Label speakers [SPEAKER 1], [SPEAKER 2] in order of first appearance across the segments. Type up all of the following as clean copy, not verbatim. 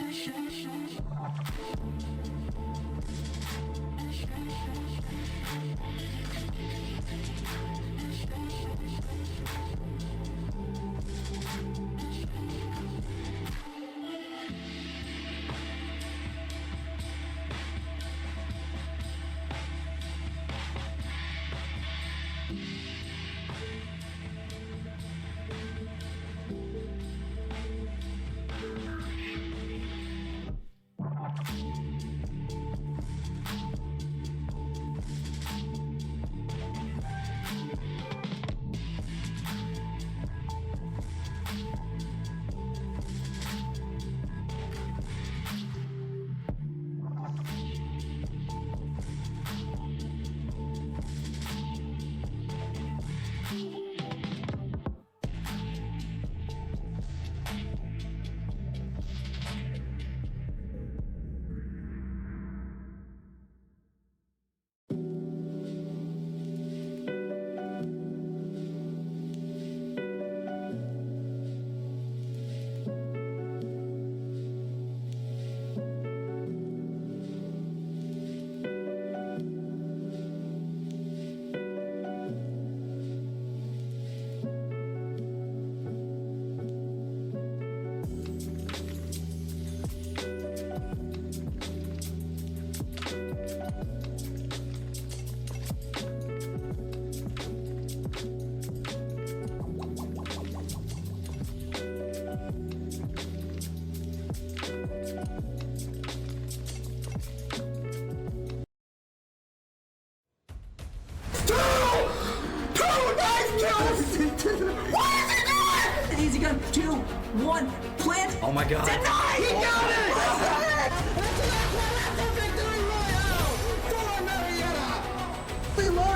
[SPEAKER 1] What is he doing? Easy gun, 2, 1, plant.
[SPEAKER 2] Oh my god.
[SPEAKER 1] Deny! He got it!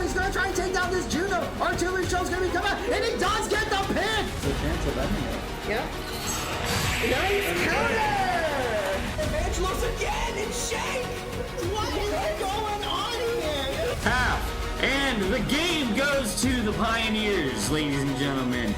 [SPEAKER 3] He's gonna try and take down this Juno. Artillery shell's gonna be coming out, and he does get the pick!
[SPEAKER 2] It's a chance of ending it.
[SPEAKER 1] Yep. Nice counter! Evangelos again in shake! What is going on here?
[SPEAKER 2] Half, and the game goes to the Pioneers, ladies and gentlemen.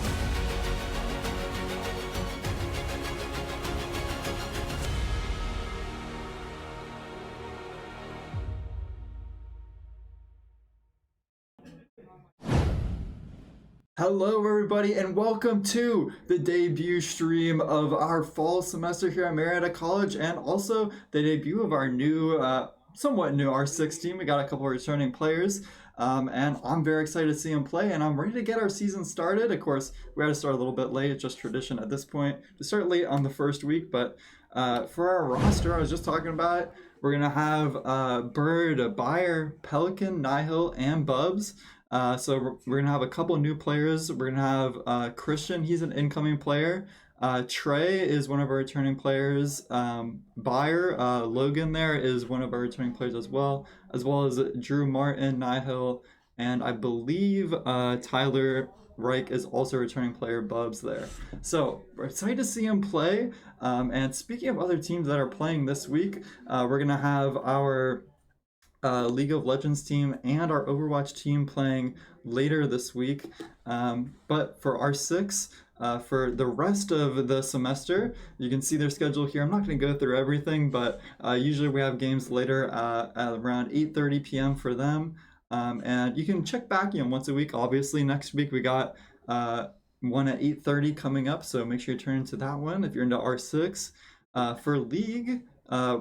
[SPEAKER 3] Hello everybody and welcome to the debut stream of our fall semester here at Marietta College, and also the debut of our new, somewhat new R6 team. We got a couple of returning players, and I'm very excited to see them play, and I'm ready to get our season started. Of course, we had to start a little bit late. It's just tradition at this point to start late on the first week, but for our roster, I was just talking about it, we're going to have Bird, Bayer, Pelican, Nihil, and Bubs. So we're going to have a couple new players. We're going to have Christian, he's an incoming player. Trey is one of our returning players. Bayer, Logan there is one of our returning players as well as Drew Martin, Nihil, and I believe Tyler Reich is also a returning player, Bubs there. So we're excited to see him play. And speaking of other teams that are playing this week, we're going to have our League of Legends team and our Overwatch team playing later this week. But for R6, for the rest of the semester, you can see their schedule here. I'm not going to go through everything, but usually we have games later at around 8:30 p.m. for them. And you can check back, once a week. Obviously, next week we got one at 8:30 coming up, so make sure you turn into that one if you're into R6. For League,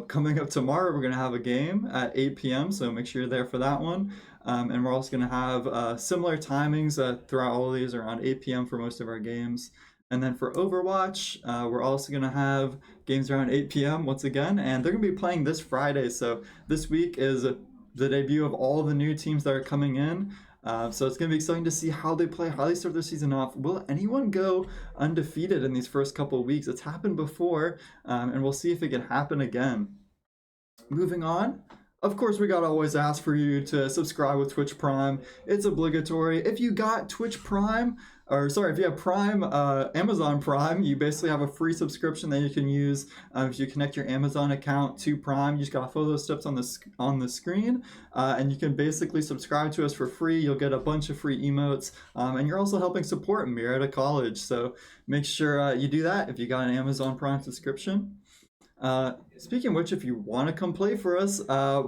[SPEAKER 3] coming up tomorrow, we're going to have a game at 8 p.m., so make sure you're there for that one. And we're also going to have similar timings throughout all of these, around 8 p.m. for most of our games. And then for Overwatch, we're also going to have games around 8 p.m. once again, and they're going to be playing this Friday. So this week is the debut of all the new teams that are coming in. So it's going to be exciting to see how they play, how they start their season off. Will anyone go undefeated in these first couple of weeks? It's happened before, and we'll see if it can happen again. Moving on, of course, we gotta always ask for you to subscribe with Twitch Prime. It's obligatory. If you got Twitch Prime, if you have Prime, Amazon Prime, you basically have a free subscription that you can use. If you connect your Amazon account to Prime, you just gotta follow those steps on the screen, and you can basically subscribe to us for free. You'll get a bunch of free emotes, and you're also helping support Marietta College. So make sure you do that if you got an Amazon Prime subscription. Speaking of which, if you want to come play for us,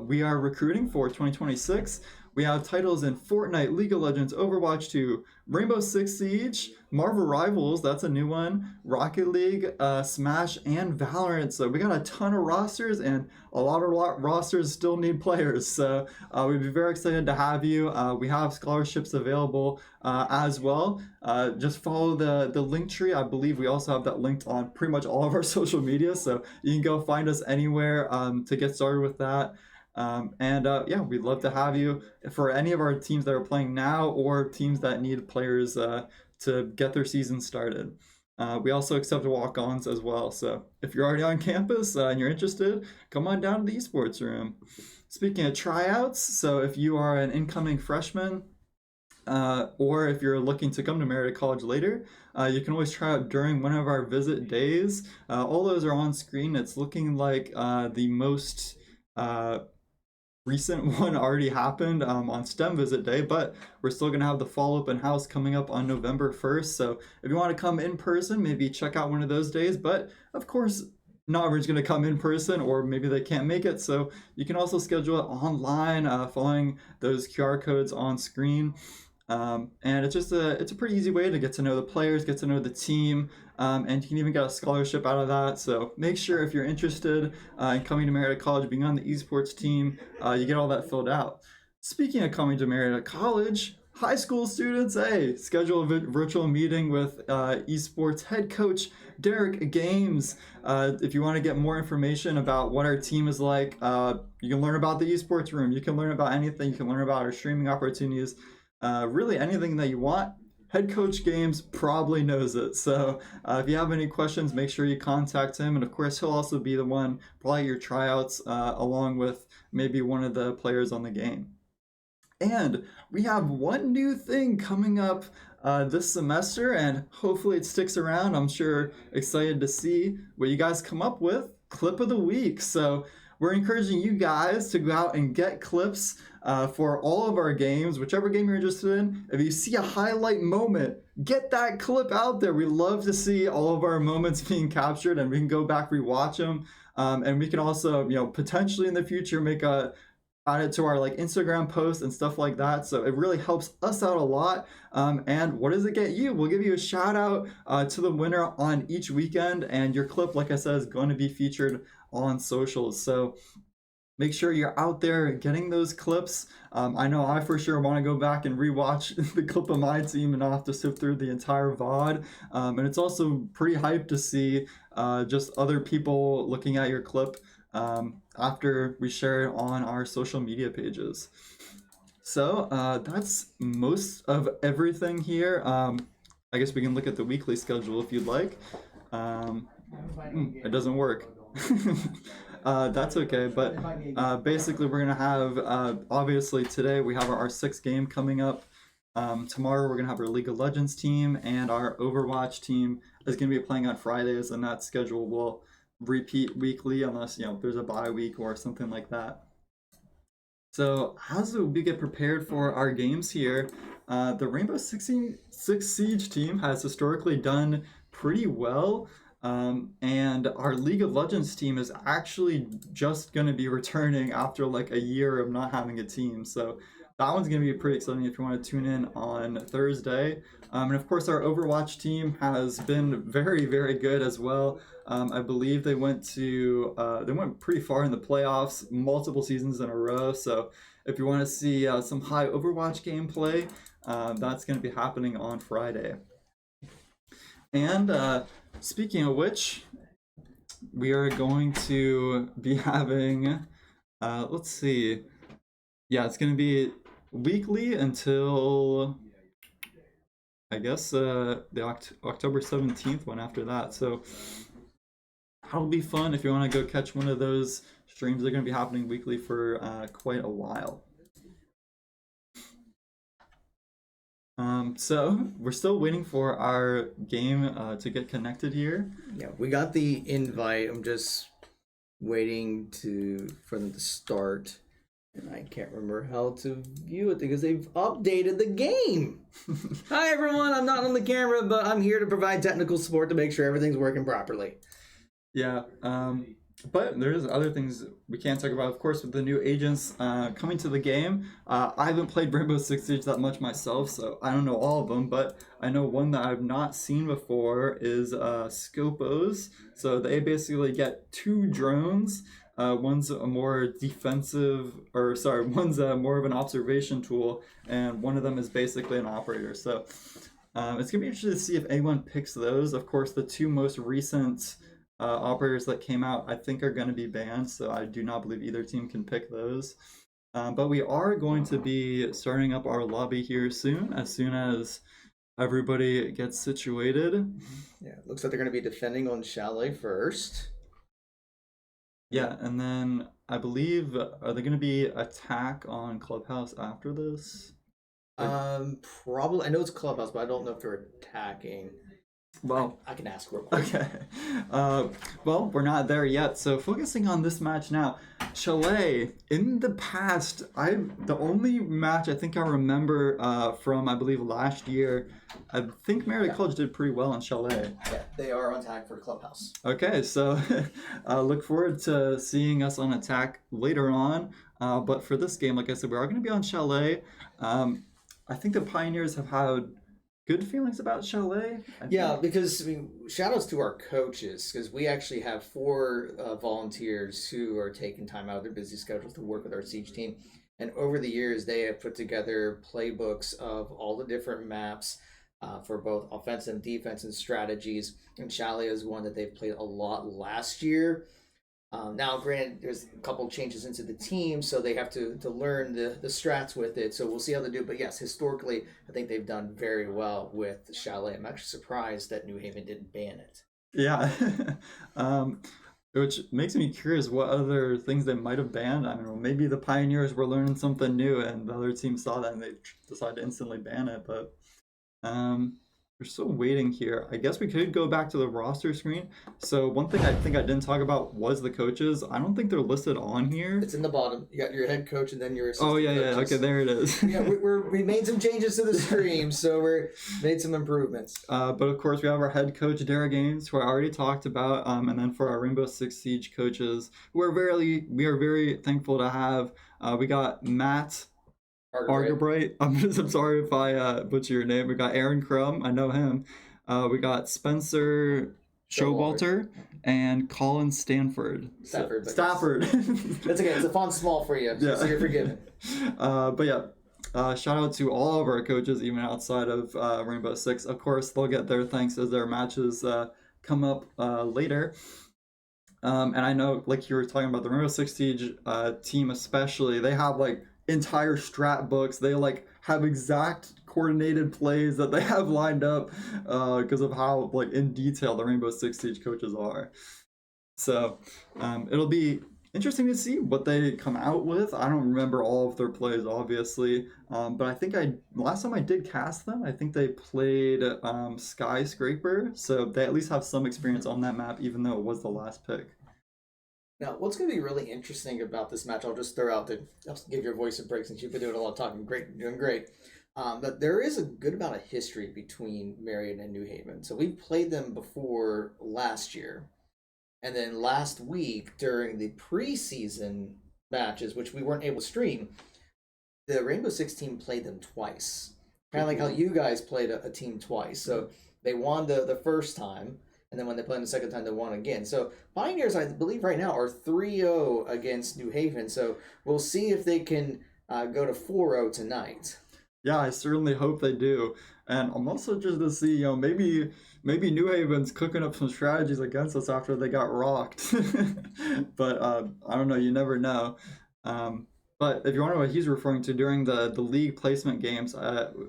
[SPEAKER 3] we are recruiting for 2026. We have titles in Fortnite, League of Legends, Overwatch 2, Rainbow Six Siege, Marvel Rivals, that's a new one, Rocket League, Smash, and Valorant. So we got a ton of rosters, and a lot of rosters still need players. So we'd be very excited to have you. We have scholarships available as well. Just follow the link tree. I believe we also have that linked on pretty much all of our social media. So you can go find us anywhere to get started with that. Yeah, we'd love to have you for any of our teams that are playing now or teams that need players to get their season started. We also accept walk-ons as well. So if you're already on campus and you're interested, come on down to the esports room. Speaking of tryouts, so if you are an incoming freshman, or if you're looking to come to Marietta College later, you can always try out during one of our visit days. All those are on screen. It's looking like the most recent one already happened on STEM visit day, but we're still going to have the fall open house coming up on November 1st. So if you want to come in person, maybe check out one of those days. But of course, not everyone's going to come in person, or maybe they can't make it. So you can also schedule it online, following those QR codes on screen. And it's a pretty easy way to get to know the players, get to know the team, and you can even get a scholarship out of that. So make sure if you're interested in coming to Marietta College, being on the esports team, you get all that filled out. Speaking of coming to Marietta College, high school students, hey, schedule a virtual meeting with esports head coach Derek Games. If you want to get more information about what our team is like, you can learn about the esports room. You can learn about anything. You can learn about our streaming opportunities. Really anything that you want. Head Coach Games probably knows it. So if you have any questions, make sure you contact him. And of course, he'll also be the one probably your tryouts along with maybe one of the players on the game. And we have one new thing coming up this semester, and hopefully it sticks around. I'm sure excited to see what you guys come up with. Clip of the week. So we're encouraging you guys to go out and get clips for all of our games, whichever game you're interested in. If you see a highlight moment, get that clip out there. We love to see all of our moments being captured, and we can go back, rewatch them. And we can also, potentially in the future add it to our Instagram posts and stuff like that. So it really helps us out a lot. And what does it get you? We'll give you a shout out to the winner on each weekend, and your clip, like I said, is going to be featured on socials. So make sure you're out there getting those clips. I know I for sure want to go back and rewatch the clip of my team and not have to sift through the entire VOD. And it's also pretty hyped to see just other people looking at your clip after we share it on our social media pages. So that's most of everything here. I guess we can look at the weekly schedule if you'd like. It doesn't work. That's okay, but basically we're gonna have obviously today we have our 6th game coming up. Tomorrow we're gonna have our League of Legends team, and our Overwatch team is gonna be playing on Fridays, and that schedule will repeat weekly unless there's a bye week or something like that. So as we get prepared for our games here, the Rainbow Six Siege team has historically done pretty well. And our League of Legends team is actually just going to be returning after a year of not having a team. So that one's going to be pretty exciting if you want to tune in on Thursday. And of course, our Overwatch team has been very, very good as well. I believe they went pretty far in the playoffs multiple seasons in a row. So if you want to see some high Overwatch gameplay, that's going to be happening on Friday. And speaking of which, we are going to be having, let's see, yeah, it's going to be weekly until, I guess, the October 17th one after that. So that'll be fun if you want to go catch one of those streams. They're going to be happening weekly for quite a while. So we're still waiting for our game to get connected here.
[SPEAKER 4] Yeah, we got the invite. I'm just waiting for them to start, and I can't remember how to view it because they've updated the game. Hi everyone, I'm not on the camera, but I'm here to provide technical support to make sure everything's working properly.
[SPEAKER 3] Yeah, But there's other things we can't talk about, of course, with the new agents coming to the game. I haven't played Rainbow Six Siege that much myself, so I don't know all of them, but I know one that I've not seen before is Scopos. So they basically get 2 drones. One's a more defensive, or sorry, one's more of an observation tool, and one of them is basically an operator. So it's going to be interesting to see if anyone picks those. Of course, the 2 most recent operators that came out, I think, are going to be banned, so I do not believe either team can pick those. But we are going to be starting up our lobby here soon as everybody gets situated.
[SPEAKER 4] Yeah, looks like they're going to be defending on Chalet first.
[SPEAKER 3] Yeah, and then I believe, are they going to be attack on Clubhouse after this?
[SPEAKER 4] Probably. I know it's Clubhouse, but I don't know if they're attacking.
[SPEAKER 3] Well,
[SPEAKER 4] I can ask real quick.
[SPEAKER 3] okay. Well, we're not there yet. So focusing on this match now, Chalet. In the past, the only match I think I remember from I believe last year, I think Marietta College did pretty well in Chalet.
[SPEAKER 4] Yeah, they are on attack for Clubhouse.
[SPEAKER 3] Okay, so look forward to seeing us on attack later on. But for this game, like I said, we are going to be on Chalet. I think the Pioneers have had good feelings about Chalet.
[SPEAKER 4] Yeah, because I mean, shout outs to our coaches, because we actually have 4 volunteers who are taking time out of their busy schedules to work with our Siege team. And over the years, they have put together playbooks of all the different maps for both offensive and defensive strategies. And Chalet is one that they've played a lot last year. Now, granted, there's a couple changes into the team, so they have to learn the strats with it. So we'll see how they do. But yes, historically, I think they've done very well with Chalet. I'm actually surprised that New Haven didn't ban it.
[SPEAKER 3] Yeah. Which makes me curious what other things they might have banned. I don't know, maybe the Pioneers were learning something new and the other team saw that and they decided to instantly ban it. But we're still waiting here. I guess we could go back to the roster screen. So one thing I think I didn't talk about was the coaches. I don't think they're listed on here.
[SPEAKER 4] It's in the bottom. You got your head coach and then your assistant
[SPEAKER 3] Oh, yeah,
[SPEAKER 4] coaches.
[SPEAKER 3] yeah. Okay, there it is.
[SPEAKER 4] Yeah, we made some changes to the stream, so we made some improvements.
[SPEAKER 3] But of course, we have our head coach, Derek Gaines, who I already talked about. And then for our Rainbow Six Siege coaches, we are very thankful to have. We got Matt Argabright. I'm sorry if I butcher your name. We got Aaron Crum. I know him. We got Spencer Showalter and Colin Stafford.
[SPEAKER 4] Stafford.
[SPEAKER 3] That's
[SPEAKER 4] okay. It's a font small for you,
[SPEAKER 3] yeah.
[SPEAKER 4] So you're forgiven.
[SPEAKER 3] But yeah, shout out to all of our coaches, even outside of Rainbow Six. Of course, they'll get their thanks as their matches come up later. And I know, like you were talking about, the Rainbow Six Siege team especially, they have like entire strat books. They like have exact coordinated plays that they have lined up because of how like in detail the Rainbow Six Siege coaches are. So it'll be interesting to see what they come out with. I don't remember all of their plays, obviously, but I think last time I did cast them, I think they played Skyscraper, so they at least have some experience on that map, even though it was the last pick.
[SPEAKER 4] Now, what's going to be really interesting about this match, I'll just throw out I'll give your voice a break since you've been doing a lot of talking. Great, you're doing great. But there is a good amount of history between Marion and New Haven. So we played them before last year. And then last week, during the preseason matches, which we weren't able to stream, the Rainbow Six team played them twice. Kind of like how you guys played a team twice. So they won the first time. And then when they play the second time, they won again. So Pioneers, I believe right now, are 3-0 against New Haven. So we'll see if they can go to 4-0 tonight.
[SPEAKER 3] Yeah, I certainly hope they do. And I'm also just to see, maybe New Haven's cooking up some strategies against us after they got rocked. But I don't know. You never know. But if you want to know what he's referring to, during the league placement games,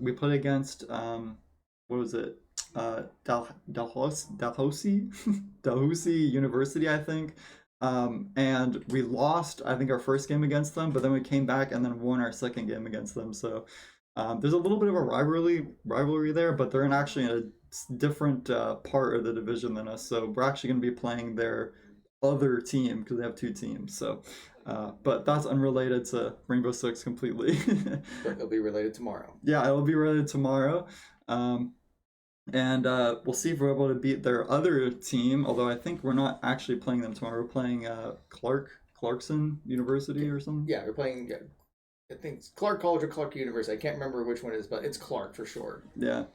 [SPEAKER 3] we played against, what was it? Dalhousie University, I think. And we lost, I think, our first game against them, but then we came back and then won our second game against them. So there's a little bit of a rivalry there, but they're actually in a different part of the division than us. So we're actually going to be playing their other team because they have 2 teams. So, but that's unrelated to Rainbow Six completely.
[SPEAKER 4] But it'll be related tomorrow.
[SPEAKER 3] Yeah, it'll be related tomorrow. And we'll see if we're able to beat their other team, although I think we're not actually playing them tomorrow. We're playing Clarkson University or something.
[SPEAKER 4] Yeah, we're playing. Yeah, I think it's Clark College or Clark University. I can't remember which one it is, but it's Clark for sure.
[SPEAKER 3] Yeah.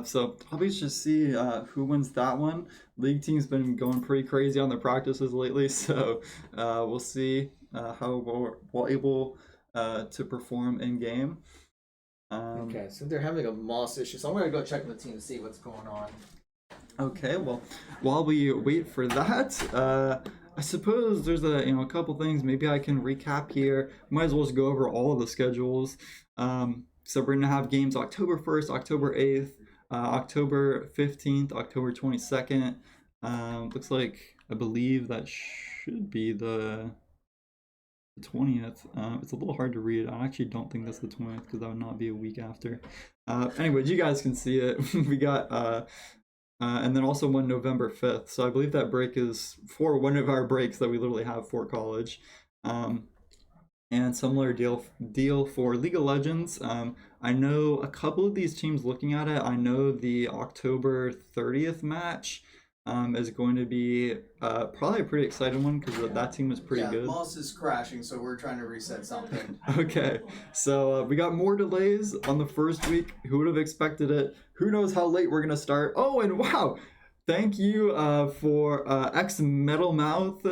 [SPEAKER 3] So probably should see who wins that one. League team's been going pretty crazy on their practices lately, so we'll see how we're able to perform in game.
[SPEAKER 4] Okay, so they're having a moss issue, so I'm gonna go check on the team to see what's going on.
[SPEAKER 3] Okay, well, while we wait for that, I suppose there's a couple things. Maybe I can recap here. Might as well just go over all of the schedules. So we're gonna have games October 1st, October 8th, October 15th, October 22nd. Looks like I believe that should be the 20th. It's a little hard to read. I actually don't think that's the 20th because that would not be a week after. Anyways, you guys can see it. We got and then also one November 5th. So I believe that break is for one of our breaks that we literally have for college. And similar deal for League of Legends. I know a couple of these teams looking at it. I know the October 30th match is going to be probably a pretty exciting one because that team was pretty good.
[SPEAKER 4] Moss is crashing, so we're trying to reset something.
[SPEAKER 3] Okay, so we got more delays on the first week. Who would have expected it? Who knows how late we're gonna start? Oh, and wow! Thank you for X Metal Mouth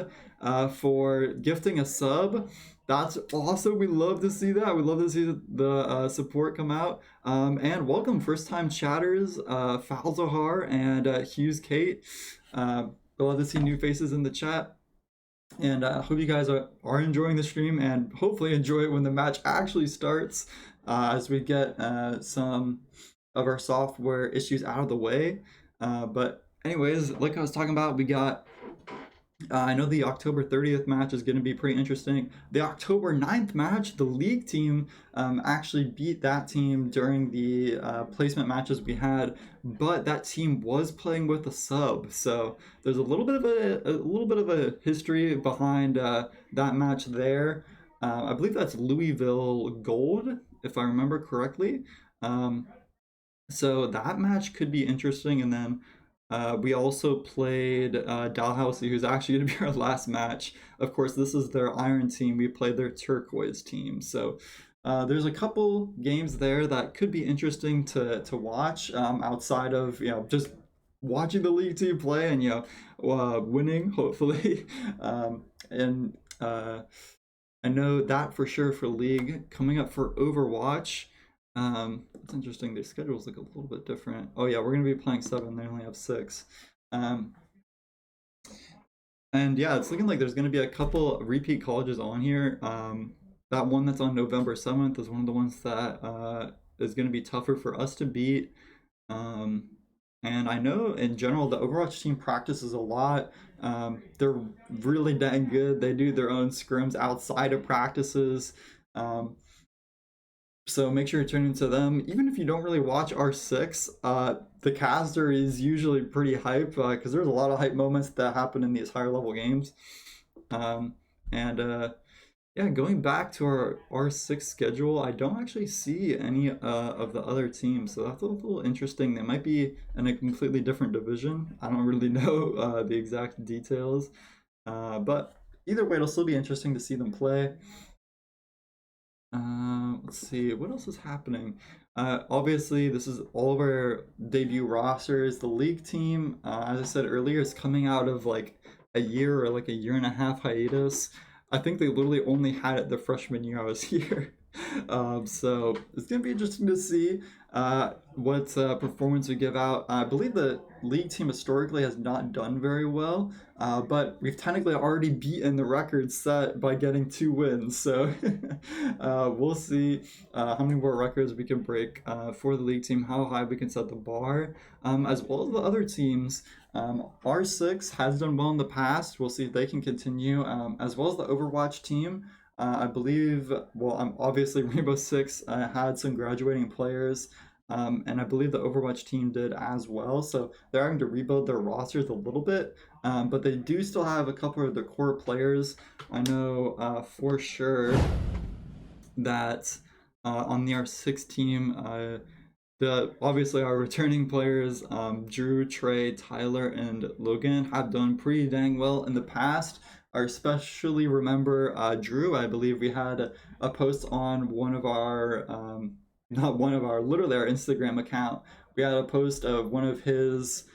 [SPEAKER 3] for gifting a sub. That's awesome. We love to see that. We love to see the support come out. And welcome, first time chatters, Falzahar and Hughes Kate. We love to see new faces in the chat. And I hope you guys are enjoying the stream and hopefully enjoy it when the match actually starts as we get some of our software issues out of the way. But anyways, like I was talking about, we got I know the October 30th match is going to be pretty interesting. The October 9th match, the league team actually beat that team during the placement matches we had, but that team was playing with a sub. So there's a little bit of a history behind that match there. I believe that's Louisville Gold, if I remember correctly. So that match could be interesting, and then we also played Dalhousie, who's actually going to be our last match. Of course, this is their Iron team. We played their Turquoise team. So there's a couple games there that could be interesting to watch outside of just watching the league team play and winning hopefully. And I know that for sure for league. Coming up for Overwatch. It's interesting. Their schedules look a little bit different. Oh yeah, we're gonna be playing 7. They only have 6. And yeah, it's looking like there's gonna be a couple repeat colleges on here. That one that's on November 7th is one of the ones that is gonna be tougher for us to beat. And I know in general the Overwatch team practices a lot. They're really dang good. They do their own scrims outside of practices. So make sure you tune into them. Even if you don't really watch R6, the caster is usually pretty hype because there's a lot of hype moments that happen in these higher level games. Yeah, going back to our R6 schedule, I don't actually see any of the other teams, so that's a little interesting. They might be in a completely different division. I don't really know the exact details, but either way, it'll still be interesting to see them play. Let's see, what else is happening? Obviously, this is all of our debut rosters. The league team, as I said earlier, is coming out of like a year or like a year and a half hiatus. I think they literally only had it the freshman year I was here. So it's going to be interesting to see what performance we give out. I believe the league team historically has not done very well, but we've technically already beaten the record set by getting 2 wins. So we'll see how many more records we can break for the league team, how high we can set the bar, as well as the other teams. R6 has done well in the past. We'll see if they can continue, as well as the Overwatch team. I believe, obviously Rainbow Six had some graduating players, and I believe the Overwatch team did as well. So they're having to rebuild their rosters a little bit, but they do still have a couple of the core players. I know for sure that on the R6 team, Obviously our returning players, Drew, Trey, Tyler, and Logan have done pretty dang well in the past. I especially remember Drew. I believe we had a post on one of our, not one of our, literally our Instagram account. We had a post of one of his,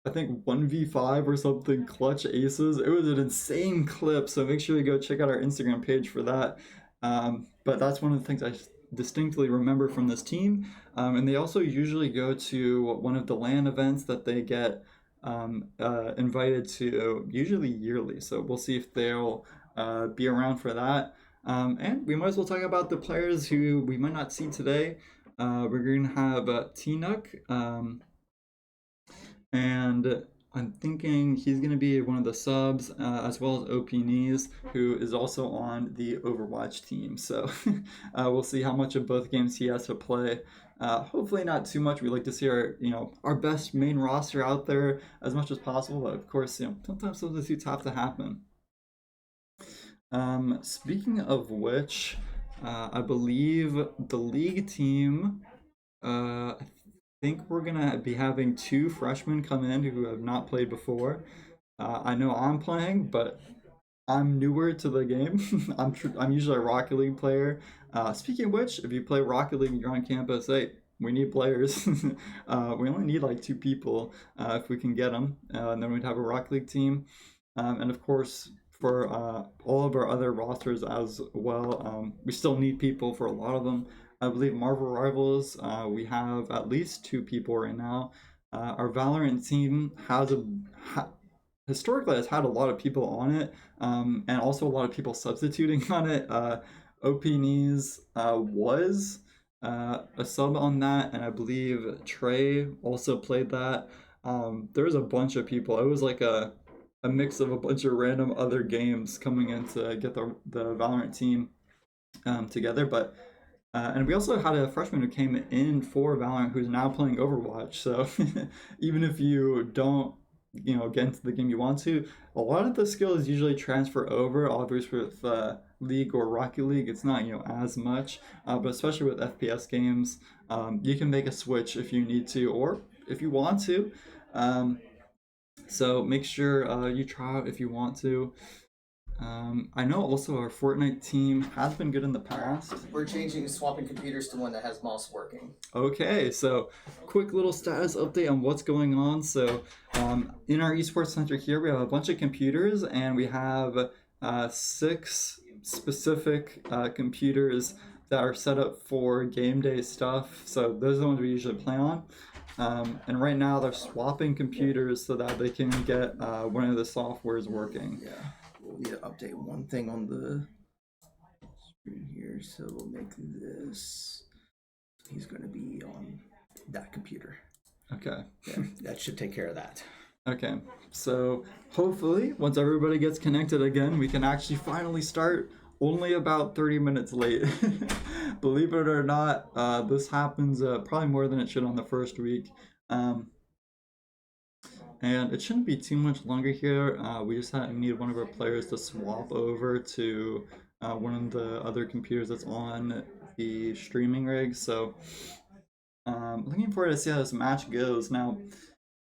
[SPEAKER 3] I think 1v5 or something, clutch aces. It was an insane clip, so make sure you go check out our Instagram page for that. But that's one of the things I distinctly remember from this team. And they also usually go to one of the LAN events that they get invited to, usually yearly. So we'll see if they'll be around for that. And we might as well talk about the players who we might not see today. We're going to have T-Nuck, and I'm thinking he's going to be one of the subs, as well as OP Knees, who is also on the Overwatch team. So we'll see how much of both games he has to play. Hopefully not too much. We like to see our best main roster out there as much as possible, but of course, sometimes substitutes have to happen. Speaking of which, I believe the league team, I think we're gonna be having 2 freshmen come in who have not played before. I know I'm playing, but I'm newer to the game. I'm usually a Rocket League player. Speaking of which, if you play Rocket League and you're on campus, hey, we need players. We only need like 2 people if we can get them, and then we'd have a Rocket League team. And of course, for all of our other rosters as well, we still need people for a lot of them. I believe Marvel Rivals, we have at least 2 people right now. Our Valorant team historically has had a lot of people on it, and also a lot of people substituting on it. OP Knees was a sub on that, and I believe Trey also played that. There's a bunch of people. It was like a mix of a bunch of random other games coming in to get the Valorant team together, but and we also had a freshman who came in for Valorant who's now playing Overwatch. So even if you don't, get into the game you want to, a lot of the skills usually transfer over. Obviously with League or Rocket League, it's not as much, but especially with FPS games, you can make a switch if you need to or if you want to. So make sure you try out if you want to. I know also our Fortnite team has been good in the past.
[SPEAKER 4] We're swapping computers to one that has mouse working.
[SPEAKER 3] Okay, so quick little status update on what's going on. So in our Esports Center here, we have a bunch of computers, and we have 6 specific computers that are set up for game day stuff. So those are the ones we usually play on. And right now they're swapping computers so that they can get one of the softwares working.
[SPEAKER 4] Yeah. We'll need to update one thing on the screen here, so we'll make this. He's going to be on that computer.
[SPEAKER 3] Okay.
[SPEAKER 4] Yeah, that should take care of that.
[SPEAKER 3] Okay, so hopefully once everybody gets connected again, we can actually finally start only about 30 minutes late. Believe it or not, this happens probably more than it should on the first week. And it shouldn't be too much longer here. We just need one of our players to swap over to one of the other computers that's on the streaming rig. So looking forward to see how this match goes. Now,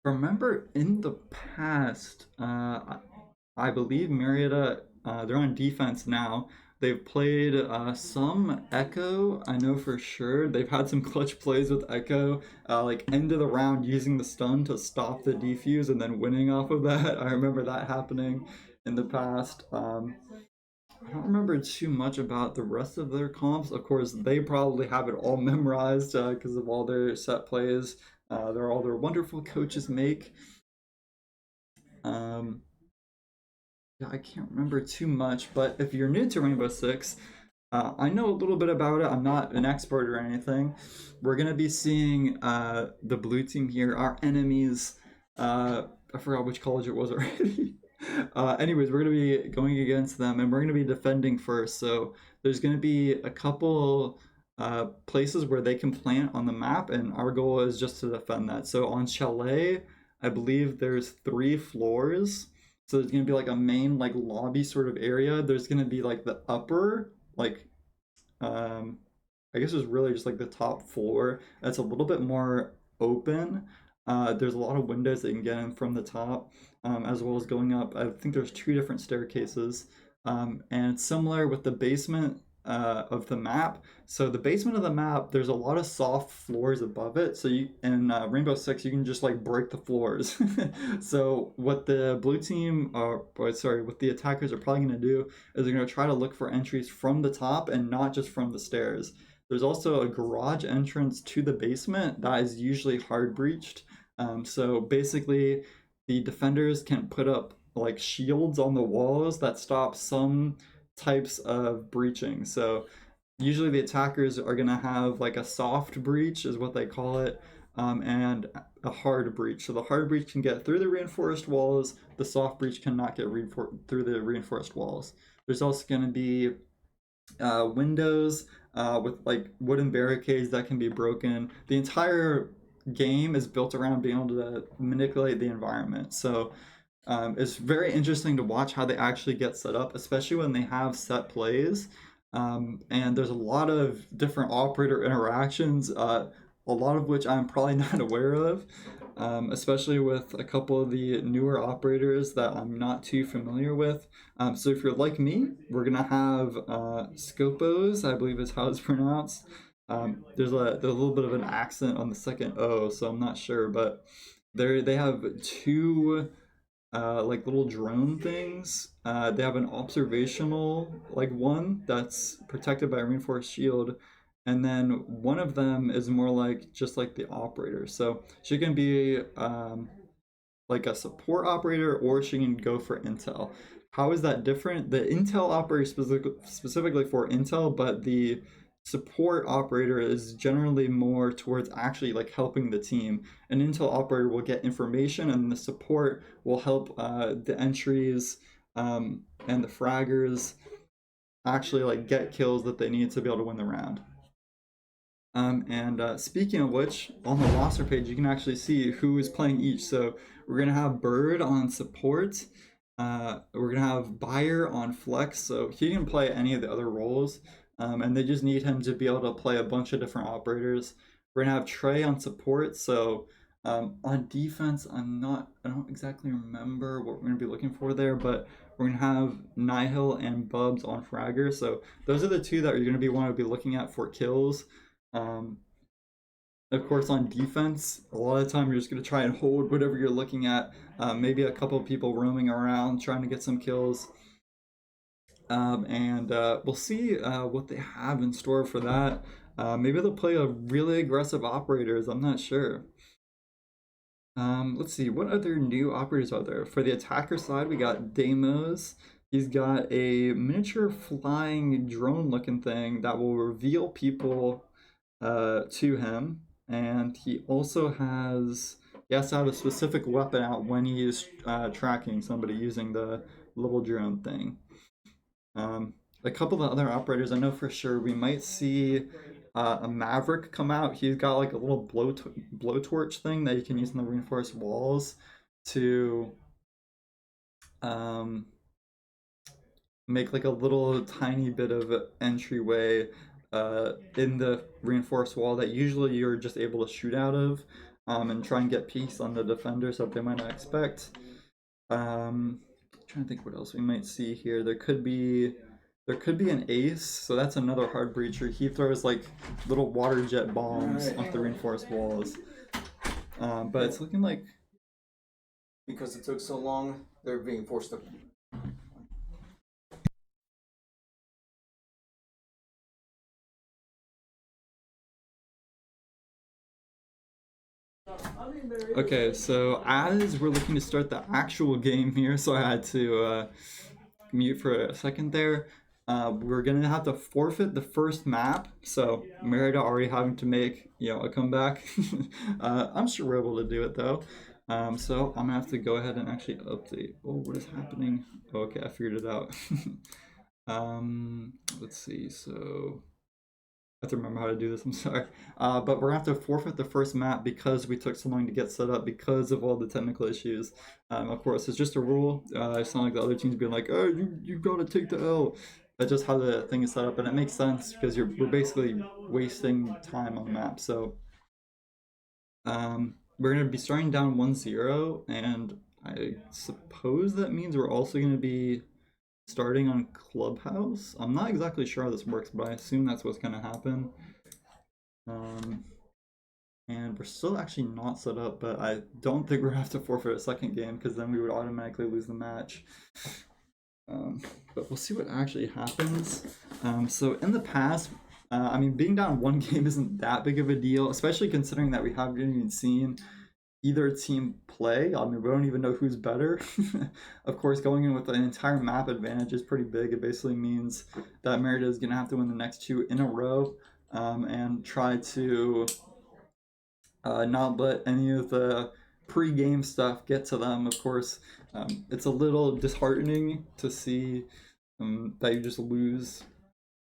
[SPEAKER 3] remember in the past, I believe Marietta, they're on defense now. They've played some Echo, I know for sure. They've had some clutch plays with Echo, like end of the round using the stun to stop the defuse and then winning off of that. I remember that happening in the past. I don't remember too much about the rest of their comps. Of course, they probably have it all memorized because of all their set plays. They're all their wonderful coaches make. Yeah, I can't remember too much, but if you're new to Rainbow Six, I know a little bit about it. I'm not an expert or anything. We're going to be seeing the blue team here, our enemies. I forgot which college it was already. Anyways, we're going to be going against them, and we're going to be defending first. So there's going to be a couple places where they can plant on the map, and our goal is just to defend that. So on Chalet, I believe there's 3 floors. So there's going to be like a main like lobby sort of area. There's going to be like the upper, like, I I guess it's really just like the top floor. It's a little bit more open. There's a lot of windows that you can get in from the top, as well as going up. I think there's two different staircases, and similar with the basement of the map. So the basement of the map, there's a lot of soft floors above it. So you in Rainbow Six, you can just like break the floors. So what the blue team, what the attackers are probably going to do is they're going to try to look for entries from the top and not just from the stairs. There's also a garage entrance to the basement that is usually hard breached. So basically, the defenders can put up like shields on the walls that stop some types of breaching. So usually the attackers are going to have like a soft breach is what they call it, and a hard breach. So the hard breach can get through the reinforced walls. The soft breach cannot get through the reinforced walls. There's also going to be windows with like wooden barricades that can be broken. The entire game is built around being able to manipulate the environment. So it's very interesting to watch how they actually get set up, especially when they have set plays. And there's a lot of different operator interactions, a lot of which I'm probably not aware of, especially with a couple of the newer operators that I'm not too familiar with. So if you're like me, we're going to have Scopos, I believe is how it's pronounced. There's a little bit of an accent on the second O, so I'm not sure, but they have two like little drone things. They have an observational like one that's protected by a reinforced shield, and then one of them is more like just like the operator. So she can be like a support operator, or she can go for intel. How is that different? The intel operator specifically for intel, but the support operator is generally more towards actually like helping the team. An intel operator will get information, and the support will help the entries and the fraggers actually like get kills that they need to be able to win the round. Speaking of which, on the roster page, you can actually see who is playing each. So we're going to have Bird on support. We're going to have Buyer on flex. So he can play any of the other roles. And they just need him to be able to play a bunch of different operators. We're going to have Trey on support. So on defense, I don't exactly remember what we're going to be looking for there, but we're going to have Nihil and Bubs on Fragger. So those are the two that you're going to want to be looking at for kills. Of course, on defense, a lot of the time you're just going to try and hold whatever you're looking at. Maybe a couple of people roaming around trying to get some kills. We'll see what they have in store for that. Maybe they'll play a really aggressive operators. I'm not sure. Let's see, what other new operators are there? For the attacker side, we got Deimos. He's got a miniature flying drone looking thing that will reveal people to him. And he also has to have a specific weapon out when he is tracking somebody using the little drone thing. A couple of other operators, I know for sure we might see a Maverick come out. He's got like a little blowtorch thing that you can use in the reinforced walls to make like a little tiny bit of entryway in the reinforced wall that usually you're just able to shoot out of, and try and get peace on the defenders that they might not expect. Trying to think what else we might see here. There could be an ace, so that's another hard breacher. He throws like little water jet bombs off the reinforced walls. But it's looking like
[SPEAKER 4] because it took so long, they're being forced to.
[SPEAKER 3] Okay, so as we're looking to start the actual game here, so I had to mute for a second there. We're gonna have to forfeit the first map, so Marietta already having to make a comeback. I'm sure we're able to do it though. So I'm gonna have to go ahead and actually update. Oh, what is happening? Oh, okay, I figured it out. Let's see. So I have to remember how to do this, I'm sorry. But we're gonna have to forfeit the first map because we took so long to get set up because of all the technical issues. Of course, it's just a rule. It's not like the other teams being like, oh, you gotta take the L. That's just how the thing is set up, and it makes sense because we're basically wasting time on the map. So we're going to be starting down 1-0, and I suppose that means we're also going to be starting on Clubhouse. I'm not exactly sure how this works, but I assume that's what's going to happen. And we're still actually not set up, but I don't think we're going to have to forfeit a second game because then we would automatically lose the match. But we'll see what actually happens. So in the past, I mean, being down one game isn't that big of a deal, especially considering that we haven't even seen either team play. I mean, we don't even know who's better. Of course, going in with an entire map advantage is pretty big. It basically means that Marietta is going to have to win the next 2 in a row and try to not let any of the pre-game stuff get to them. Of course, it's a little disheartening to see that you just lose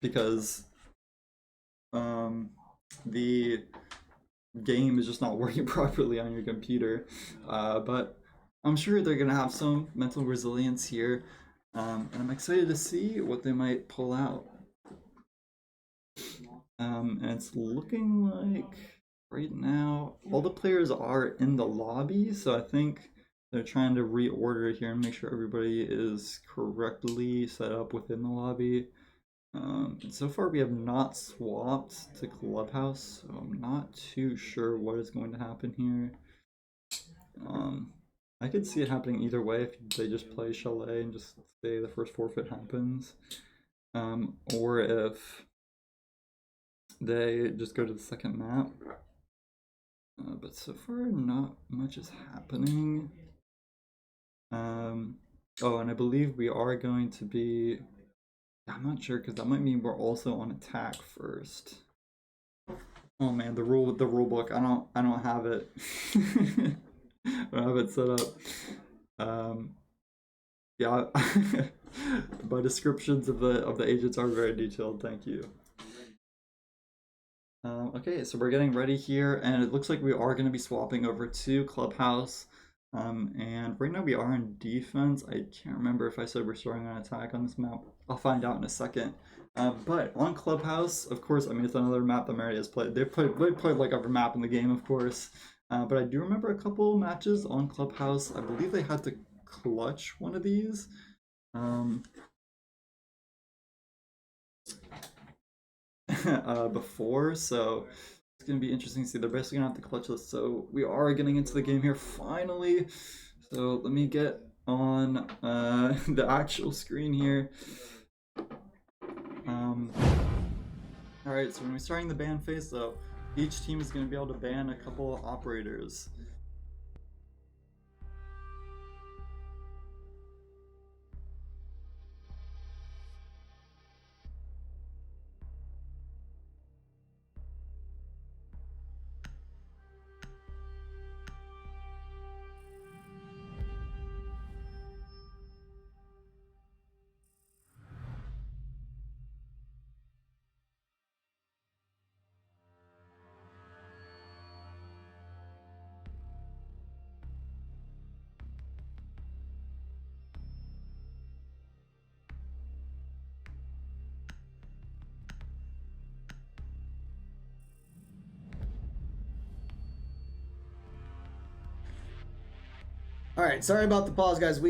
[SPEAKER 3] because the game is just not working properly on your computer. But I'm sure they're going to have some mental resilience here, and I'm excited to see what they might pull out. And it's looking like right now all the players are in the lobby, so I think they're trying to reorder it here and make sure everybody is correctly set up within the lobby. So far we have not swapped to Clubhouse, so I'm not too sure what is going to happen here. I could see it happening either way if they just play Chalet and just say the first forfeit happens, or if they just go to the second map. But so far not much is happening. Oh, and I believe we are going to be, I'm not sure because that might mean we're also on attack first. Oh man, the rule book, I don't have it. I don't have it set up. Yeah, my descriptions of the agents are very detailed, thank you. Okay, so we're getting ready here, and it looks like we are going to be swapping over to Clubhouse. And right now we are in defense. I can't remember if I said we're starting on attack on this map. I'll find out in a second. But on Clubhouse, of course, I mean, it's another map that Marietta has played. They played like every map in the game, of course. But I do remember a couple matches on Clubhouse. I believe they had to clutch one of these. Before, so it's gonna be interesting to see. They're basically gonna have to clutch this, so we are getting into the game here finally. So let me get on the actual screen here. Alright, so when we're starting the ban phase, so each team is going to be able to ban a couple operators.
[SPEAKER 4] All right, sorry about the pause, guys.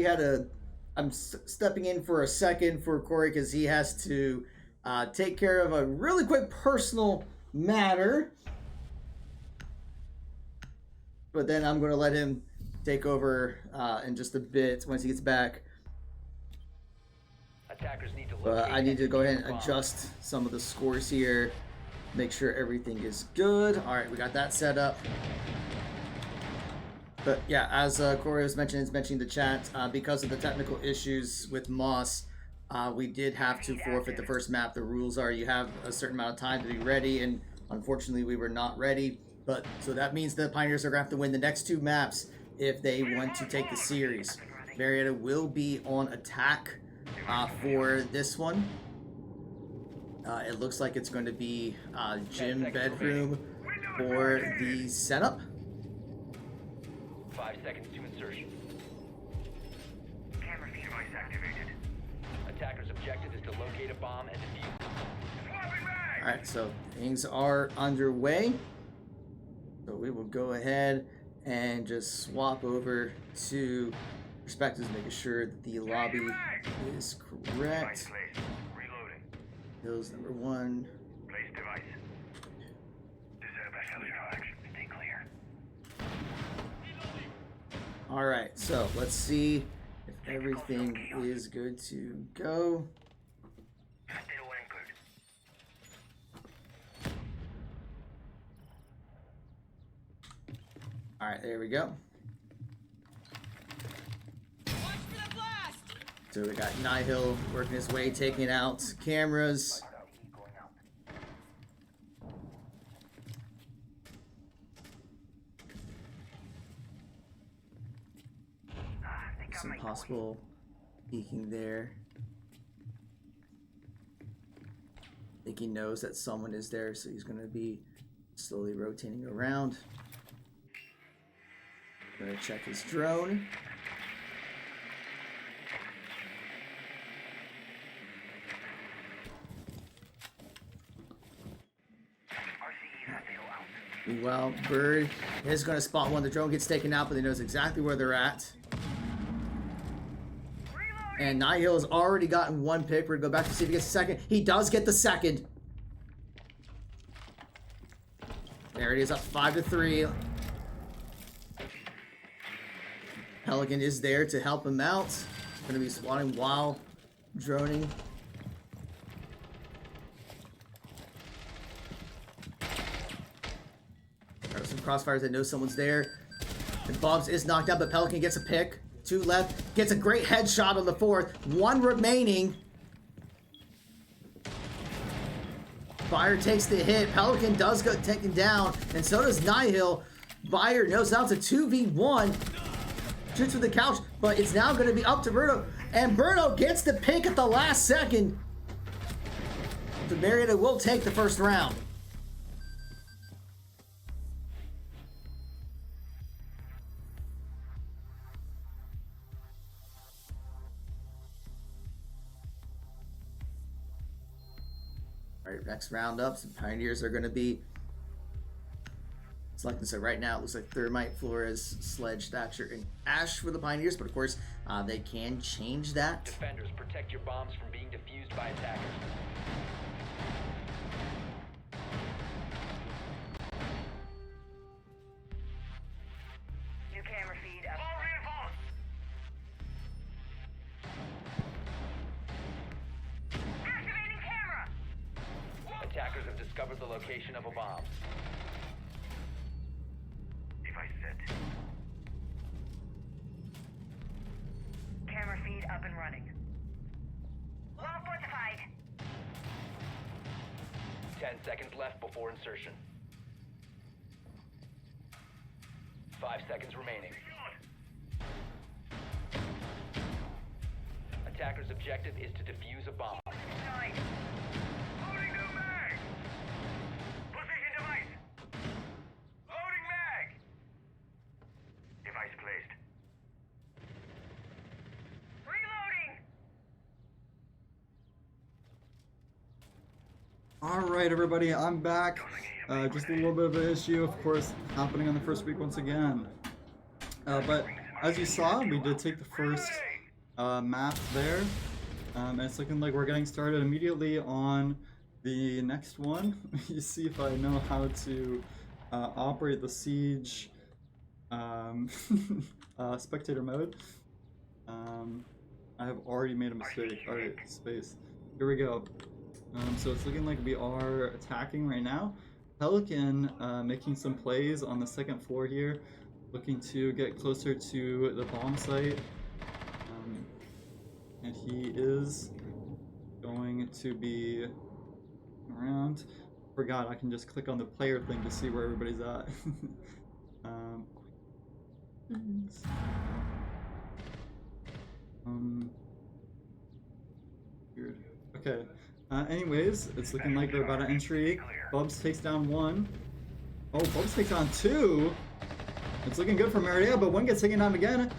[SPEAKER 4] I'm stepping in for a second for Corey because he has to take care of a really quick personal matter. But then I'm going to let him take over in just a bit once he gets back.
[SPEAKER 5] Attackers need to
[SPEAKER 4] But I need to go ahead and adjust some of the scores here, make sure everything is good. All right, we got that set up. But yeah, as Corey was mentioning the chat, because of the technical issues with Moss, we did have to forfeit the first map. The rules are you have a certain amount of time to be ready, and unfortunately we were not ready. But so that means the Pioneers are going to have to win the next two maps if they want to take the series. Marietta will be on attack for this one. It looks like it's going to be gym bedroom for the setup.
[SPEAKER 5] 5 seconds to insertion.
[SPEAKER 6] Camera device activated.
[SPEAKER 5] Attackers objective objective is to locate a bomb and defuse.
[SPEAKER 4] Alright, so things are underway. So we will go ahead and just swap over to perspectives, making sure that the lobby is correct.
[SPEAKER 6] Reloading.
[SPEAKER 4] Hills number 1.
[SPEAKER 6] Place device. Deserve a helicopter action. Stay clear.
[SPEAKER 4] Alright, so let's see if everything is good to go.
[SPEAKER 6] Still anchored.
[SPEAKER 4] Alright, there we go. So we got Nihil working his way, taking out cameras. Some possible peeking there. I think he knows that someone is there, so he's going to be slowly rotating around. Gonna check his drone. Well, Bird is going to spot one. The drone gets taken out, but he knows exactly where they're at. And Nihil has already gotten one pick. We're going to go back to see if he gets a second. He does get the second. There it is, up 5-3. Pelican is there to help him out. Going to be swatting while droning. Some crossfires that know someone's there. And Bubs is knocked out, but Pelican gets a pick. 2 left. Gets a great headshot on the 4th. 1 remaining. Fire takes the hit. Pelican does go taken down, and so does Nihil. Fire knows now it's a 2v1. Shoots with the couch, but it's now going to be up to Berto. And Berto gets the pick at the last second. The Marietta will take the first round. Alright, next round up, some Pioneers are going to be selecting. So right now it looks like Thermite, Flores, Sledge, Thatcher, and Ash for the Pioneers, but of course they can change that.
[SPEAKER 5] Defenders, protect your bombs from being defused by attackers.
[SPEAKER 6] New camera feed up. All reinforced. Activating camera.
[SPEAKER 5] Attackers have discovered the location of a bomb.
[SPEAKER 6] Device set. Camera feed up and running. Well fortified.
[SPEAKER 5] 10 seconds left before insertion. 5 seconds remaining. Attacker's objective is to defuse a bomb.
[SPEAKER 6] Nice. Loading new mag. Position device. Loading mag. Device placed. Reloading.
[SPEAKER 3] Alright, everybody, I'm back. Just a little bit of an issue, of course, happening on the first week once again. But as you saw, we did take the first map there. And it's looking like we're getting started immediately on the next one. You see if I know how to operate the siege spectator mode. I have already made a mistake. Alright, space. Here we go. So it's looking like we are attacking right now. Pelican making some plays on the second floor here, looking to get closer to the bomb site. And he is going to be around. Forgot I can just click on the player thing to see where everybody's at. Weird. Okay. Anyways, it's looking like they're about to entry. Bubs takes down 1. Oh, Bubs takes down 2. It's looking good for Marietta, but 1 gets taken down again.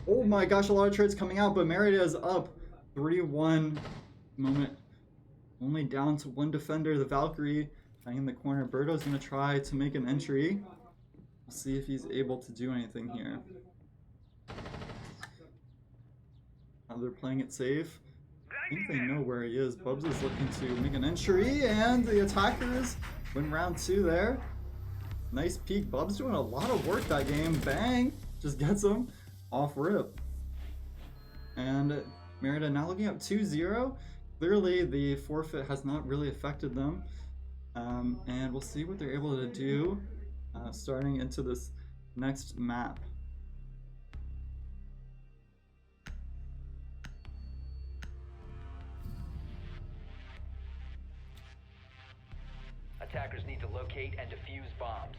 [SPEAKER 3] Oh my gosh, a lot of trades coming out, but Marietta is up 3-1 Moment only down to one defender, the Valkyrie hanging in the corner. Birdo's gonna try to make an entry. We'll see if he's able to do anything here. They're playing it safe. I think they know where he is. Bubs is looking to make an entry, and the attackers win round 2 there. Nice peek. Bubs doing a lot of work that game. Bang! Just gets him off rip. And Marietta now looking up 2-0. Clearly, the forfeit has not really affected them. And we'll see what they're able to do starting into this next map.
[SPEAKER 5] Attackers need to locate and defuse bombs.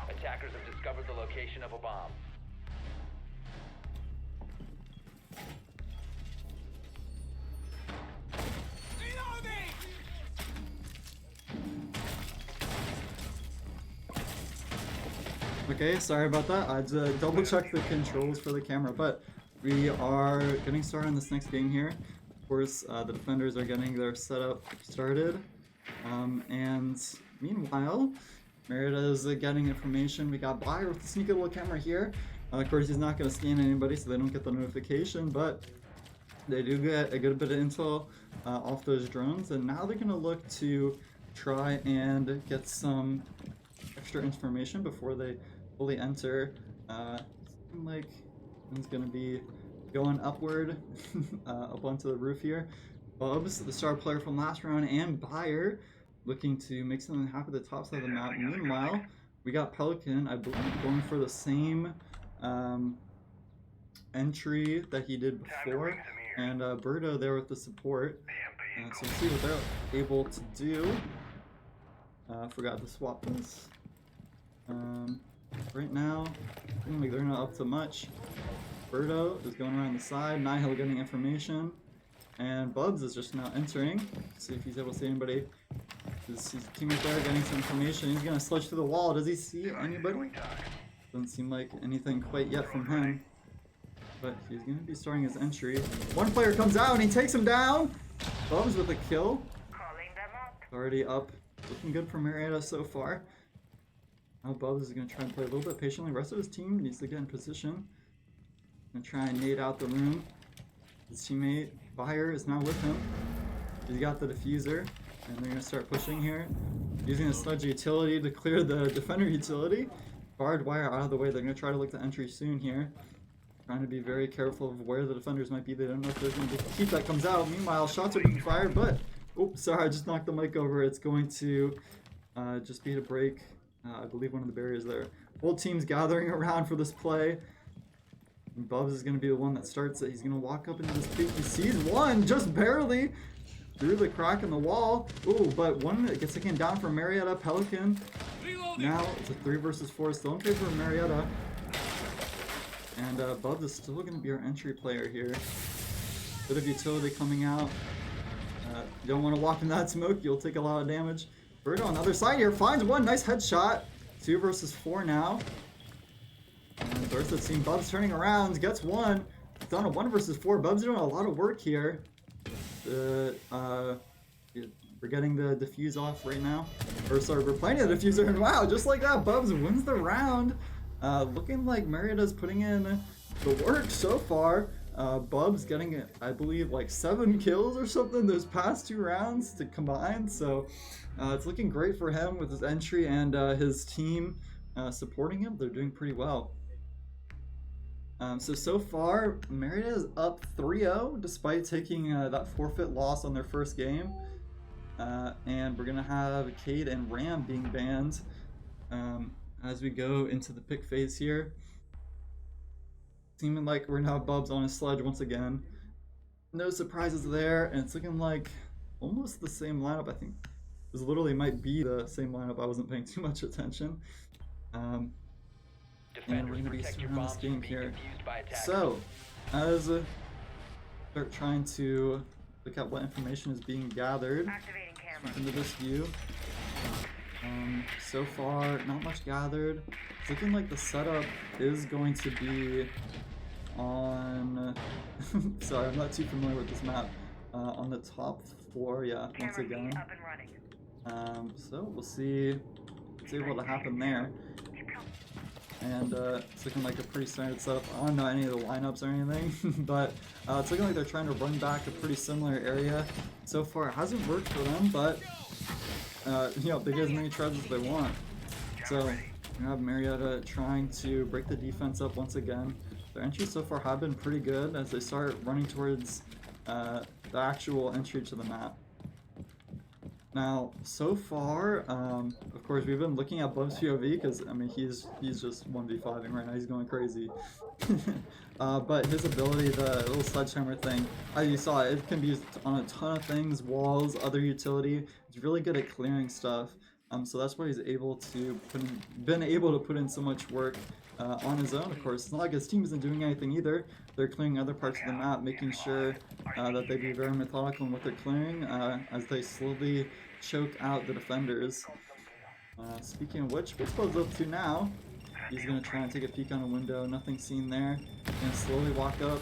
[SPEAKER 5] Attackers have discovered the location of a bomb.
[SPEAKER 3] Okay, sorry about that. I had to double check the controls for the camera, but we are getting started on this next game here. Of course, the defenders are getting their setup started. And meanwhile, Marietta is getting information. We got Bayer with the sneaky little camera here. Of course, he's not going to scan anybody, so they don't get the notification, but they do get a good bit of intel off those drones, and now they're going to look to try and get some extra information before they fully enter. Like it's going to be going upward up onto the roof here. Bubs, the star player from last round, and Bayer looking to make something happen at the top side of the map. Meanwhile, we got Pelican, I believe, going for the same entry that he did before, and Birdo there with the support. So we'll see what they're able to do. Forgot to swap this. Right now, I think they're not up to much. Birdo is going around the side, Nihil getting information, and Bubs is just now entering. See if he's able to see anybody. His teammate there getting some information. He's gonna sludge through the wall. Does he see anybody? Doesn't seem like anything quite yet from him. But he's gonna be starting his entry. One player comes out and he takes him down. Bubs with a kill. Already up. Looking good for Marietta so far. Now Bubs is gonna try and play a little bit patiently. The rest of his team needs to get in position. Gonna try and nade out the room. His teammate Bayer is now with him. He's got the diffuser. And they're going to start pushing here. Using the sludge utility to clear the defender utility. Barbed wire out of the way. They're going to try to look to entry soon here. Trying to be very careful of where the defenders might be. They don't know if there's going to be a heat that comes out. Meanwhile, shots are being fired, but... Oops, sorry, I just knocked the mic over. It's going to just be to break, I believe, one of the barriers there. Whole team's gathering around for this play. And Bubs is going to be the one that starts it. He's going to walk up into this peak. He sees one, just barely. Through the crack in the wall. Ooh, but one gets taken down from Marietta. Pelican. Now it's a 3 versus 4. Still in favor of Marietta. And Bubs is still going to be our entry player here. Bit of utility coming out. You don't want to walk in that smoke. You'll take a lot of damage. Birdo on the other side here finds one. Nice headshot. 2 versus 4 now. And the rest of the team, Bubs turning around. Gets one. It's on a 1 versus 4. Bubs doing a lot of work here. We're getting the diffuse off right now. Or sorry, we're playing the diffuser, and wow, just like that, Bubs wins the round. Looking like Marietta's putting in the work so far. Bubs getting, I believe, like 7 kills or something those past 2 rounds to combine. So it's looking great for him with his entry and his team supporting him. They're doing pretty well. So far, Marietta is up 3-0 despite taking that forfeit loss on their first game. And we're going to have Cade and Ram being banned as we go into the pick phase here. Seeming like we're now Bubs on his sledge once again. No surprises there, and it's looking like almost the same lineup. I think this literally might be the same lineup. I wasn't paying too much attention. And we're going to be starting this game here. So, as start trying to look at what information is being gathered into this view. So far, not much gathered. It's looking like the setup is going to be on... Sorry, I'm not too familiar with this map. On the top floor, yeah, once again.
[SPEAKER 5] Up and running.
[SPEAKER 3] So we'll see what will happen there. And it's looking like a pretty standard setup. I don't know any of the lineups or anything, but it's looking like they're trying to run back a pretty similar area. So far, it hasn't worked for them, but you know, they get as many tries as they want. So you have Marietta trying to break the defense up once again. Their entries so far have been pretty good as they start running towards the actual entry to the map. Now, so far, of course, we've been looking at Bub's POV because, I mean, he's just 1v5ing right now. He's going crazy. But his ability, the little sledgehammer thing, as you saw, it can be used on a ton of things, walls, other utility. He's really good at clearing stuff. So that's why he's able to been able to put in so much work on his own. Of course, it's not like his team isn't doing anything either. They're clearing other parts of the map, making sure that they be very methodical in what they're clearing as they slowly choke out the defenders. Speaking of which, what's Bub's up to now? He's going to try and take a peek on a window. Nothing seen there. Going to slowly walk up.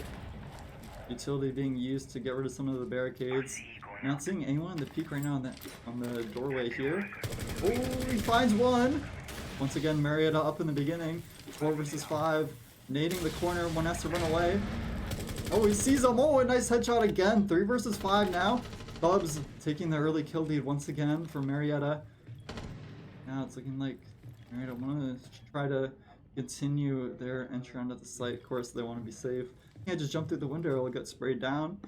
[SPEAKER 3] Utility being used to get rid of some of the barricades. Not seeing anyone in the peak right now on the doorway here. Oh, he finds one! Once again, Marietta up in the beginning. 4 versus 5. Nading the corner. One has to run away. Oh, he sees him. Oh, a nice headshot again. 3 versus 5 now. Bubs taking the early kill lead once again for Marietta. Now it's looking like Marietta want to try to continue their entry onto the site. Of course, they want to be safe. Can't just jump through the window, it'll get sprayed down.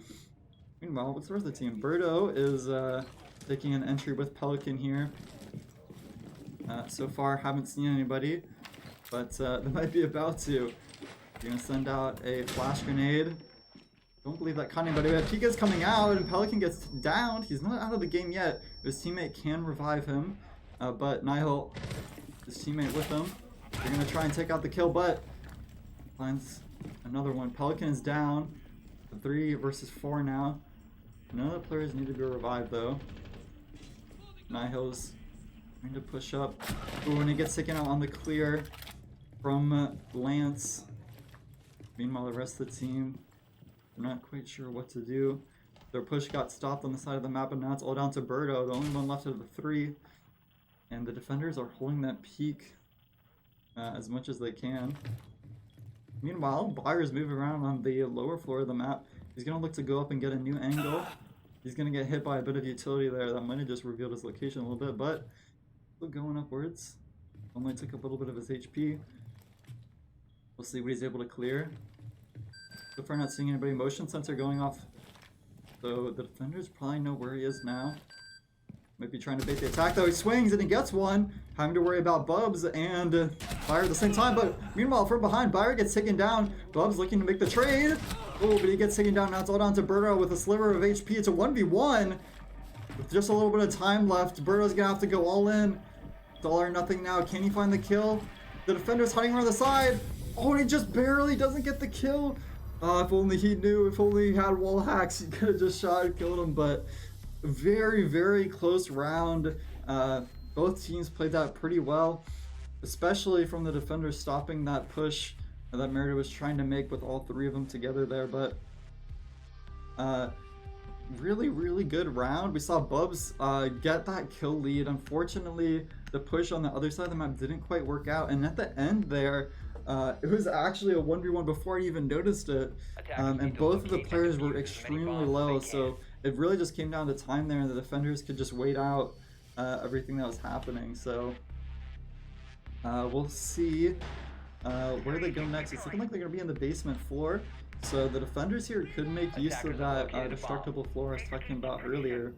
[SPEAKER 3] Meanwhile, what's the rest of the team? Birdo is taking an entry with Pelican here. So far, haven't seen anybody, but they might be about to. They're going to send out a flash grenade. Don't believe that caught anybody. Pika's coming out, and Pelican gets downed. He's not out of the game yet. His teammate can revive him, but Nihil, his teammate with him. They're going to try and take out the kill, but finds another one. Pelican is down. 3 versus 4 now. None of the players need to be revived though. Nihil's trying to push up. Ooh, and he gets taken out on the clear from Lance. Meanwhile, the rest of the team, they're not quite sure what to do. Their push got stopped on the side of the map, and now it's all down to Birdo, the only one left of the 3. And the defenders are holding that peak as much as they can. Meanwhile, Byer's moving around on the lower floor of the map. He's going to look to go up and get a new angle. He's going to get hit by a bit of utility there. That might have just revealed his location a little bit, but still going upwards. Only took a little bit of his HP. We'll see what he's able to clear. So far not seeing anybody. Motion sensor going off. So the defenders probably know where he is now. Might be trying to bait the attack though. He swings and he gets one. Having to worry about Bubs and Byer at the same time. But meanwhile, from behind, Byer gets taken down. Bubs looking to make the trade. Oh, but he gets taken down. Now it's all down to Birdo with a sliver of HP. It's a 1v1. With just a little bit of time left, Birdo's going to have to go all in. It's all or nothing now. Can he find the kill? The defender's hiding around the side. Oh, and he just barely doesn't get the kill. If only he knew. If only he had wall hacks, he could have just shot and killed him. But very, very close round. Both teams played that pretty well, especially from the defenders stopping that push that Marietta was trying to make with all 3 of them together there. But really, really good round. We saw Bubs get that kill lead. Unfortunately, the push on the other side of the map didn't quite work out, and at the end there, it was actually a 1v1 before I even noticed it, and both of the players were extremely low, so it really just came down to time there, and the defenders could just wait out everything that was happening. So we'll see where they go next. It's looking like they're going to be in the basement floor, so the defenders here could make use of that destructible floor I was talking about earlier.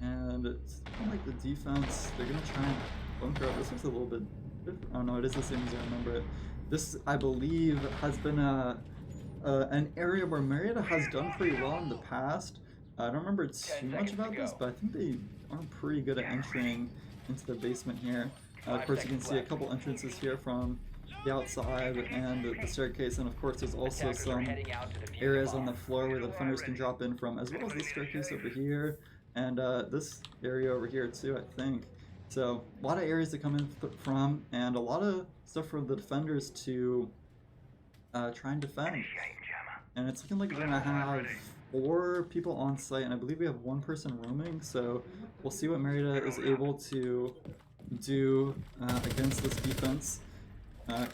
[SPEAKER 3] And it's kind of like the defense, they're going to try and bunker up. This looks a little bit different. Oh no, it is the same as I remember it. This, I believe, has been an area where Marietta has done pretty well in the past. I don't remember too much about this, but I think they are pretty good at entering into the basement here. Of course, you can see a couple entrances here from the outside and the staircase, and of course there's also some areas on the floor where the defenders can drop in from, as well as the staircase over here and this area over here too, I think. So a lot of areas to come in from, and a lot of stuff for the defenders to try and defend. And it's looking like we're gonna have 4 people on site, and I believe we have 1 person roaming. So we'll see what Marietta is able to do against this defense.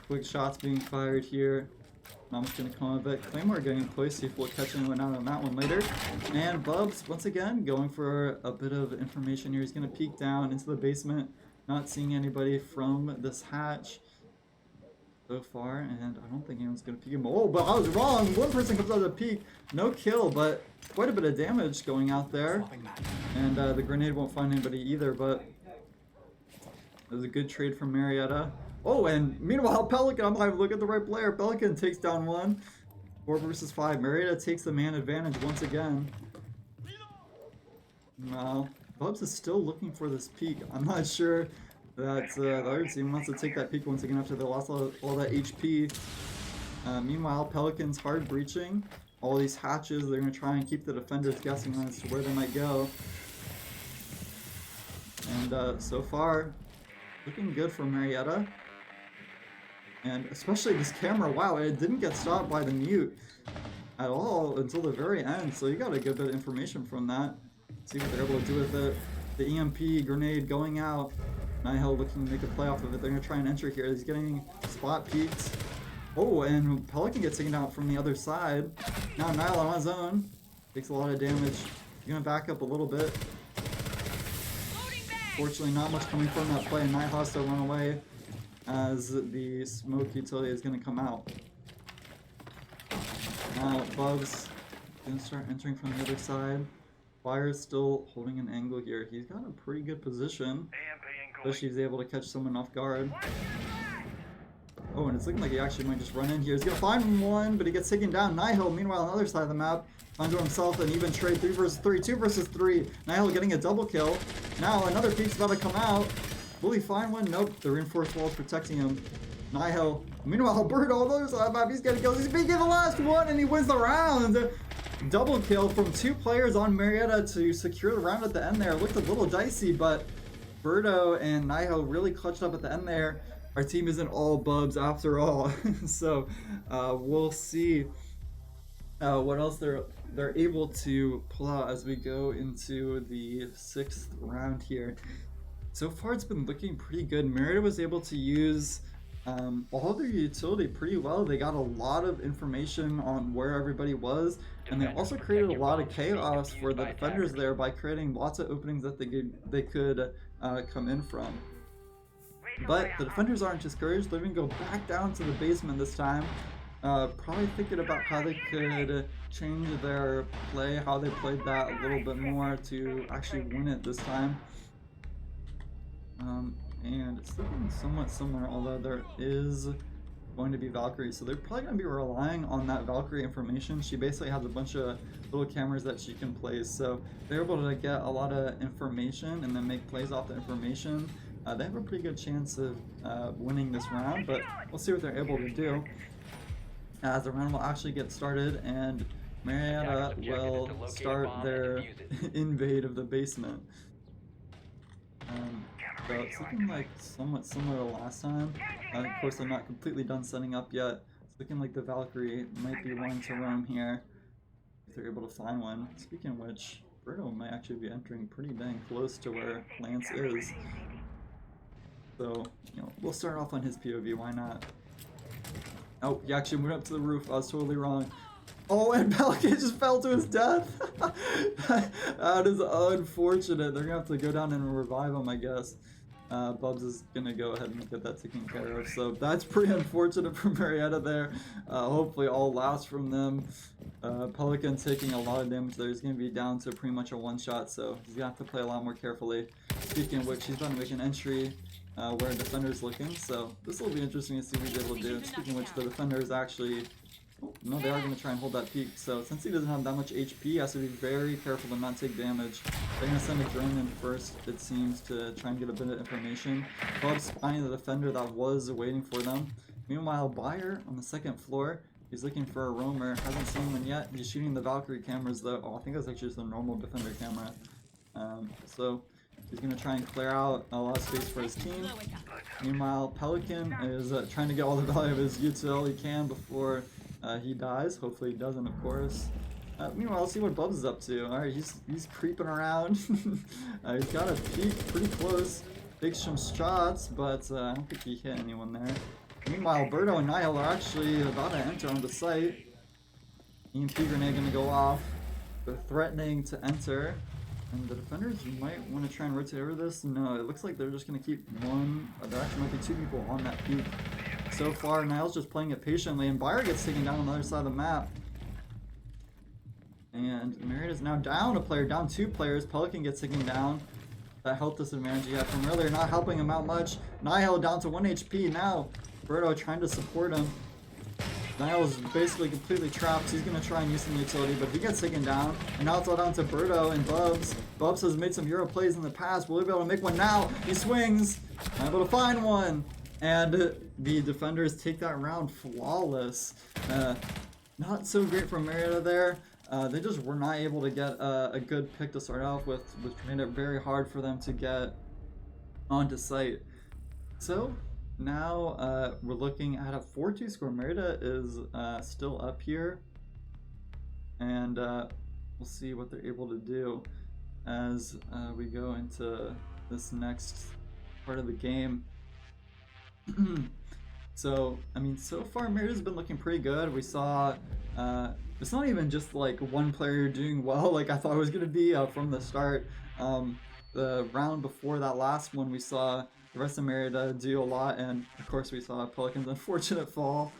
[SPEAKER 3] Quick shots being fired here. Not much gonna come of it. Claymore getting in place, see if we'll catch anyone out on that one later. And Bubs, once again, going for a bit of information here. He's gonna peek down into the basement, not seeing anybody from this hatch so far, and I don't think anyone's gonna peek him. Oh, but I was wrong! 1 person comes out of the peek. No kill, but quite a bit of damage going out there. And the grenade won't find anybody either, but it was a good trade from Marietta. Oh, and meanwhile, Pelican, I'm like, look at the right player. Pelican takes down 1. 4 versus 5. Marietta takes the man advantage once again. Well, Bubs is still looking for this peak. I'm not sure that the other team wants to take that peak once again after they lost all that HP. Meanwhile, Pelican's hard breaching all these hatches. They're going to try and keep the defenders guessing as to where they might go. And so far, looking good for Marietta. And especially this camera, wow, it didn't get stopped by the mute at all until the very end, so you got a good bit of information from that. See what they're able to do with it. The EMP grenade going out. Nihil looking to make a play off of it. They're going to try and enter here. He's getting spot peeks. Oh, and Pelican gets taken out from the other side. Now Nihil on his own. Takes a lot of damage. He's going to back up a little bit. Fortunately, not much coming from that play, and Nihil has to run away as the smoke utility is going to come out. Now Bubs going to start entering from the other side. Fire's still holding an angle here. He's got a pretty good position, especially if he's able to catch someone off guard. Oh, and it's looking like he actually might just run in here. He's going to find 1, but he gets taken down. Nihil, meanwhile, on the other side of the map, finds himself an even trade, 3 versus 3, 2 versus 3. Nihil getting a double kill. Now another peek's about to come out. Will he find one? Nope. The reinforced wall is protecting him. Nihil. Meanwhile, Bird on the other side of the map, he's getting kills. He's making the last one, and he wins the round. Double kill from 2 players on Marietta to secure the round at the end there. It looked a little dicey, but Birdo and Nihil really clutched up at the end there. Our team isn't all Bubs after all. So we'll see what else they're able to pull out as we go into the 6th round here. So far it's been looking pretty good. Marietta was able to use all their utility pretty well. They got a lot of information on where everybody was, and they also created a lot of chaos for the defenders there by creating lots of openings that they could come in from. But the defenders aren't discouraged. They're going to go back down to the basement this time, probably thinking about how they could change their play, how they played that a little bit more to actually win it this time. And it's looking somewhat similar, although there is going to be Valkyrie, so they're probably going to be relying on that Valkyrie information. She basically has a bunch of little cameras that she can place, so they're able to get a lot of information and then make plays off the information. They have a pretty good chance of winning this round, but we'll see what they're able to do as the round will actually get started, and Marietta will start their invade of the basement. So it's looking like somewhat similar to last time. Of course, I'm not completely done setting up yet. It's looking like the Valkyrie might be wanting to roam here if they're able to find one. Speaking of which, Birdo might actually be entering pretty dang close to where Lance is. So, you know, we'll start off on his POV, why not? Oh, he actually went up to the roof. I was totally wrong. Oh, and Pelican just fell to his death. That is unfortunate. They're gonna have to go down and revive him, I guess. Bubs is gonna go ahead and get that taken care of. So that's pretty unfortunate for Marietta there. Hopefully all last from them. Pelican taking a lot of damage there. He's gonna be down to pretty much a one-shot, so he's gonna have to play a lot more carefully. Speaking of which, he's about to make an entry where a defender's looking, so this will be interesting to see what he's able to do. Speaking of which, the defender is actually... Oh, no, they are going to try and hold that peak, so since he doesn't have that much HP, he has to be very careful to not take damage. They're going to send a drone in first, it seems, to try and get a bit of information. Bubs spying the defender that was waiting for them. Meanwhile, Bayer on the 2nd floor, he's looking for a roamer, hasn't seen one yet. He's shooting the Valkyrie cameras though. Oh, I think that's actually just a normal defender camera. So he's going to try and clear out a lot of space for his team. Meanwhile, Pelican is trying to get all the value of his util he can before he dies. Hopefully he doesn't, of course. Meanwhile, let's see what Bubs is up to. Alright, he's creeping around. He's got a peek pretty close. Takes some shots, but I don't think he hit anyone there. Meanwhile, Birdo and Nihil are actually about to enter on the site. EMP grenade gonna go off. They're threatening to enter. And the defenders might want to try and rotate over this. No, it looks like they're just gonna keep one. There actually might be two people on that peak. So far, Nihil's just playing it patiently, and Bayer gets taken down on the other side of the map. And Marietta's now down a player, down two players. Pelican gets taken down. That health disadvantage he had from earlier not helping him out much. Nihil down to 1 HP now. Birdo trying to support him. Nihil is basically completely trapped. He's going to try and use some utility, but he gets taken down. And now it's all down to Birdo and Bubs. Bubs has made some Euro plays in the past. Will he be able to make one now? He swings. Able to find one. And the defenders take that round flawless. Not so great from Marietta there. They just were not able to get a good pick to start off with, which made it very hard for them to get onto site. So now we're looking at a 4-2 score. Marietta is still up here, and we'll see what they're able to do as we go into this next part of the game. So, I mean, so far Marietta's been looking pretty good. We saw it's not even just like one player doing well like I thought it was going to be from the start. The round before that last one, we saw the rest of Marietta do a lot, and of course we saw Pelican's unfortunate fall,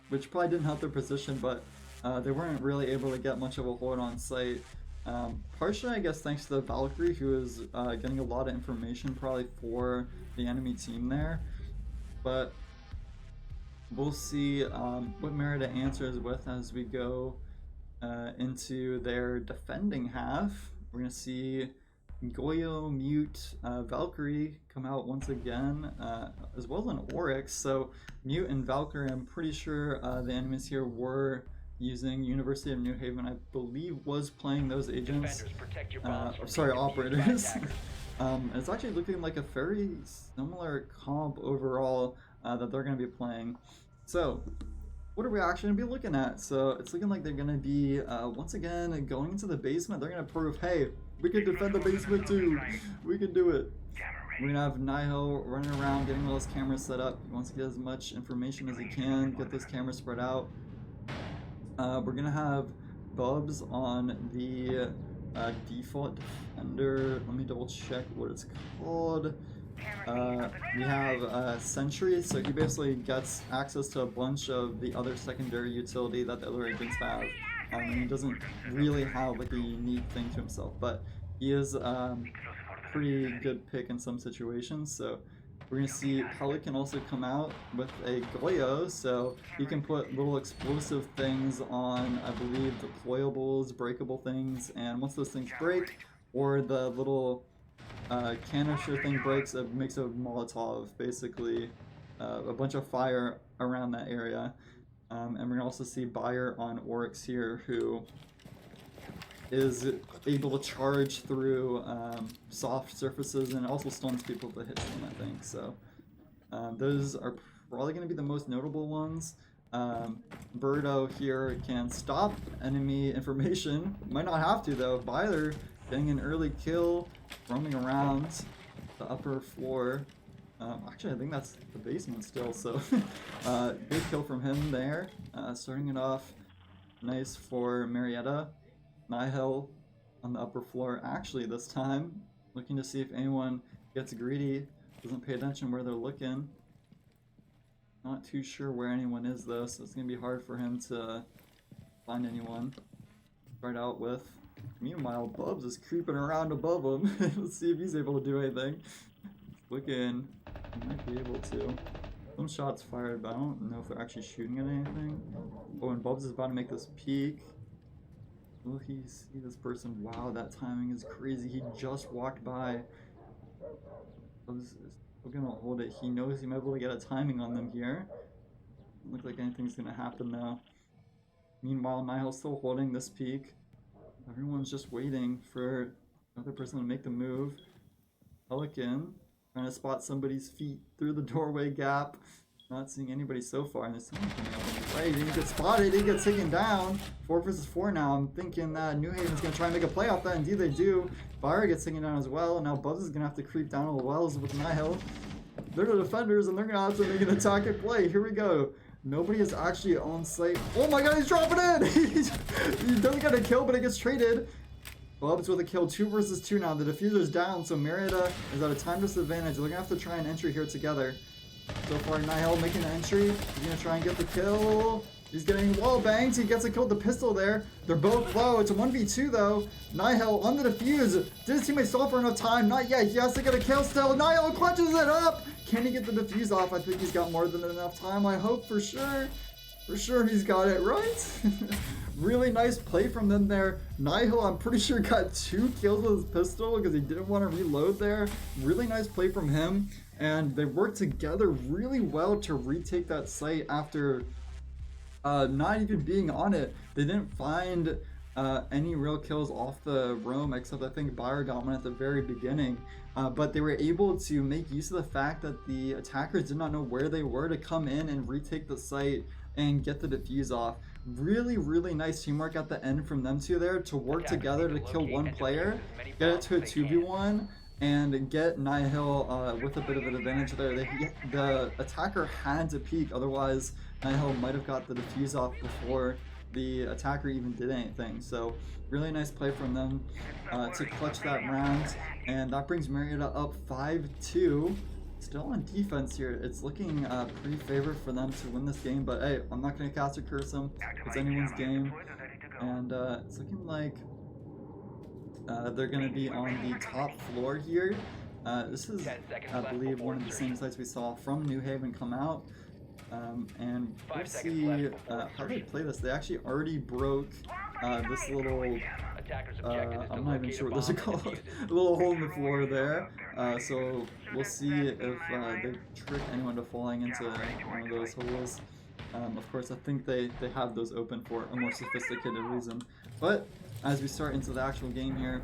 [SPEAKER 3] which probably didn't help their position, but they weren't really able to get much of a hold on site. Partially, I guess, thanks to the Valkyrie, who is getting a lot of information probably for the enemy team there. But we'll see what Marietta answers with as we go into their defending half. We're going to see Goyo, Mute, Valkyrie come out once again, as well as an Oryx. So Mute and Valkyrie, I'm pretty sure the enemies here were using University of New Haven, I believe, was playing those agents. Sorry, operators. It's actually looking like a very similar comp overall that they're going to be playing. So, what are we actually going to be looking at? So, it's looking like they're going to be, once again, going into the basement. They're going to prove, hey, we can defend the basement too. We can do it. We're going to have Nihil running around, getting all his cameras set up. He wants to get as much information as he can, get those cameras spread out. We're going to have Bubs on the default defender. Let me double check what it's called. We have Sentry, so he basically gets access to a bunch of the other secondary utility that the other agents have. And he doesn't really have like a unique thing to himself, but he is pretty good pick in some situations. So we're going to see Pelican also come out with a Goyo, so he can put little explosive things on, I believe, deployables, breakable things, and once those things break, or the little canister thing breaks, it makes a Molotov, basically, a bunch of fire around that area. And we're going to also see Bayer on Oryx here, who is able to charge through soft surfaces and also stuns people that hit them, I think. So those are probably going to be the most notable ones. Birdo here can stop enemy information. Might not have to though. Bayer getting an early kill, roaming around the upper floor. Actually, I think that's the basement still, so big kill from him there. Starting it off nice for Marietta. Nihil on the upper floor actually this time, looking to see if anyone gets greedy, doesn't pay attention where they're looking. Not too sure where anyone is though, so it's going to be hard for him to find anyone to start out with. Meanwhile, Bubs is creeping around above him. Let's see if he's able to do anything. Looking, he might be able to. Some shots fired, but I don't know if they're actually shooting at anything. Oh, and Bubs is about to make this peek. Will he see this person? Wow, that timing is crazy. He just walked by. Bubs is still gonna hold it. He knows he might be able to get a timing on them here. Doesn't look like anything's gonna happen though. Meanwhile, Nihil's still holding this peak. Everyone's just waiting for Another person to make the move. Pelican trying to spot somebody's feet through the doorway gap. Not seeing anybody so far, and there's someone coming up on the right. He didn't get spotted, he gets taken down. 4 versus 4 now. I'm thinking that New Haven's gonna try and make a play off that. Indeed they do. Fire gets taken down as well. Now Buzz is gonna have to creep down to the wells with Nihil. They're the defenders, and they're gonna have to make an attack and play. Here we go. Nobody is actually on site. Oh my god, he's dropping in! He doesn't get a kill, but it gets traded. Bubs with a kill, 2 versus 2 now. The diffuser's down, so Marietta is at a time disadvantage. They're gonna have to try an entry here together. So far, Nihil making the entry. He's gonna try and get the kill. He's getting wall banged. He gets a kill with the pistol there. They're both low. It's a 1v2 though. Nihil on the defuse. Did his teammate stall for enough time? Not yet. He has to get a kill still. Nihil clutches it up. Can he get the defuse off? I think he's got more than enough time. I hope for sure. For sure he's got it right. Really nice play from them there. Nihil, I'm pretty sure, got 2 kills with his pistol because he didn't want to reload there. Really nice play from him. And they worked together really well to retake that site after not even being on it. They didn't find any real kills off the roam, except I think Bayer got one at the very beginning. But they were able to make use of the fact that the attackers did not know where they were to come in and retake the site and get the defuse off. Really nice teamwork at the end from them two there to work together to kill one player, get it to a 2v1, and get Nihil with a bit of an advantage there. The attacker had to peek, otherwise Nihil might have got the defuse off before the attacker even did anything. So really nice play from them to clutch that round, and that brings Marietta up 5-2. Still on defense here. It's looking pretty favored for them to win this game, but hey, I'm not going to cast or curse them. It's anyone's game, and it's looking like they're going to be on the top floor here. This is, I believe, one of the same sites we saw from New Haven come out. And we'll see how they play this. They actually already broke this little, I'm not even sure what this is called, a little hole in the floor there. So we'll see if they trick anyone to falling into one of those holes. Of course, I think they have those open for a more sophisticated reason. But as we start into the actual game here,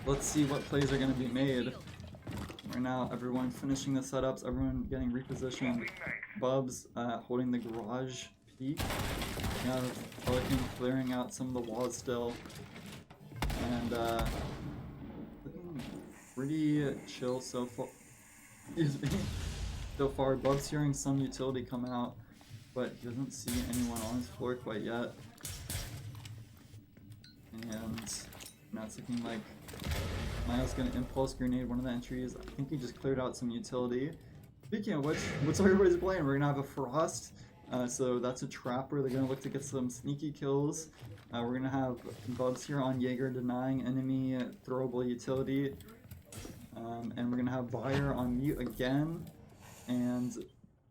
[SPEAKER 3] let's see what plays are going to be made. Right now, everyone finishing the setups, everyone getting repositioned. Bubs holding the garage peak. You have Pelican clearing out some of the walls still. And looking pretty chill so far. Excuse me. So far, Bubs hearing some utility come out, but he doesn't see anyone on his floor quite yet. And now it's looking like Miles gonna impulse grenade one of the entries. I think he just cleared out some utility. Speaking of which, what's everybody's playing? We're gonna have a Frost. So that's a trapper. They're gonna look to get some sneaky kills. We're gonna have Bubs here on Jaeger denying enemy throwable utility. And we're gonna have Bayer on mute again. And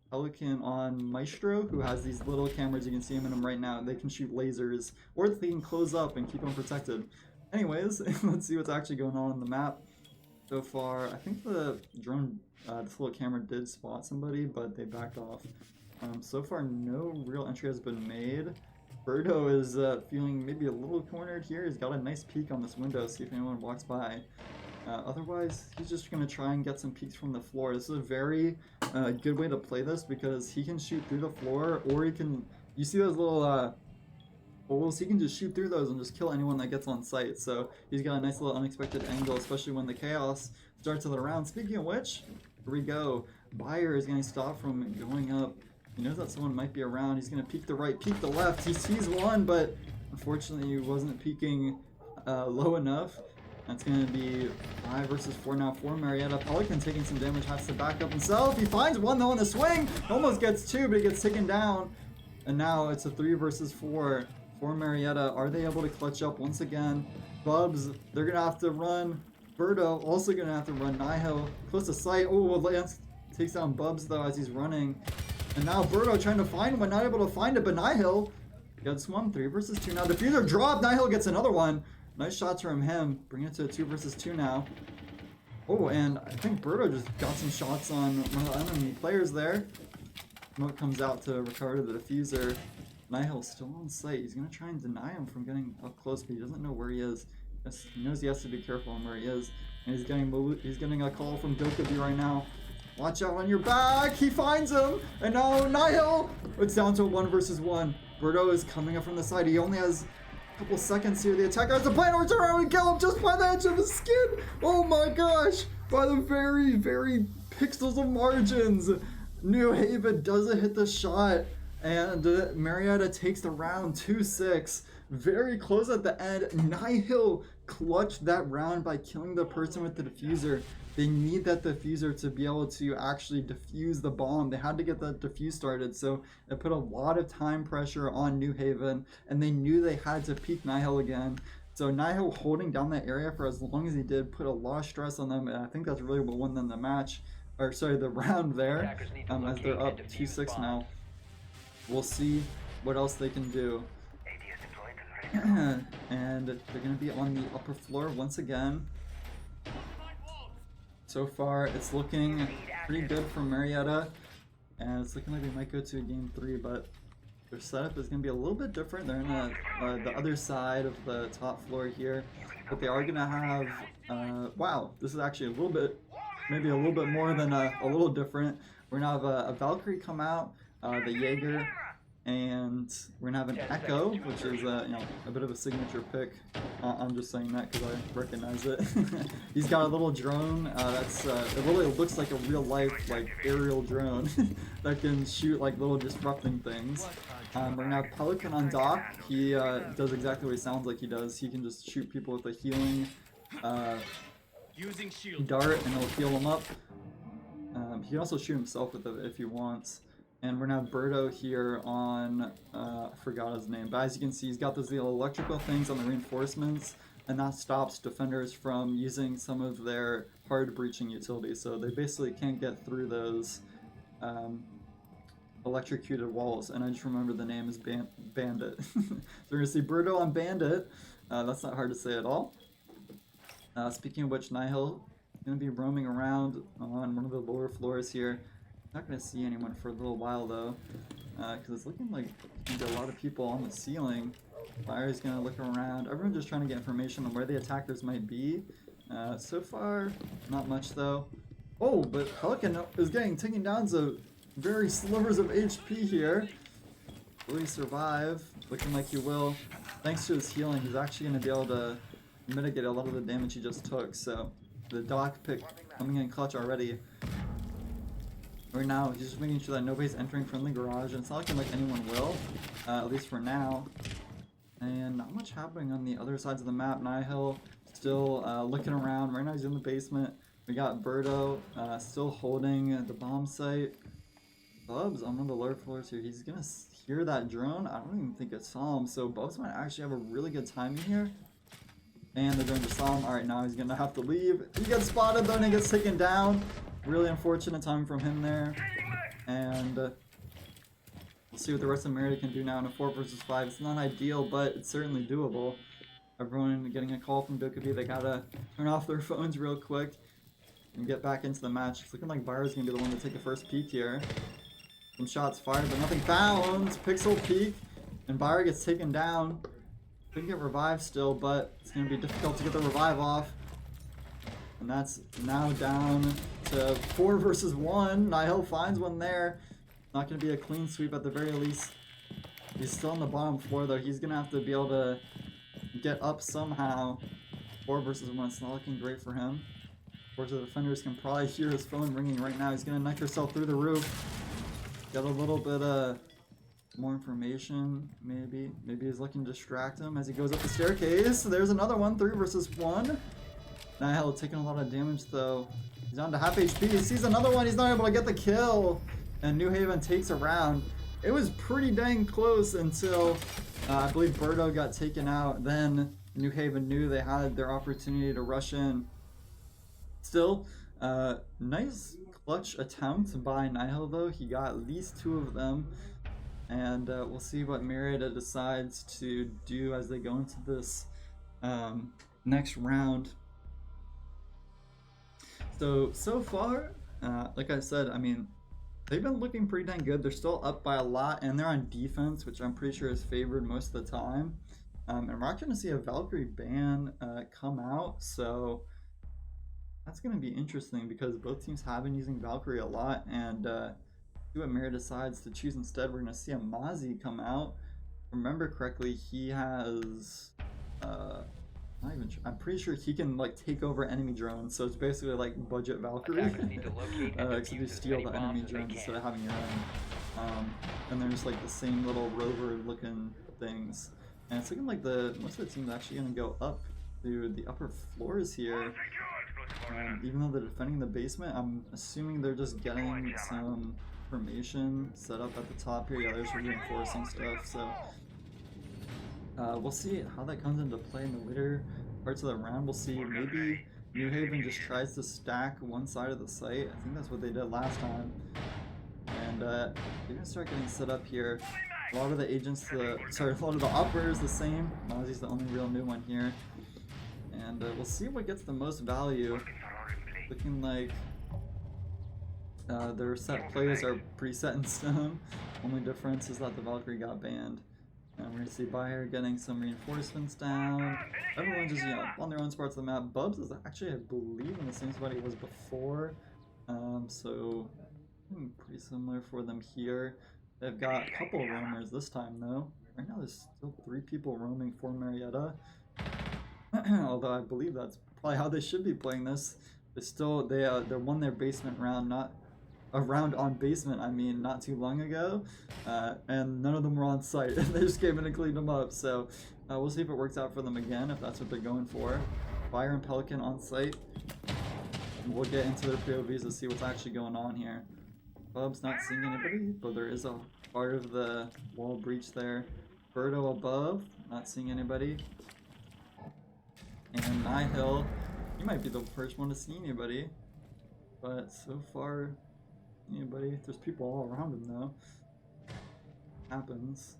[SPEAKER 3] Pelican on Maestro, who has these little cameras. You can see him in them right now. They can shoot lasers, or they can close up and keep them protected. Anyways, let's see what's actually going on the map. So far, I think the drone, this little camera did spot somebody, but they backed off. So far, no real entry has been made. Birdo is feeling maybe a little cornered here. He's got a nice peek on this window, see if anyone walks by. Otherwise, he's just going to try and get some peeks from the floor. This is a very good way to play this because he can shoot through the floor, or he can, you see those little holes, he can just shoot through those and just kill anyone that gets on site. So he's got a nice little unexpected angle, especially when the chaos starts of the round. Speaking of which, here we go. Bayer is going to stop from going up. He knows that someone might be around. He's going to peek the right, peek the left. He sees one, but unfortunately he wasn't peeking low enough. That's going to be 5 versus 4 now for Marietta. Pelican taking some damage, has to back up himself. He finds one though on the swing. Almost gets 2, but he gets taken down. And now it's a 3 versus 4 for Marietta. Are they able to clutch up once again? Bubs, they're going to have to run. Birdo also going to have to run. Nihil close to sight. Oh, Lance takes down Bubs though as he's running. And now Birdo trying to find one, not able to find it, but Nihil gets one. 3 versus 2 now. Diffuser drop. Nihil gets another one. Nice shots from him. Bring it to a 2 versus 2 now. Oh, and I think Birdo just got some shots on one of the enemy players there. Smoke comes out to recover the diffuser. Nihil's still on site. He's going to try and deny him from getting up close, but he doesn't know where he is. He knows he has to be careful on where he is. And he's getting a call from Dokubi right now. Watch out on your back! He finds him! And now Nihil! It's down to 1 versus 1. Birdo is coming up from the side. He only has a couple seconds here. The attacker has a plan to turn around and kill him just by the edge of his skin! Oh my gosh! By the very, very pixels of margins! New Haven doesn't hit the shot. And Marietta takes the round 2-6. Very close at the end. Nihil clutched that round by killing the person with the diffuser. They need that diffuser to be able to actually defuse the bomb. They had to get that defuse started, so it put a lot of time pressure on New Haven, and they knew they had to peak Nihil again. So Nihil holding down that area for as long as he did put a lot of stress on them, and I think that's really what won them the match, or sorry, the round there, as they're up 2-6 now. We'll see what else they can do.
[SPEAKER 6] ADS deployed and ready to go.
[SPEAKER 3] And they're going to be on the upper floor once again. So far, it's looking pretty good for Marietta, and it's looking like we might go to a game 3, but their setup is going to be a little bit different. They're in the other side of the top floor here, but they are going to have, wow, this is actually a little bit, maybe a little bit more than a little different. We're going to have a Valkyrie come out, the Jaeger, and we're gonna have an Echo, which is a bit of a signature pick. I'm just saying that because I recognize it. He's got a little drone that's it really looks like a real life aerial drone that can shoot like little disrupting things. We're gonna have Pelican on dock. He does exactly what he sounds like he does. He can just shoot people with a healing dart and it'll heal them up. He can also shoot himself with it if he wants. And we're gonna have Birdo here on, I forgot his name, but as you can see, he's got those little electrical things on the reinforcements, and that stops defenders from using some of their hard breaching utilities. So they basically can't get through those electrocuted walls. And I just remember the name is Bandit. So we're gonna see Birdo on Bandit. That's not hard to say at all. Speaking of which, Nihil is gonna be roaming around on one of the lower floors here. Not going to see anyone for a little while though, because it's looking like there's a lot of people on the ceiling. Fire's going to look around. Everyone's just trying to get information on where the attackers might be. So far, not much though. Oh, but Pelican is getting taken down to very slivers of HP here. Will he survive? Looking like he will. Thanks to his healing, he's actually going to be able to mitigate a lot of the damage he just took. So the dock pick coming in clutch already. Right now, he's just making sure that nobody's entering from the garage, and it's not looking like anyone will, at least for now. And not much happening on the other sides of the map. Nihil still looking around. Right now he's in the basement. We got Birdo still holding the bomb site. Bubs on one of the lower floors here. He's gonna hear that drone. I don't even think it saw him, so Bubs might actually have a really good timing here. And the drone just saw him. Alright, now he's gonna have to leave. He gets spotted though, and he gets taken down. Really unfortunate time from him there, and we'll see what the rest of Marietta can do now in a 4 versus 5. It's not ideal, but it's certainly doable. Everyone getting a call from Dokubi. They gotta turn off their phones real quick and get back into the match. It's looking like Byra's gonna be the one to take the first peek here. Some shots fired, but nothing found. Pixel peek, and Byra gets taken down. Couldn't get revived still, but it's gonna be difficult to get the revive off. And that's now down to 4 versus 1. Nihil finds one there. Not going to be a clean sweep at the very least. He's still on the bottom floor though. He's going to have to be able to get up somehow. 4 versus 1. It's not looking great for him. Of course, the defenders can probably hear his phone ringing right now. He's going to knife himself through the roof. Get a little bit more information, maybe. Maybe he's looking to distract him as he goes up the staircase. There's another one. 3 versus 1. Nihil taking a lot of damage though. He's down to half HP. He sees another one. He's not able to get the kill. And New Haven takes a round. It was pretty dang close until I believe Birdo got taken out. Then New Haven knew they had their opportunity to rush in. Still, nice clutch attempt by Nihil though. He got at least 2 of them. And we'll see what Marietta decides to do as they go into this next round. So far, like I said, I mean, they've been looking pretty dang good. They're still up by a lot, and they're on defense, which I'm pretty sure is favored most of the time. And we're actually going to see a Valkyrie ban come out, so that's going to be interesting because both teams have been using Valkyrie a lot, and see what Mirror decides to choose instead. We're going to see a Mozzie come out. Remember correctly, he has not even I'm pretty sure he can like take over enemy drones, so it's basically like budget Valkyrie.
[SPEAKER 5] Attackers need to locate and
[SPEAKER 3] Except you
[SPEAKER 5] defuse as
[SPEAKER 3] steal
[SPEAKER 5] many
[SPEAKER 3] the enemy
[SPEAKER 5] bombs as they
[SPEAKER 3] drones
[SPEAKER 5] can.
[SPEAKER 3] instead of having your own. And there's like the same little rover looking things. And it's looking like most of the team's actually gonna go up to the upper floors here. Even though they're defending the basement, I'm assuming they're just getting some formation set up at the top here. Yeah, they're just reinforcing stuff, so we'll see how that comes into play in the later parts of the round. We'll see. Maybe New Haven just tries to stack one side of the site. I think that's what they did last time. And they're gonna start getting set up here. A lot of the agents, a lot of the operators the same. Mozzie's the only real new one here. And we'll see what gets the most value. Looking like their set plays are pretty set in stone. Only difference is that the Valkyrie got banned. And we're gonna see Bayer getting some reinforcements down. Everyone's just, on their own parts of the map. Bubs is actually, I believe, in the same spot he was before. So pretty similar for them here. They've got a couple of roamers this time though. Right now there's still 3 people roaming for Marietta. Although I believe that's probably how they should be playing this. They won their basement round, not a round on basement, I mean, not too long ago, and none of them were on site. They just came in and cleaned them up, so we'll see if it works out for them again, if that's what they're going for. Fire and Pelican on site. And we'll get into their POVs to see what's actually going on here. Bub's not seeing anybody, but there is a part of the wall breach there. Birdo above, not seeing anybody. And Nihil, he might be the first one to see anybody, but so far, anybody. There's people all around him though. Happens.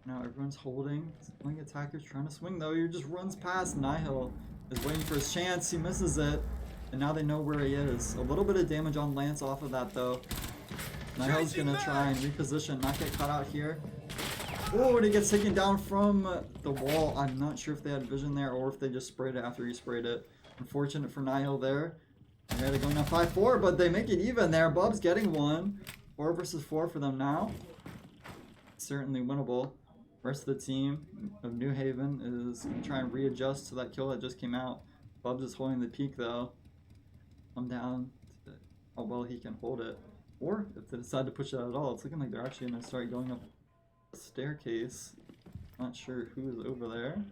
[SPEAKER 3] Now everyone's holding. Swing attacker's trying to swing though. He just runs past. Nihil is waiting for his chance. He misses it. And now they know where he is. A little bit of damage on Lance off of that though. Nihil's gonna try and reposition, not get caught out here. Oh, and he gets taken down from the wall. I'm not sure if they had vision there or if they just sprayed it after he sprayed it. Unfortunate for Nihil there. Yeah, they're going on 5-4, but they make it even there. Bub's getting one. 4 versus 4 for them now. Certainly winnable. Rest of the team of New Haven is going to try and readjust to that kill that just came out. Bubs is holding the peak though. Come down to how well he can hold it. Or if they decide to push it at all, it's looking like they're actually going to start going up a staircase. Not sure who is over there.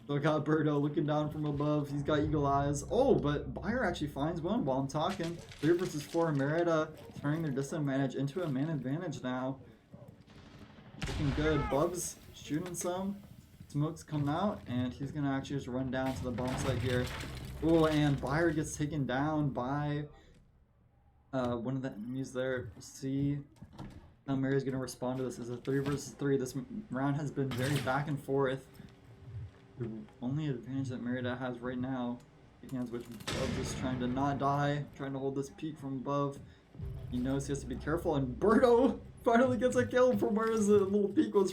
[SPEAKER 3] So I got Birdo looking down from above. He's got eagle eyes. Oh, but Bayer actually finds one while I'm talking. 3 versus 4. Marietta turning their disadvantage into a man advantage now. Looking good. Bubs shooting some. Smoke's coming out, and he's going to actually just run down to the bomb site here. Oh, and Bayer gets taken down by one of the enemies there. We'll see how Maria's going to respond to this. It's a 3 versus 3. This round has been very back and forth. The only advantage that Marietta has right now, hands which Bubs is trying to not die, trying to hold this peak from above. He knows he has to be careful, and Birdo finally gets a kill from where his little peak was.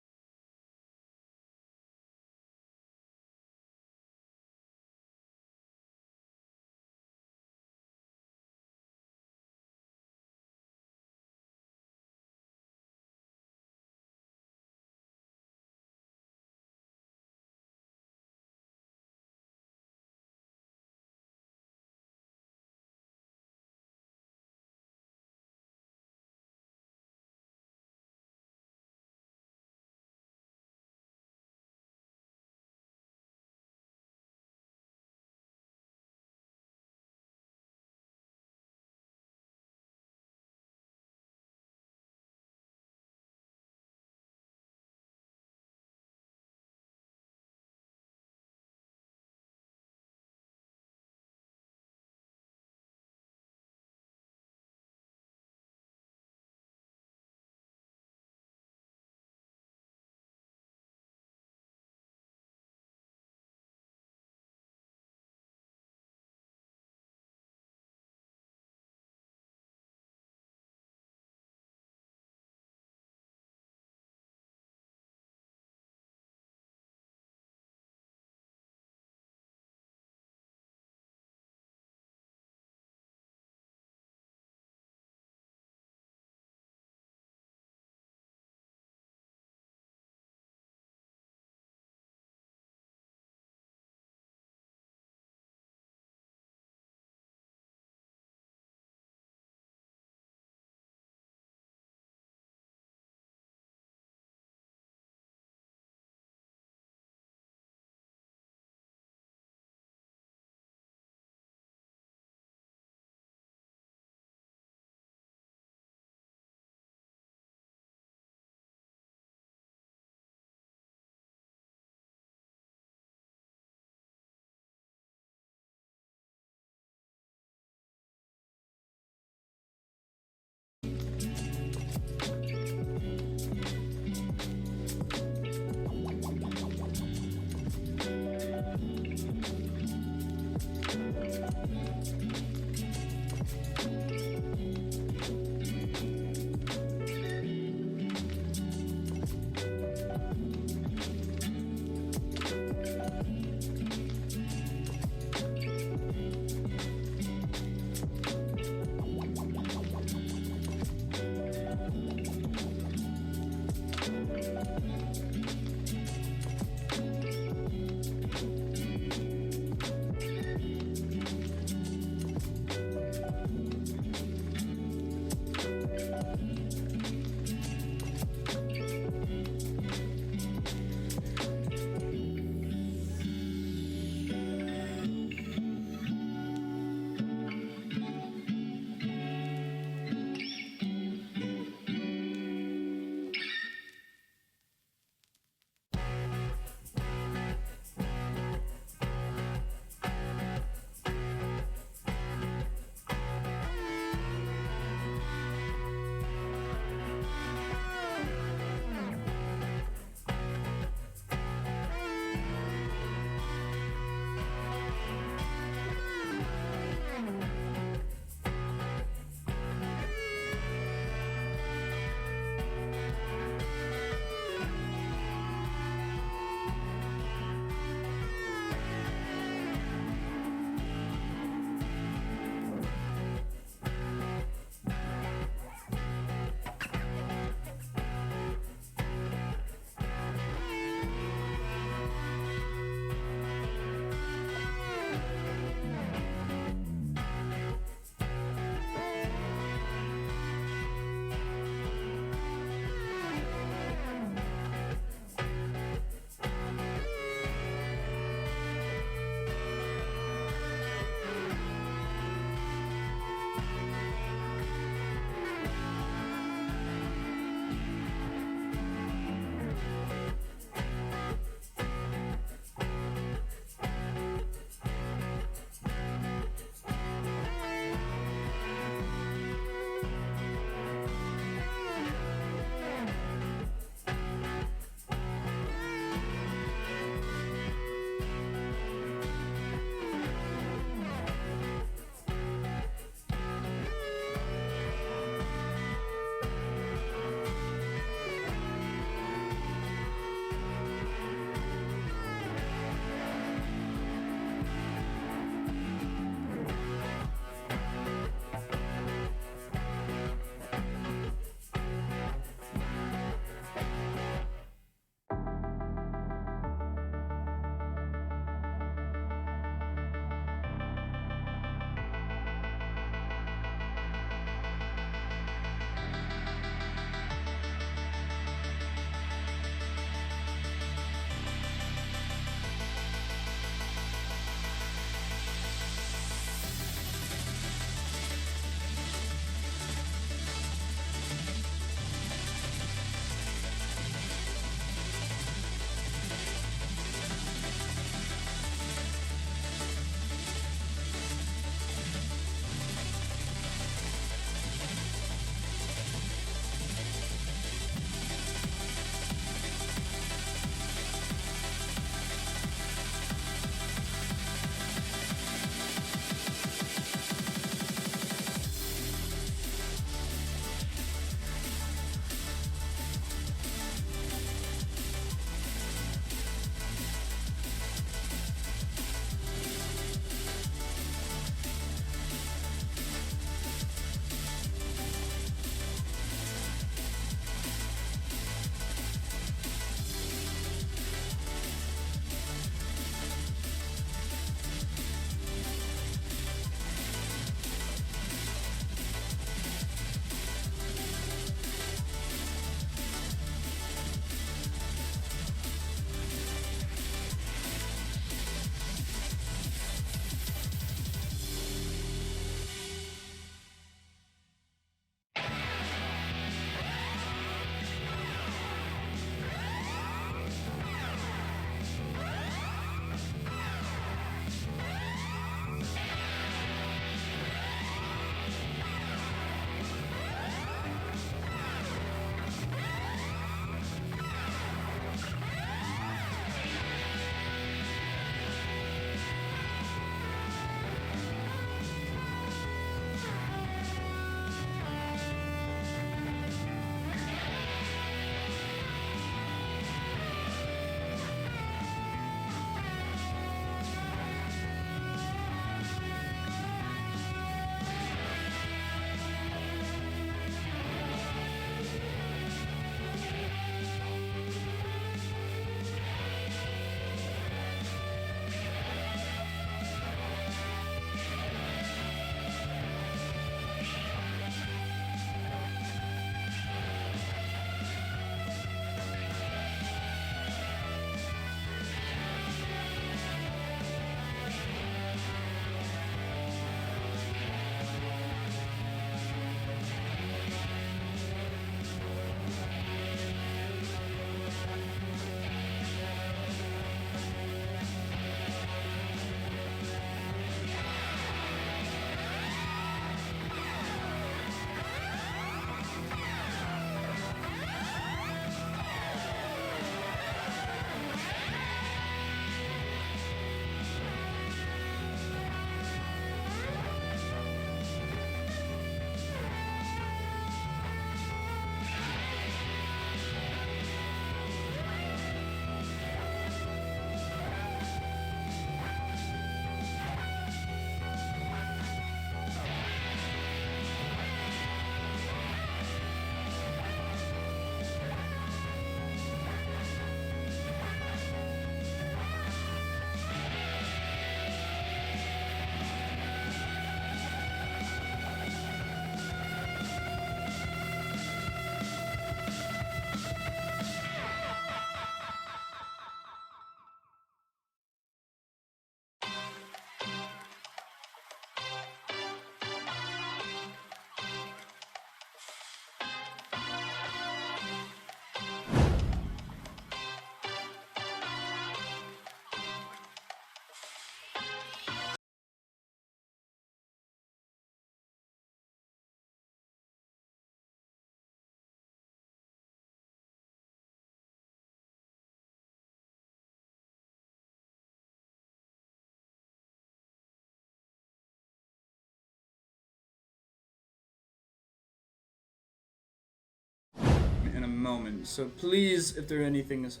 [SPEAKER 7] moment. So please, if there anything is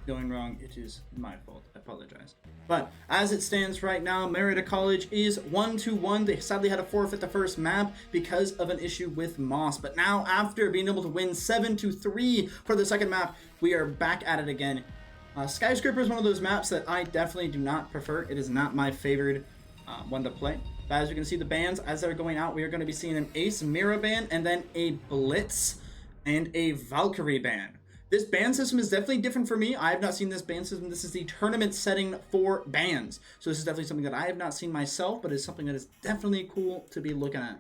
[SPEAKER 7] going wrong, it is my fault. I apologize. But as it stands right now, Marietta College is 1-1. They sadly had to forfeit the first map because of an issue with Moss. But now, after being able to win 7-3 for the second map, we are back at it again. Skyscraper is one of those maps that I definitely do not prefer. It is not my favorite one to play. But as you can see, the bans, as they're going out, we are going to be seeing an Ace Mira ban, and then a Blitz and a Valkyrie ban. This ban system is definitely different for me. I have not seen this ban system. This is the tournament setting for bans. So this is definitely something that I have not seen myself, but it's something that is definitely cool to be looking at.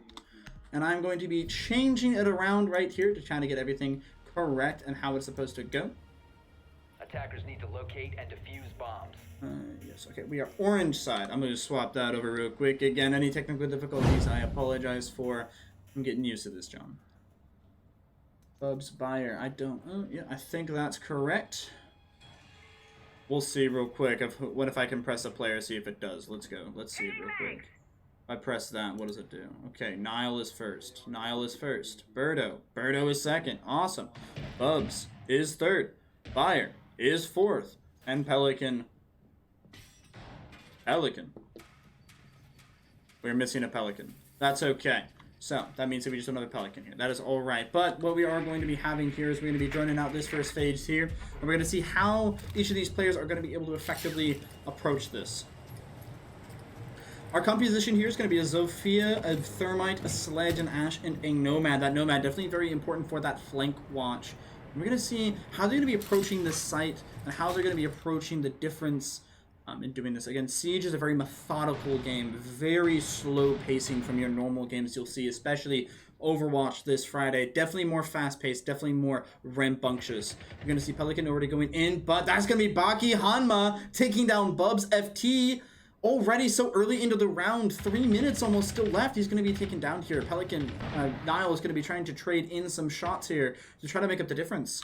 [SPEAKER 7] And I'm going to be changing it around right here to try to get everything correct and how it's supposed to go.
[SPEAKER 5] Attackers need to locate and defuse bombs.
[SPEAKER 7] Yes, okay, we are orange side. I'm going to swap that over real quick. Again, any technical difficulties, I apologize for. I'm getting used to this, John. Bubs buyer. I don't. Oh, yeah, I think that's correct. We'll see real quick. What if I can press a player? See if it does. Let's go. Let's see it real quick. If I press that, what does it do? Okay, Nile is first. Nile is first. Birdo. Birdo is second. Awesome. Bubs is third. Buyer is fourth. And Pelican. Pelican. We're missing a Pelican. That's okay. So, that means that we just have another Pelican here. That is alright. But what we are going to be having here is we're going to be droning out this first phase here. And we're going to see how each of these players are going to be able to effectively approach this. Our composition here is going to be a Zofia, a Thermite, a Sledge, an Ash, and a Nomad. That Nomad definitely very important for that flank watch. And we're going to see how they're going to be approaching this site and how they're going to be approaching the difference in doing this. Again, Siege is a very methodical game, very slow pacing from your normal games you'll see, especially Overwatch this Friday. Definitely more fast-paced, definitely more rambunctious. You're going to see Pelican already going in, but that's going to be Baki Hanma taking down Bubs FT already so early into the round. 3 minutes almost still left. He's going to be taken down here. Pelican, Nile is going to be trying to trade in some shots here to try to make up the difference.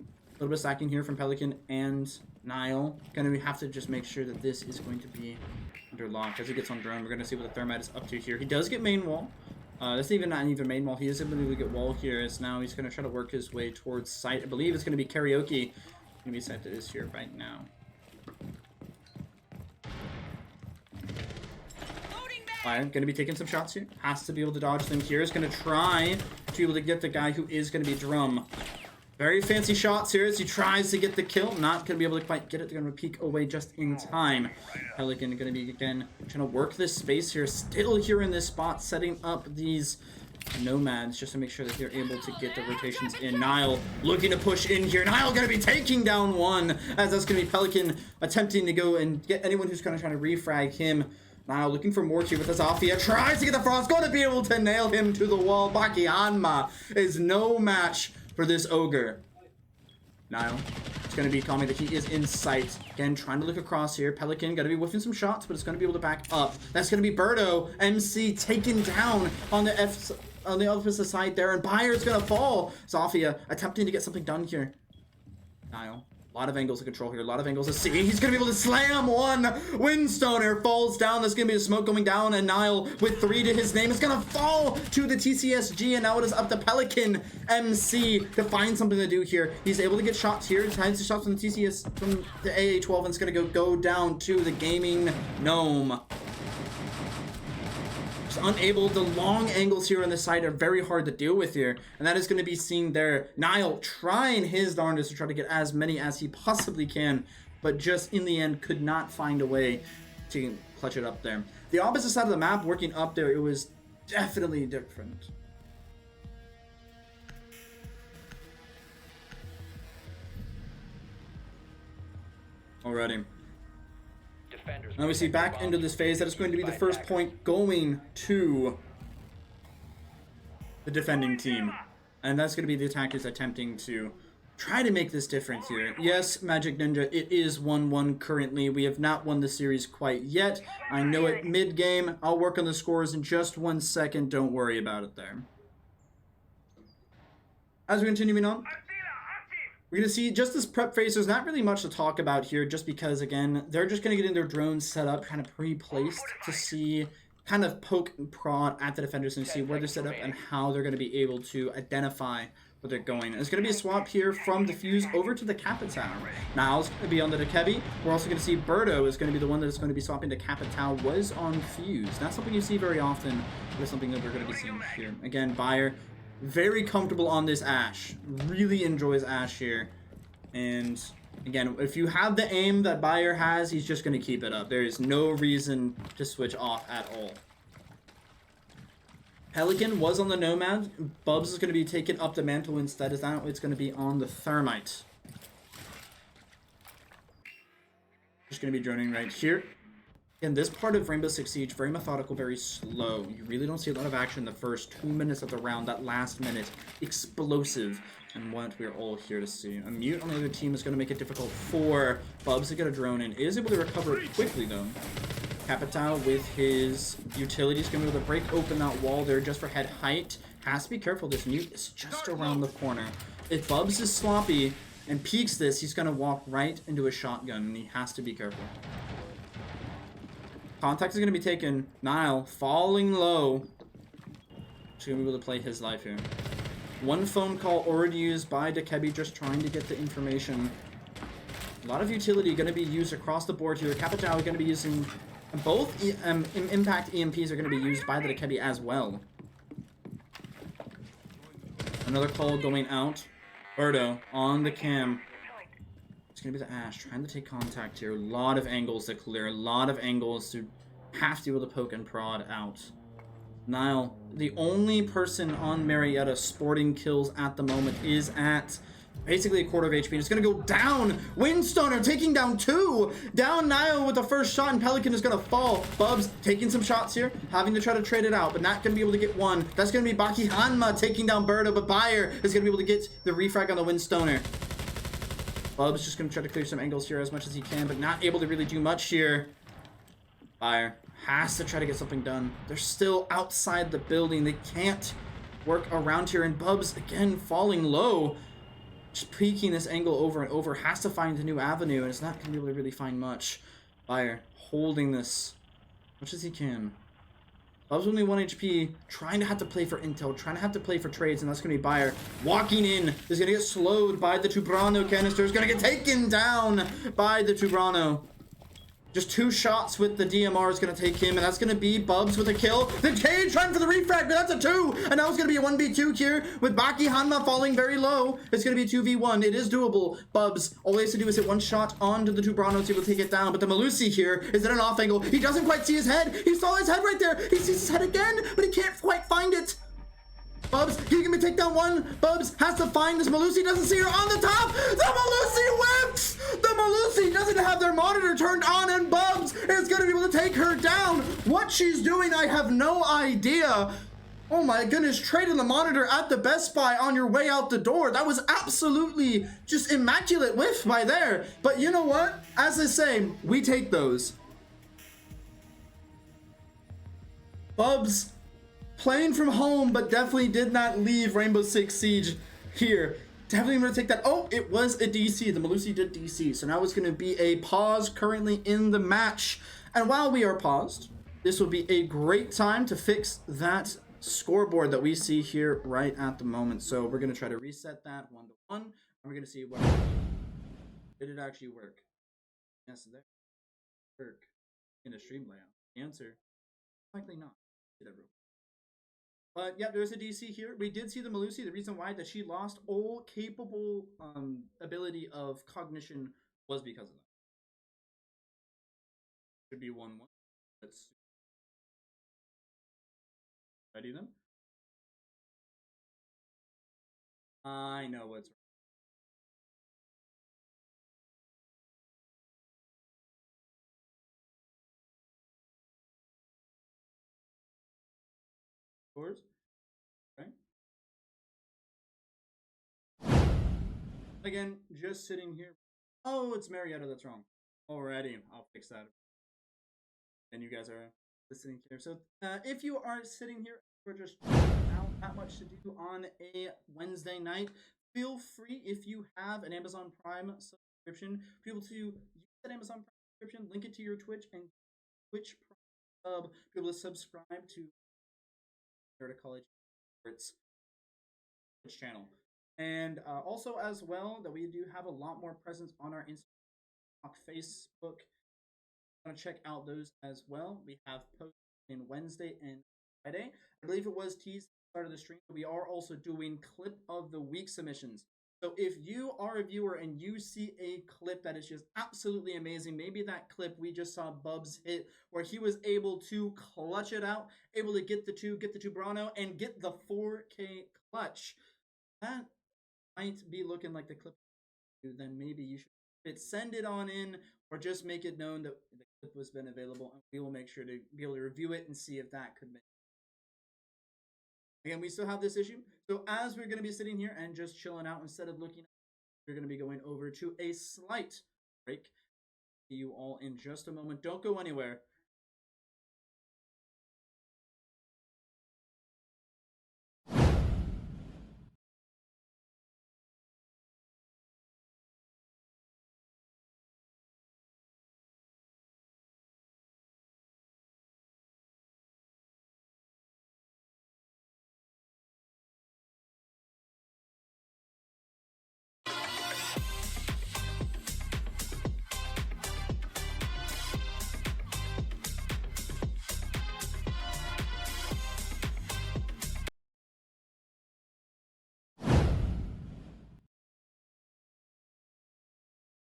[SPEAKER 7] A little bit of stacking here from Pelican and Nile. Gonna have to just make sure that this is going to be under lock. As he gets on drone, we're gonna see what the Thermite is up to here. He does get main wall. That's not even main wall. He is able to get wall here, as now he's gonna try to work his way towards site. I believe it's gonna be karaoke. Gonna be site that is here right now. Fire, gonna be taking some shots here. Has to be able to dodge them here. Is gonna try to be able to get the guy who is gonna be Drum. Very fancy shots here as he tries to get the kill. Not going to be able to quite get it. They're going to peek away just in time. Pelican going to be, again, trying to work this space here. Still here in this spot, setting up these Nomads just to make sure that they're able to get the rotations in. Nile looking to push in here. Nile going to be taking down one, as that's going to be Pelican attempting to go and get anyone who's going to try to refrag him. Nile looking for more here with Azafia. Tries to get the Frost. Going to be able to nail him to the wall. Baki Hanma is no match for this ogre. Nile, it's going to be calling that he is in sight. Again, trying to look across here. Pelican going to be whiffing some shots, but it's going to be able to back up. That's going to be Birdo. MC taken down on the opposite side there, and Bayer's going to fall. Zofia attempting to get something done here. Nile. A lot of angles to control here. A lot of angles to see. He's going to be able to slam one. Windstoner falls down. There's going to be a smoke going down. And Nile, with 3 to his name, is going to fall to the TCSG. And now it is up to Pelican MC to find something to do here. He's able to get shots here. Finds the shots from the TCS, from the AA-12. And it's going to go down to the Gaming Gnome. Unable. The long angles here on the side are very hard to deal with here, and that is going to be seen there. Nile trying his darndest to try to get as many as he possibly can, but just in the end could not find a way to clutch it up there. The opposite side of the map, working up there, it was definitely different. Alrighty. Now we see back into this phase that is going to be the first point going to the defending team. And that's going to be the attackers attempting to try to make this difference here. Yes, Magic Ninja, it is 1-1 currently. We have not won the series quite yet. I know it mid-game. I'll work on the scores in just 1 second. Don't worry about it there. As we continue on, we're going to see just this prep phase. There's not really much to talk about here just because, again, they're just going to get in their drones set up, kind of pre-placed to see kind of poke and prod at the defenders and see where they're set up and how they're going to be able to identify where they're going. And it's going to be a swap here from the Fuse over to the Capitao. Niall's going to be on the Dekebi. We're also going to see Birdo is going to be the one that's going to be swapping to Capitao, was on Fuse. Not something you see very often, but it's something that we're going to be seeing here. Again, Bayer, very comfortable on this Ashe. Really enjoys Ashe here. And again, if you have the aim that Bayer has, he's just going to keep it up. There is no reason to switch off at all. Pelican was on the Nomad. Bubs is going to be taking up the mantle instead. Is that it's going to be on the Thermite. Just going to be droning right here. And this part of Rainbow Six Siege, very methodical, very slow. You really don't see a lot of action the first 2 minutes of the round. That last minute, explosive. And what we're all here to see. A mute on the other team is going to make it difficult for Bubs to get a drone in. Is able to recover it quickly, though. Capitao with his utilities going to be able to break open that wall there just for head height. Has to be careful. This mute is just around the corner. If Bubs is sloppy and peeks this, he's going to walk right into a shotgun, and he has to be careful. Contact is going to be taken. Niall falling low. He's going to be able to play his life here. One phone call already used by Dekebi, just trying to get the information. A lot of utility going to be used across the board here. Capitao is going to be using both impact EMPs are going to be used by the Dekebi as well. Another call going out. Birdo on the cam. It's going to be the Ashe trying to take contact here. A lot of angles to clear. A lot of angles to have to be able to poke and prod out. Niall, the only person on Marietta sporting kills at the moment, is at basically a quarter of HP. It's going to go down. Windstoner taking down 2. Down Niall with the first shot, and Pelican is going to fall. Bubs taking some shots here, having to try to trade it out, but not going to be able to get one. That's going to be Baki Hanma taking down Birdo, but Bayer is going to be able to get the refrag on the Windstoner. Bubs just going to try to clear some angles here as much as he can, but not able to really do much here. Bayer has to try to get something done. They're still outside the building. They can't work around here, and Bubs again falling low. Just peeking this angle over and over. Has to find a new avenue, and it's not going to be able to really find much. Bayer holding this as much as he can. Bubs only 1 HP, trying to have to play for intel, trying to have to play for trades, and that's going to be Bayer walking in. Is going to get slowed by the Tubrano canister. Is going to get taken down by the Tubrano. Just 2 shots with the DMR is going to take him, and that's going to be Bubs with a kill. The Cage trying for the refrag, but that's a 2. And now it's going to be a 1v2 here with Baki Hanma falling very low. It's going to be a 2v1. It is doable. Bubs, all he has to do is hit 1 shot onto the Tubrano to be able to take it down. But the Malusi here is at an off angle. He doesn't quite see his head. He saw his head right there. He sees his head again, but he can't quite find it. Bubs, he can take down 1. Bubs has to find this Malusi, doesn't see her on the top. The Malusi whips! The Malusi doesn't have their monitor turned on, and Bubs is going to be able to take her down. What she's doing, I have no idea. Oh my goodness, trading the monitor at the Best Buy on your way out the door. That was absolutely just immaculate whiff by there. But you know what? As I say, we take those. Bubs playing from home, but definitely did not leave Rainbow Six Siege here. Definitely going to take that. Oh, it was a DC. The Malusi did DC. So now it's going to be a pause currently in the match. And while we are paused, this will be a great time to fix that scoreboard that we see here right at the moment. So we're going to try to reset that 1 to 1. And we're going to see what did it actually work. Yes, there work in a stream layout. The answer, likely not. But yeah, there's a DC here. We did see the Malusi. The reason why that she lost all capable ability of cognition was because of that. Should be 1-1. Let's ready them. I know what's scores. Right. Again, just sitting here. Oh, it's Marietta that's wrong. Alrighty, I'll fix that. And you guys are listening here. So if you are sitting here for just not much to do on a Wednesday night, feel free, if you have an Amazon Prime subscription, be able to use that Amazon Prime subscription, link it to your Twitch, and Twitch sub, be able to subscribe to Marietta College Esports channel. And also as well that we do have a lot more presence on our Instagram, Facebook. I'm gonna check out those as well. We have posts in Wednesday and Friday. I believe it was teased at the start of the stream. We are also doing clip of the week submissions. So if you are a viewer and you see a clip that is just absolutely amazing, maybe that clip we just saw Bubs hit where he was able to clutch it out, able to get the two Brano and get the 4K clutch. That might be looking like the clip, then maybe you should send it on in or just make it known that the clip has been available, and we will make sure to be able to review it and see if that could make. Again, we still have this issue. So as we're going to be sitting here and just chilling out, instead of looking, we're going to be going over to a slight break. See you all in just a moment. Don't go anywhere.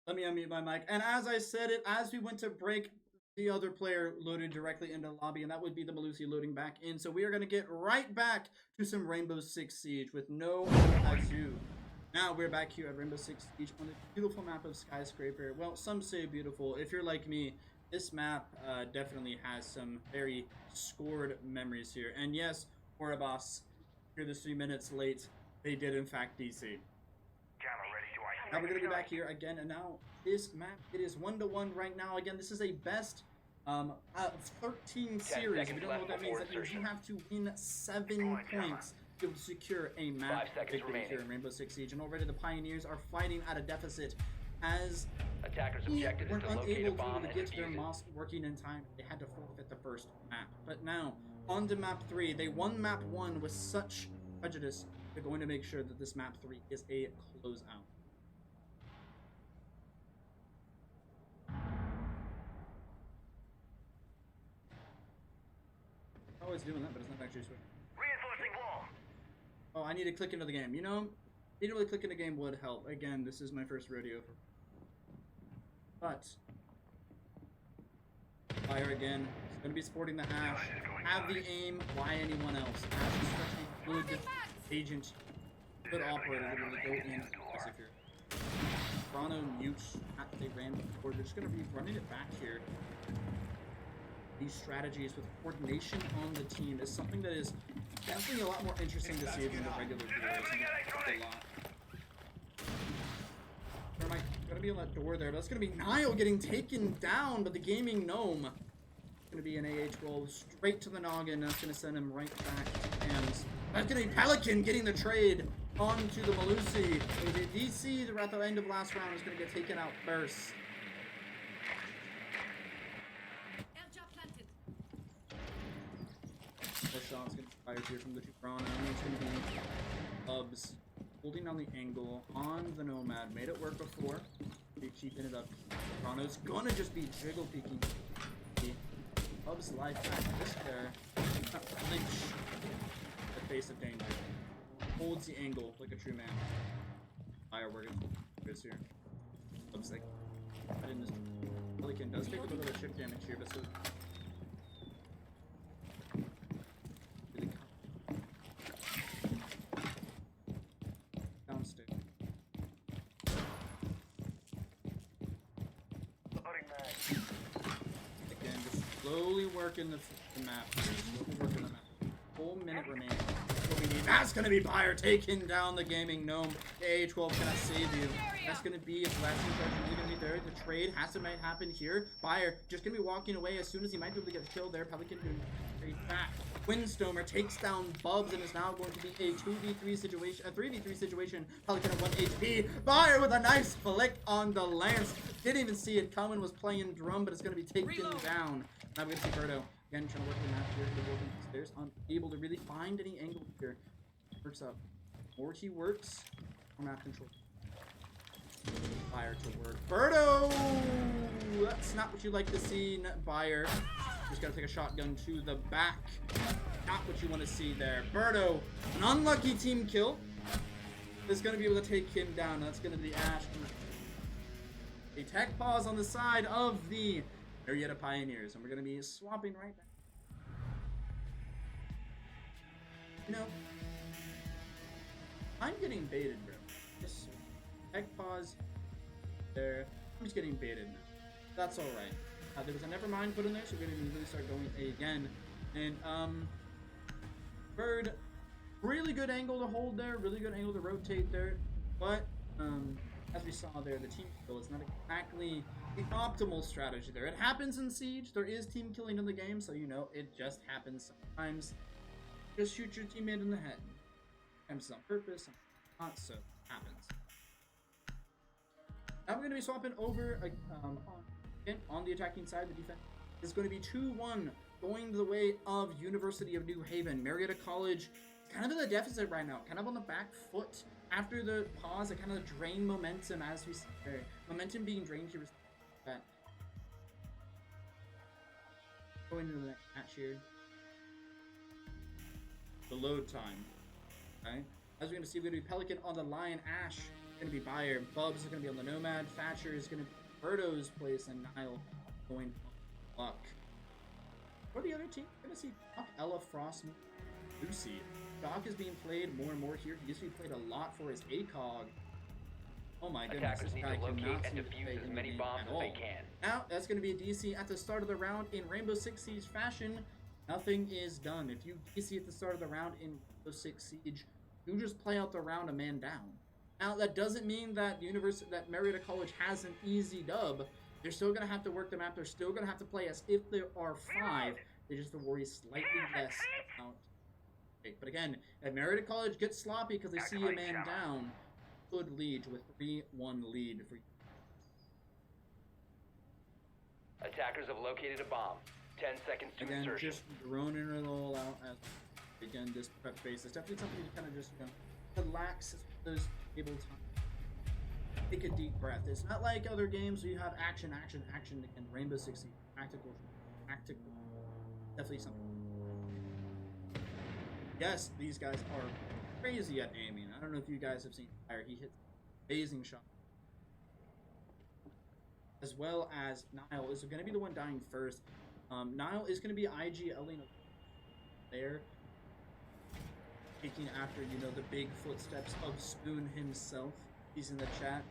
[SPEAKER 7] Let me unmute my mic. And as I said it, as we went to break, the other player loaded directly into the lobby, and that would be the Malusi loading back in. So we are going to get right back to some Rainbow Six Siege with no Azu. Now we're back here at Rainbow Six Siege on the beautiful map of Skyscraper. Well, some say beautiful. If you're like me, this map definitely has some very scored memories here. And yes, Orabas, you're the 3 minutes late. They did in fact DC. Now we're going to be back here again, and now this map, it is 1-1 right now. Again, this is a best of 13 series. If you don't know what that means, that means you have to win 7 points to secure a map victory here in Rainbow Six Siege. And already the Pioneers are fighting at a deficit as
[SPEAKER 5] Attackers'
[SPEAKER 7] they
[SPEAKER 5] objective is
[SPEAKER 7] weren't
[SPEAKER 5] to locate a
[SPEAKER 7] unable
[SPEAKER 5] bomb
[SPEAKER 7] to
[SPEAKER 5] and
[SPEAKER 7] get their
[SPEAKER 5] defuse it.
[SPEAKER 7] mosque working in time. They had to forfeit the first map. But now, on to map 3. They won map 1 with such prejudice. They're going to make sure that this map 3 is a closeout. Always doing that, but it's not actually switching.
[SPEAKER 6] Reinforcing wall.
[SPEAKER 7] Oh, I need to click into the game. You know, immediately click into the game would help. Again, this is my first rodeo. But fire again. He's going to be sporting the Ash. Have the aim. Why anyone else? Ash is such a good agent, good operator to really go in aggressive here. Brano mutes at the random board. They're just going to be running it back here. These strategies with coordination on the team is something that is definitely a lot more interesting to see than the regular viewers. A lot. Or am I gonna be on that door there? But that's gonna be Nile getting taken down, but the gaming gnome. It's gonna be an AH-12 straight to the noggin. That's gonna send him right back to Hams. That's gonna be Pelican getting the trade onto the Malusi. The DC, at the end of last round, is gonna get taken out first. The shot's gonna be fired here from the two Brano. It's gonna be Bubs holding down the angle on the Nomad. Made it work before. They keeping it up. Brano's gonna just be jiggle peeking. Bubs life back. This pair. Lynch. The face of danger. Holds the angle like a true man. Firework is here. Bubs like. I didn't just. Pelican does take a little bit of chip damage here, but so. Downstairs. Again, just slowly working the map. Slowly working the map. Full minute remaining. That's what we need. That's gonna be Fire taking down the gaming gnome. The A12 cannot save you. That's gonna be a blessing. Really gonna be there. The trade has to might happen here. Fire just gonna be walking away as soon as he might be able to get killed there. Pelican doing trade back. Windstomer takes down Bubs and is now going to be a 2v3 situation, a 3v3 situation. Pelican at 1 HP. Fire with a nice flick on the lance. Didn't even see it coming. Was playing drum, but it's going to be taken down. Now we're going to see Birdo Again, trying to work the map here. The working stairs, unable to really find any angle here. Works up. More he works, more map control. Fire to work. Birdo! That's not what you like to see, Buyer. Just gotta take a shotgun to the back. Not what you want to see there. Birdo, an unlucky team kill. Is gonna be able to take him down. That's gonna be Ash. A tech pause on the side of the Marietta Pioneers, and we're gonna be swapping right back. You know, I'm getting baited, bro. Just tech pause there. I'm just getting baited now. That's all right. There was a never mind put in there, so we're gonna really start going again. And Bird, really good angle to hold there, really good angle to rotate there, but as we saw there, the team kill is not exactly the optimal strategy there. It happens in Siege. There is team killing in the game, so you know it just happens sometimes. Just shoot your teammate in the head. Sometimes it's on purpose, sometimes not, so it happens. Now we're going to be swapping over on the attacking side. The defense is going to be 2-1, going the way of University of New Haven. Marietta College kind of in the deficit right now, kind of on the back foot. After the pause, it kind of drained momentum as we see there. Momentum being drained here. Going into the next match here. The load time. Okay. As we're going to see, we're going to be Pelican on the Lion. Ash is going to be Buyer. Bubs is going to be on the Nomad. Thatcher is going to be Birdo's place. And Nile going on Luck. For the other team, we're going to see Doc, Ella, Frost, Lucy. Doc is being played more and more here. He used to be played a lot for his ACOG. Oh my goodness,
[SPEAKER 5] Attackers
[SPEAKER 7] this
[SPEAKER 5] need
[SPEAKER 7] guy
[SPEAKER 5] to locate
[SPEAKER 7] cannot
[SPEAKER 5] and
[SPEAKER 7] seem to play
[SPEAKER 5] defuse as
[SPEAKER 7] in the
[SPEAKER 5] many
[SPEAKER 7] game
[SPEAKER 5] bombs
[SPEAKER 7] at
[SPEAKER 5] as
[SPEAKER 7] all.
[SPEAKER 5] they can.
[SPEAKER 7] Now, that's going to be a DC at the start of the round in Rainbow Six Siege fashion. Nothing is done. If you DC at the start of the round in Rainbow Six Siege, you just play out the round a man down. Now, that doesn't mean that that Marietta College has an easy dub. They're still going to have to work the map. They're still going to have to play as if there are 5. They just have to worry slightly less about. But again, if Marietta College gets sloppy because they see a man down, could lead to a 3-1 lead for you.
[SPEAKER 5] Attackers have located a bomb. 10 seconds to
[SPEAKER 7] Again,
[SPEAKER 5] insertion.
[SPEAKER 7] just droning it all out as again this prep phase. It's definitely something to kind of just relax as those able time. Take a deep breath. It's not like other games where you have action. Again, Rainbow Six Siege, tactical. Definitely something. Yes, these guys are crazy at aiming. I don't know if you guys have seen Fire. He hits amazing shot. As well as Nile is going to be the one dying first. Nile is going to be IGLing there. Taking after, you know, the big footsteps of Spoon himself. He's in the chat.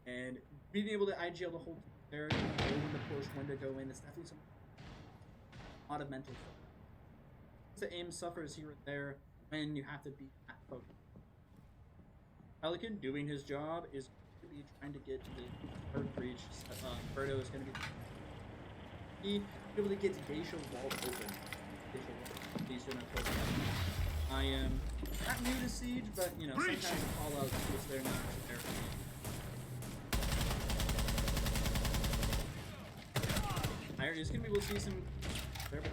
[SPEAKER 7] And being able to IGL the whole there, knowing the push, when to go in, it's definitely some a lot of mental focus. The aim suffers here and there when you have to be that focused. Pelican doing his job is going to be trying to get to the third breach. Birdo is going to be able to get Geisha wall open. He's going to throw that. I am not new to Siege, but you know, sometimes the call out is there not there. Iron is going to be able to see some there, but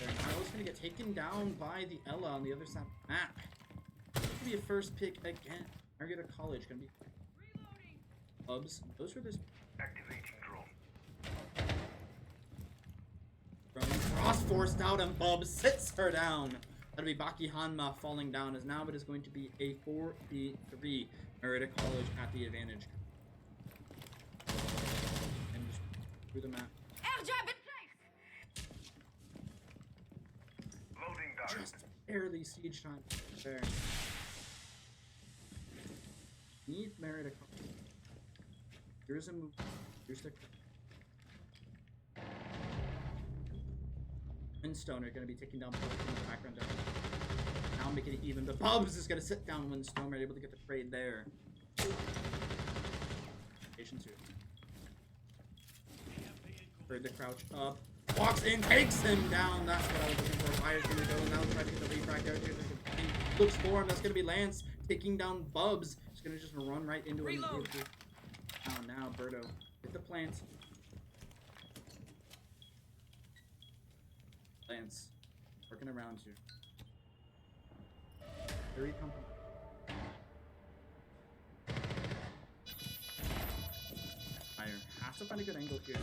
[SPEAKER 7] Niall's going to get taken down by the Ella on the other side of the map. It's going to be a first pick again. Marietta College going to be Bubs. Those are this.
[SPEAKER 6] Activating drone.
[SPEAKER 7] Cross forced out and Bubs sits her down. That'll be Baki Hanma falling down as now it is going to be a 4v3. Marietta College at the advantage. And just through the map.
[SPEAKER 6] Loading dart.
[SPEAKER 7] Just barely siege time there. Need Marietta College. Here's a move. Here's the. Windstone are going to be taking down Bubs in the background there. Now making it even, but Bubs is going to sit down Windstone, able to get the trade there. Patience here. Heard the crouch up. Walks in, takes him down. That's what I was looking for. Fire's going to go now, try to get the refract out here. Looks for him. That's going to be Lance taking down Bubs. He's going to just run right into him. Now, Birdo. Hit the plant. Lance, working around you. Very comfortable. Fire. Has to find a good angle here.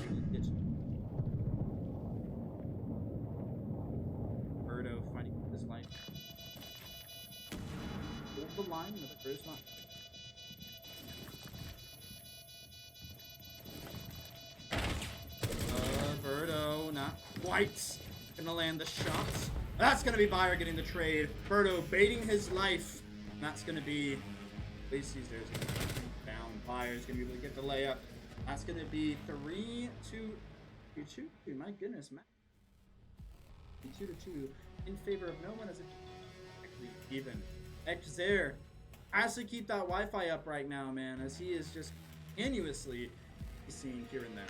[SPEAKER 7] Birdo fighting his life. Hold the line, another first line. Birdo, not quite gonna land the shots. That's gonna be Bayer getting the trade. Birdo baiting his life. And that's gonna be Lacey's there's down. Bayer's gonna be able to get the layup. That's gonna be 3-2. My goodness, man. 2-2 in favor of no one as actually even. Xer has to keep that Wi-Fi up right now, man, as he is just continuously seeing here and there.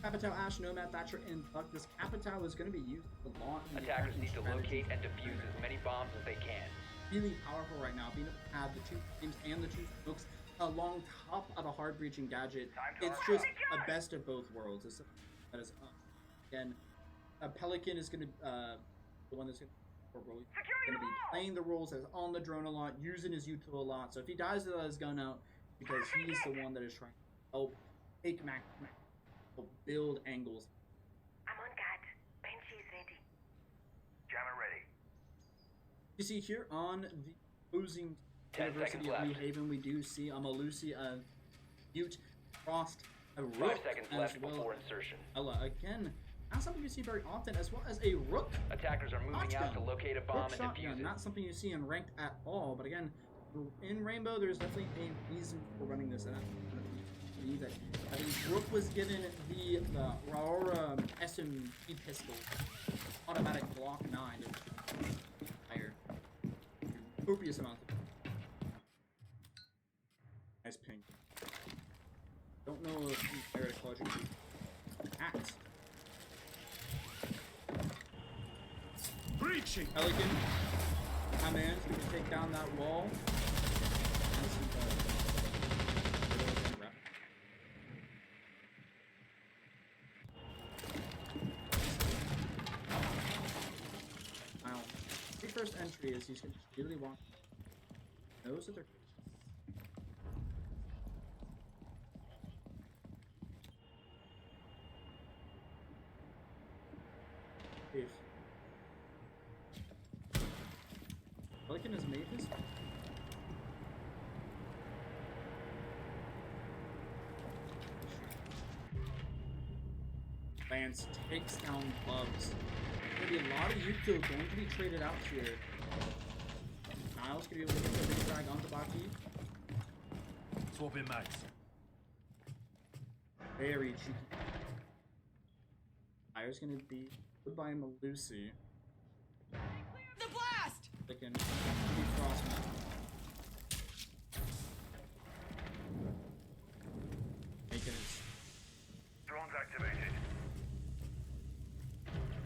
[SPEAKER 7] Capital, Ash, Nomad, Thatcher, and Buck. This Capital is going to be used a lot.
[SPEAKER 5] Attackers need to locate and defuse as many bombs as they can.
[SPEAKER 7] Really powerful right now, being able to have the 2 teams and the 2 smokes along top of a hard breaching gadget. It's just a best of both worlds. It's, that is again, a Pelican is going to the one that's going to be playing the roles as on the drone a lot, using his util a lot. So if he dies without his gun out, because he's the one that is trying to help take Mac build angles.
[SPEAKER 8] I'm on guard. Benchy is ready.
[SPEAKER 6] Jammer ready.
[SPEAKER 7] You see here on the opposing University of New Haven, we do see a Malusi, a Butte, Frost, a Rook,
[SPEAKER 5] 5 seconds
[SPEAKER 7] as
[SPEAKER 5] left
[SPEAKER 7] well.
[SPEAKER 5] before insertion.
[SPEAKER 7] Ella, again, not something you see very often, as well as a Rook.
[SPEAKER 5] Attackers are moving out to locate a bomb
[SPEAKER 7] Rook
[SPEAKER 5] and
[SPEAKER 7] shotgun,
[SPEAKER 5] defuse it.
[SPEAKER 7] not something you see in ranked at all, but again, in Rainbow, there's definitely a reason for running this. And that I think Rook was given the Raora SMG pistol, automatic Glock 9, higher, copious amount of nice ping. Don't know if Marietta College would act.
[SPEAKER 6] Breaching.
[SPEAKER 7] Pelican, my man's gonna take down that wall. Wow. The first entry is he's gonna really walk. Knows that they're. If Pelican has made his. Lance takes down Bubs. There's gonna be a lot of util going to be traded out here. Niles gonna be able to get the big drag onto Baki.
[SPEAKER 6] Swapping mags.
[SPEAKER 7] Very cheeky. Fire's gonna be goodbye Malusi.
[SPEAKER 1] The blast!
[SPEAKER 7] Pelican be Frost. Making it.
[SPEAKER 6] Drones activated.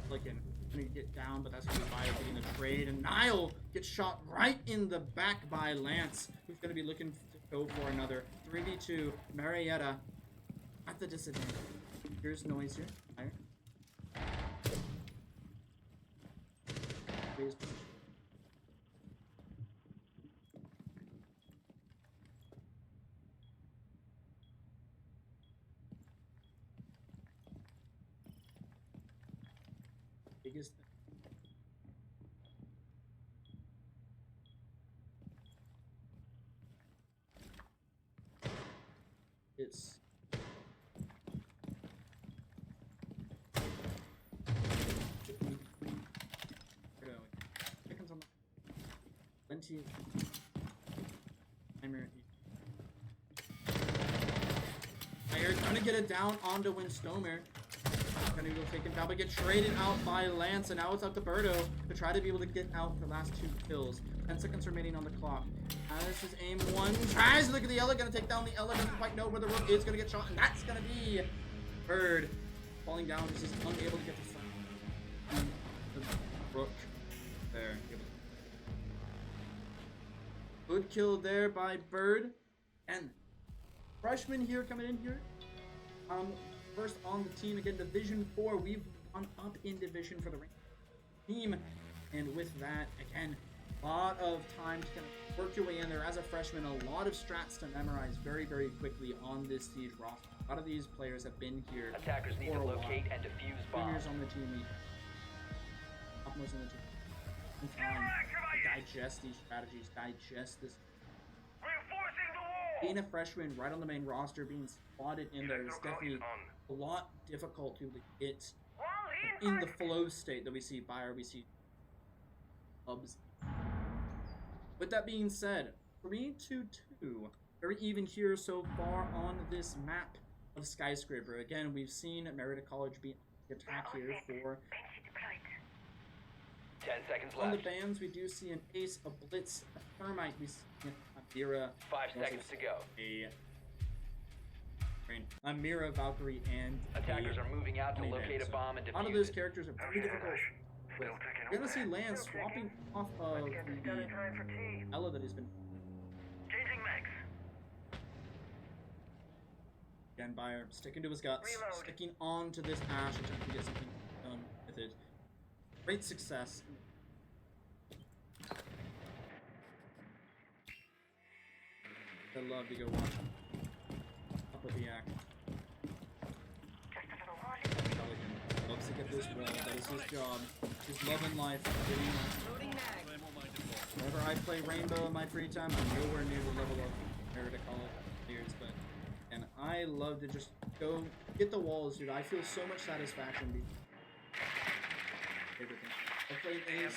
[SPEAKER 7] Pelican gonna get down, but that's gonna be Fire getting the trade, and Nile gets shot right in the back by Lance, who's gonna be looking to go for another 3v2. Marietta at the disadvantage. Here's noise here. Fire. Please. Biggest thing. It's seconds on the plenty of timer. Fire trying to get it down onto Winstomer. Gonna go take him down, but get traded out by Lance, and now it's up to Birdo to try to be able to get out the last 2 kills. 10 seconds remaining on the clock. As his aim 1 tries to look at the Ella, gonna take down the Ella, doesn't quite know where the Rook is, gonna get shot, and that's gonna be Bird falling down, just is unable to get the front. The Rook there. Good kill there by Bird, and freshman here coming in here. first on the team. Again, Division 4. We've gone up in division for the team. And with that, again, a lot of time to kind of work your way in there as a freshman. A lot of strats to memorize very, very quickly on this Siege roster. A lot of these players have been here.
[SPEAKER 5] Attackers need to
[SPEAKER 7] for a
[SPEAKER 5] locate
[SPEAKER 7] while.
[SPEAKER 5] and defuse
[SPEAKER 7] Juniors
[SPEAKER 5] bombs.
[SPEAKER 7] on the team. Upmost on the team. And time to digest these strategies, digest this.
[SPEAKER 6] Reinforcing the wall!
[SPEAKER 7] Being a freshman right on the main roster, being spotted in there is definitely a lot difficult to get in the flow state that we see by RBC clubs. With that being said, 3-2-2. Very even here so far on this map of Skyscraper. Again, we've seen Marietta College be on the attack here for.
[SPEAKER 8] Banshee deployed.
[SPEAKER 5] 10 seconds
[SPEAKER 7] On the
[SPEAKER 5] left.
[SPEAKER 7] bands, we do see an Ace, a Blitz, a Thermite, we see a Mira.
[SPEAKER 5] 5 seconds to go.
[SPEAKER 7] A Mira, Valkyrie, and
[SPEAKER 5] Attackers are moving out to
[SPEAKER 7] Honey
[SPEAKER 5] locate
[SPEAKER 7] Band.
[SPEAKER 5] a
[SPEAKER 7] So
[SPEAKER 5] bomb and
[SPEAKER 7] a lot of those
[SPEAKER 5] defuse it.
[SPEAKER 7] characters are pretty difficult. We're gonna see Lance swapping off of
[SPEAKER 8] Let's get this done in time for tea.
[SPEAKER 7] the Ella that he's been.
[SPEAKER 6] Changing max.
[SPEAKER 7] Again, Bayer sticking to his guts,
[SPEAKER 8] Reload.
[SPEAKER 7] sticking on to this Ash, attempting to get something done with it. Great success. I love to go watch up with the act.
[SPEAKER 8] Just a little wall.
[SPEAKER 7] Pelican loves to get this wall. That is his job. His love in life. Whenever I play Rainbow in my free time, I'm nowhere near the level of Marietta College players, but and I love to just go get the walls, dude. I feel so much satisfaction. Favorite thing. I played Ace,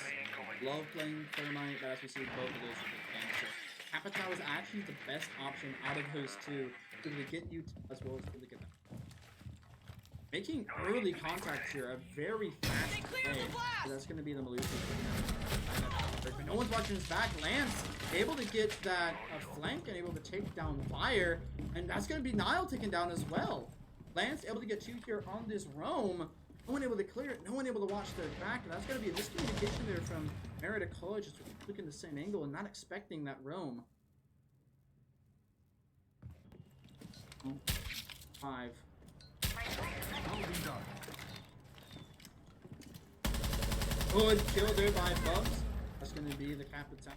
[SPEAKER 7] love playing Thermite, but as we see, both of those are good games. So Capitao is actually the best option out of those two to really get you as well as to get them. Making early contacts here, a very fast play. So that's going to be the Malusi. But no one's watching his back. Lance able to get that flank and able to take down Fire. And that's going to be Nile taken down as well. Lance able to get 2 here on this roam. No one able to clear it. No one able to watch their back. And that's going to be a miscommunication there from Marietta College. Just looking the same angle and not expecting that roam. 5. Good kill there by Bubs. That's going to be the Capitao.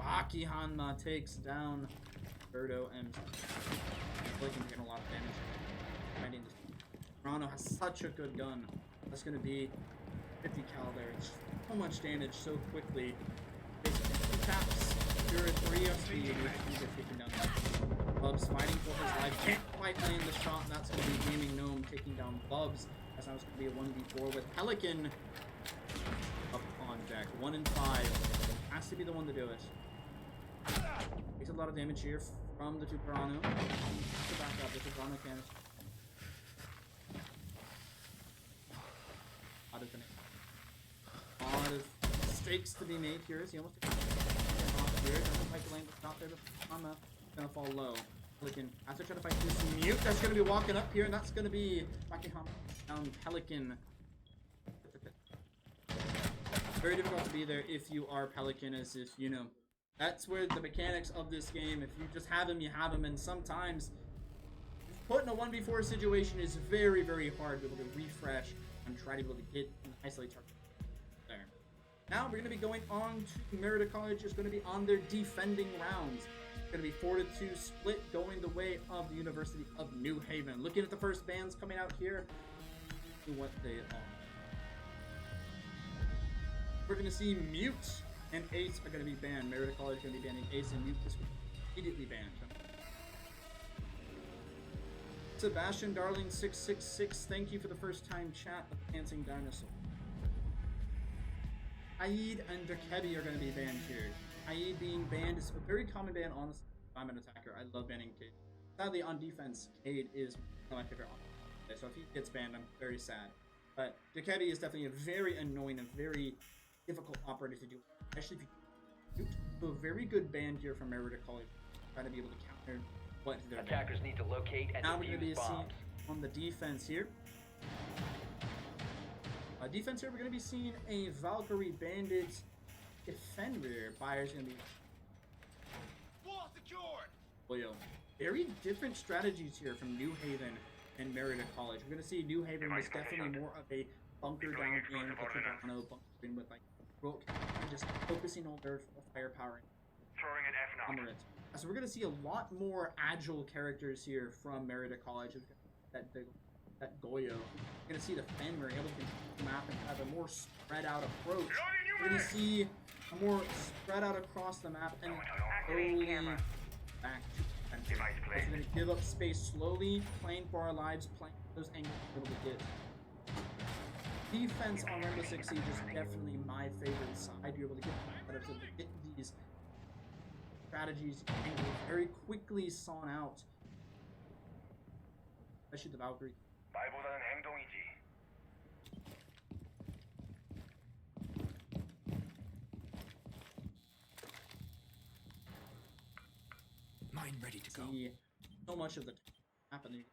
[SPEAKER 7] Baki Hanma takes down Birdo and Flicking getting a lot of damage. Finding this. Toronto has such a good gun. That's going to be 50 cal there. It's so much damage so quickly. Basically, 2 taps. You're at 3 of speed. You get taken down. Bubs fighting for his life. Can't quite land the shot. That's going to be Gaming Gnome taking down Bubs. That's now it's going to be a 1v4 with Pelican up on deck. 1 and 5. Has to be the one to do it. Takes a lot of damage here from the Tuparano. Has to back up. The Tuparano can't. A lot of mistakes to be made here. Is he almost off here? Doesn't like the lane, but not there. But Hanma gonna fall low. Pelican has to try to fight this mute. That's gonna be walking up here, and that's gonna be Baki Hanma down Pelican. Very difficult to be there if you are Pelican, as if, you know, that's where the mechanics of this game, if you just have him, you have him, and sometimes put in a 1v4 situation is very, very hard to be able to refresh and try to be able to get an isolate target there. Now we're going to be going on to Marietta College. Is going to be on their defending rounds. It's going to be 4-2 split going the way of the University of New Haven. Looking at the first bands coming out here, see what they are. We're going to see Mute and Ace are going to be banned. Marietta College is going to be banning Ace and Mute this week. Immediately banned. Sebastian Darling 666, thank you for the first time chat of Dancing Dinosaur. Aid and Derkebi are going to be banned here. Aid being banned is a very common ban, honestly. If I'm an attacker, I love banning Cade. Sadly, on defense, Cade is one of my favorite options. So if he gets banned, I'm very sad. But Derkebi is definitely a very annoying and very difficult operator to do, especially if you do a very good ban here from Marietta College. Try to be able to counter what they're
[SPEAKER 5] Attackers need to locate and
[SPEAKER 7] now we're going to be
[SPEAKER 5] defuse bombs.
[SPEAKER 7] seeing on the defense here. Defense here, we're going to be seeing a Valkyrie Bandit defender. Bayer's going to be
[SPEAKER 6] Wall secured.
[SPEAKER 7] Boyo. very different strategies here from New Haven and Marietta College. We're going to see New Haven was definitely more of a bunker down game with Toronto, bunkering with like Rook, and just focusing on their firepower.
[SPEAKER 6] Throwing an F naught.
[SPEAKER 7] So we're going to see a lot more agile characters here from Marietta College. That Goyo. We're going to see the Fenrir able to control the map and have a more spread out approach. We're going to see a more spread out across the map and slowly back to defensive. We're going to give up space slowly, playing for our lives, playing for those angles we're able to get. Defense on Rainbow Six Siege is definitely my favorite side. You're able to get these strategies angles very quickly sawn out. Especially the Valkyrie.
[SPEAKER 6] 말보다는 행동이지.
[SPEAKER 1] Mine ready to go.
[SPEAKER 7] See so much of the happening.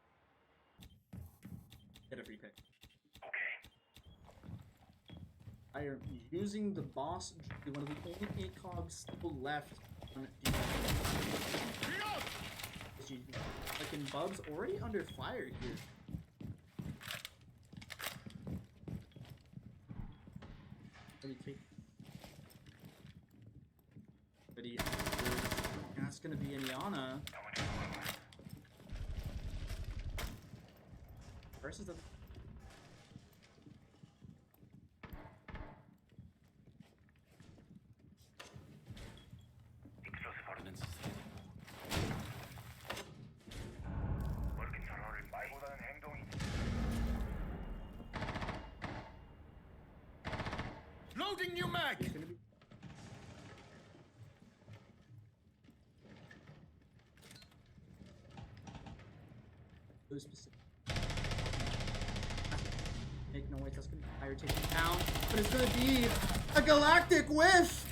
[SPEAKER 7] Get a free pick.
[SPEAKER 6] Okay.
[SPEAKER 7] I am using the boss, one of the only ACOGs still left on defense. Like in Bub's already under fire here. Really take. That's gonna be Indiana. Versus the.
[SPEAKER 6] Explosive ordnance. working terror은 말보다는 행동이지.
[SPEAKER 1] Loading new mag.
[SPEAKER 7] It's gonna be. So specific. Make noise. That's gonna be fire taken down, but it's gonna be a galactic whiff.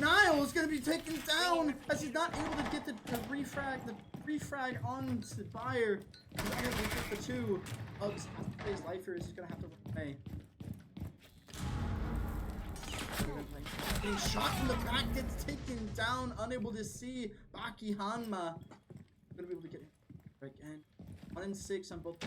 [SPEAKER 7] Niall's gonna be taken down as he's not able to get the refrag onto fire. He's unable to get the two. Bugs has to play his life here. He's gonna have to run away. Getting shot from the back, gets taken down, unable to see Baki Hanma. Gonna be able to get him again. 1 and 6 on both.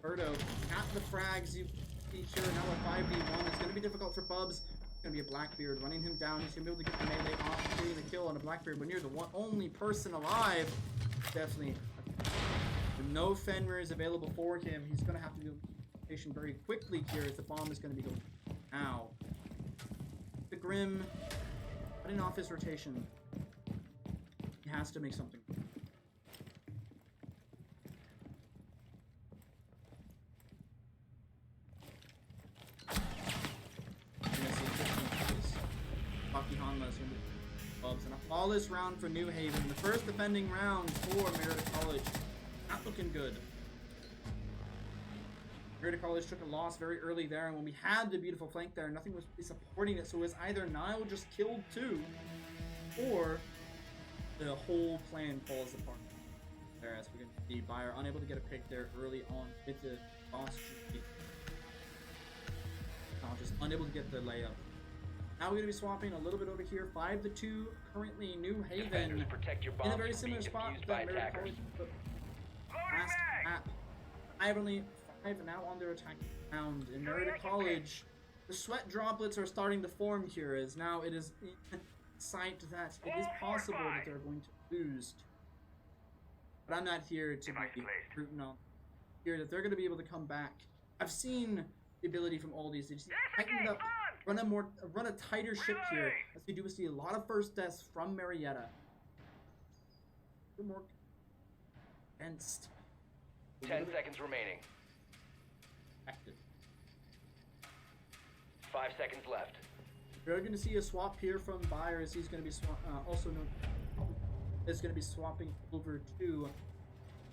[SPEAKER 7] Birdo at the frags. You see here now a 5v1. It's gonna be difficult for Bubs. It's gonna be a Blackbeard running him down. He's gonna be able to get the melee off, getting the kill on a Blackbeard. But near the only person alive, definitely. With no Fenrir available for him, he's gonna have to do rotation very quickly here as the bomb is gonna be going now. The Grim cutting off his rotation. He has to make something. Baki Hanma is going to be Bubs and a flawless round for New Haven. The first defending round for Marietta College. Not looking good. Marietta College took a loss very early there, and when we had the beautiful flank there, nothing was supporting it, so it was either Niall just killed two, or the whole plan falls apart. There, as we can see, Bayer unable to get a pick there early on with the boss GP. Just unable to get the layup. Now we're going to be swapping a little bit over here. 5-2, currently New Haven.
[SPEAKER 5] Defenders, protect your bombs
[SPEAKER 7] In a very
[SPEAKER 5] from
[SPEAKER 7] similar
[SPEAKER 5] being
[SPEAKER 7] spot
[SPEAKER 5] defused
[SPEAKER 7] that
[SPEAKER 5] by
[SPEAKER 7] Marietta
[SPEAKER 5] attackers.
[SPEAKER 7] College put last map. I have only 5 now on their attack round. In Marietta College, the sweat droplets are starting to form here, as now it is in sight that it is possible that they're going to lose. But I'm not here to be rooting on here that they're going to be able to come back. I've seen the ability from all these. They just tighten up, run a tighter ship here. As we do see a lot of first deaths from Marietta. More against
[SPEAKER 5] 10 seconds remaining.
[SPEAKER 7] active.
[SPEAKER 5] 5 seconds left.
[SPEAKER 7] We're going to see a swap here from Bayer, as he's going to be is going to be swapping over to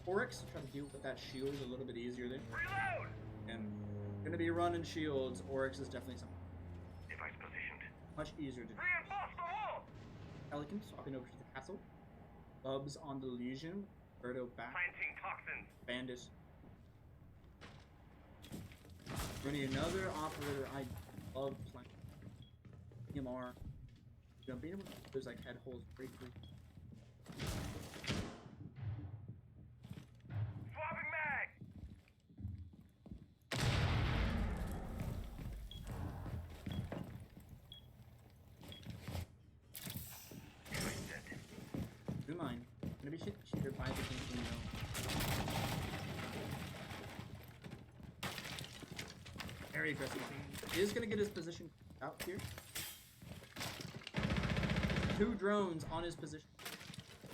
[SPEAKER 7] Oryx to try to deal with that shield a little bit easier there.
[SPEAKER 6] Reload!
[SPEAKER 7] And going to be running shields. Oryx is definitely something
[SPEAKER 6] Device positioned.
[SPEAKER 7] much easier to do.
[SPEAKER 6] Reinforce the wall!
[SPEAKER 7] Pelican swapping over to the castle. Bubs on the Legion. Birdo back.
[SPEAKER 6] Planting toxins.
[SPEAKER 7] Bandit. Running another operator. I love playing. EMR. You know, being able to there's like head holes very quick. very aggressive. He is going to get his position out here. 2 drones on his position.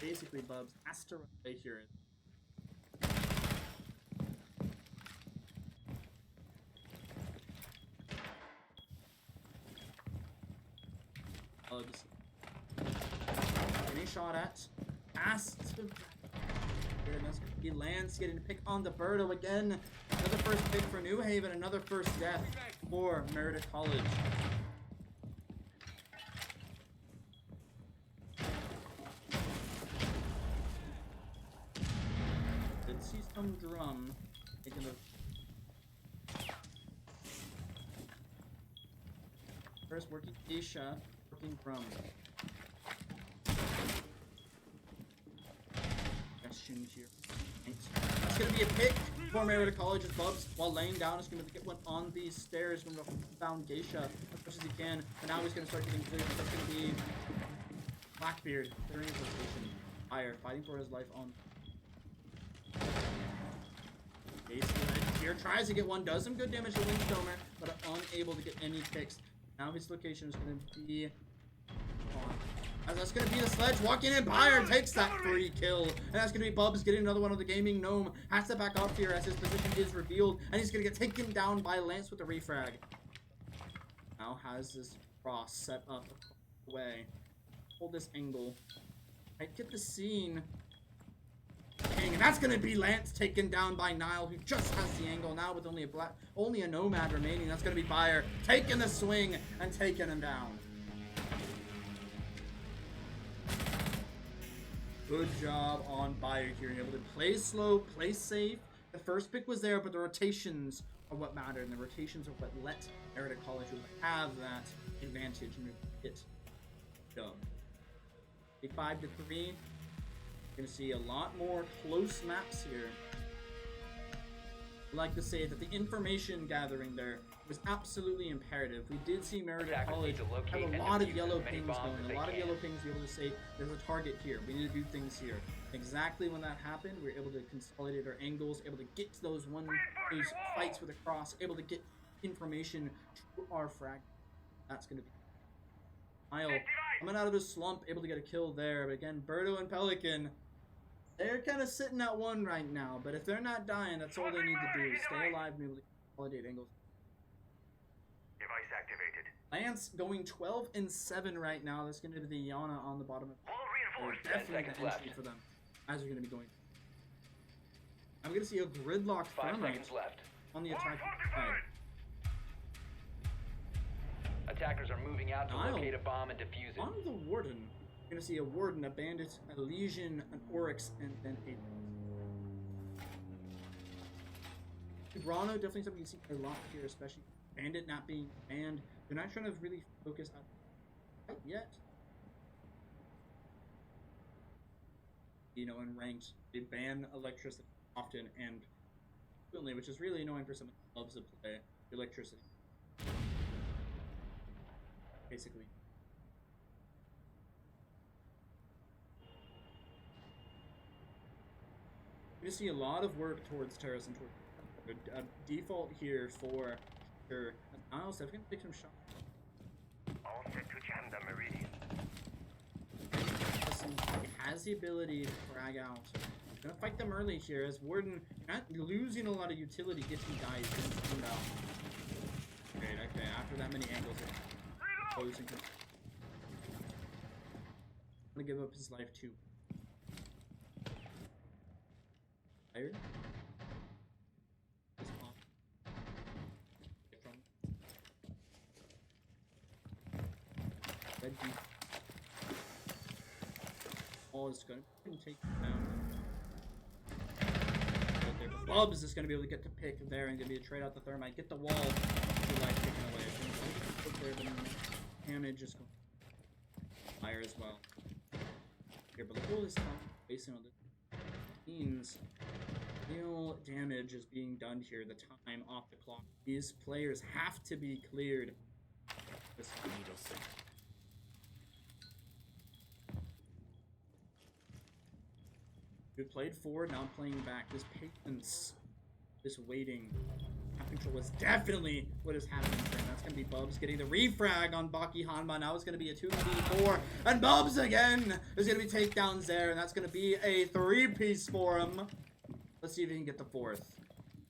[SPEAKER 7] Basically, Bubs has to run away here. Bubs getting shot at. Has to. He lands, getting to pick on the Birdo again. Another first pick for New Haven, another first death for Marietta College. Did see some drum taking the first working Aisha, working drum. Question here. That's going to be a pick for Marietta College as Bubs, while laying down, is going to get one on these stairs. Going to found Geisha as much as he can, but now he's going to start getting cleared. That's going to be Blackbeard, clearing his location. Fire, fighting for his life on. Here tries to get one, does some good damage to Windstoner, but unable to get any picks. Now his location is going to be on. As that's going to be the sledge, walking in, Pyre takes that free kill. And that's going to be Bubs getting another one of the Gaming Gnome. Has to back up here as his position is revealed. And he's going to get taken down by Lance with the refrag. Now has this cross set up away. Hold this angle. Right, get the scene. And that's going to be Lance taken down by Nile, who just has the angle now with only a Nomad remaining. That's going to be Fire taking the swing and taking him down. Good job on Bayer here, able to play slow, play safe. The first pick was there, but the rotations are what matter, and the rotations are what let Marietta College have that advantage and get done. 5-3. Going to see a lot more close maps here. I'd like to say that the information gathering there was absolutely imperative. We did see Marietta College have a lot of yellow pings going. A lot of yellow pings be able to say there's a target here. We need to do things here. Exactly when that happened, we were able to consolidate our angles, able to get to those fights with a cross, able to get information to our frag. That's going to be Isle coming out of his slump, able to get a kill there. But again, Birdo and Pelican, they're kind of sitting at 1 right now, but if they're not dying, that's all they need to do. Stay alive and be able to consolidate angles.
[SPEAKER 6] Device activated.
[SPEAKER 7] Lance going 12-7 right now. That's going to be the Yana on the bottom of
[SPEAKER 6] Wall reinforced.
[SPEAKER 7] definitely the entry for them, as we're going to be going. I'm going to see a gridlock
[SPEAKER 5] 5
[SPEAKER 7] thermite
[SPEAKER 5] seconds left.
[SPEAKER 7] on the
[SPEAKER 6] Wall
[SPEAKER 7] attack
[SPEAKER 6] fortified.
[SPEAKER 7] side.
[SPEAKER 5] Attackers are moving out to
[SPEAKER 7] Nile.
[SPEAKER 5] locate a bomb and defuse it.
[SPEAKER 7] On the Warden, you're going to see a Warden, a Bandit, a Legion, an Oryx, and then a Brano. Definitely something you see a lot here, especially Bandit not being banned. They're not trying to really focus on fight yet. You know, in ranked, they ban electricity often and frequently, which is really annoying for someone who loves to play electricity. Basically. We see a lot of work towards terrace and towards a default here for sure. Niles definitely take some shots.
[SPEAKER 6] All set to jam the Meridian.
[SPEAKER 7] He has the ability to frag out. Gonna fight them early here as Warden, you're not losing a lot of utility if he dies. Getting out. Great, okay, after that many angles, closing him. I'm gonna give up his life too. Fire. Red deep. All is going to take him down. There. But Bubs is going to be able to get the pick there and going to be a trade out the thermite. Get the wall. Your life taken away. There, but damage is going. Fire as well. Here, but look at all this time wasting on this. Means real damage is being done here. The time off the clock. These players have to be cleared. We played forward, now playing back. This patience, this waiting, control was definitely what is happening here. And that's going to be Bubs getting the refrag on Baki Hanma. Now it's going to be a 2v4. And Bubs again! There's going to be takedowns there. And that's going to be a 3-piece for him. Let's see if he can get the 4th.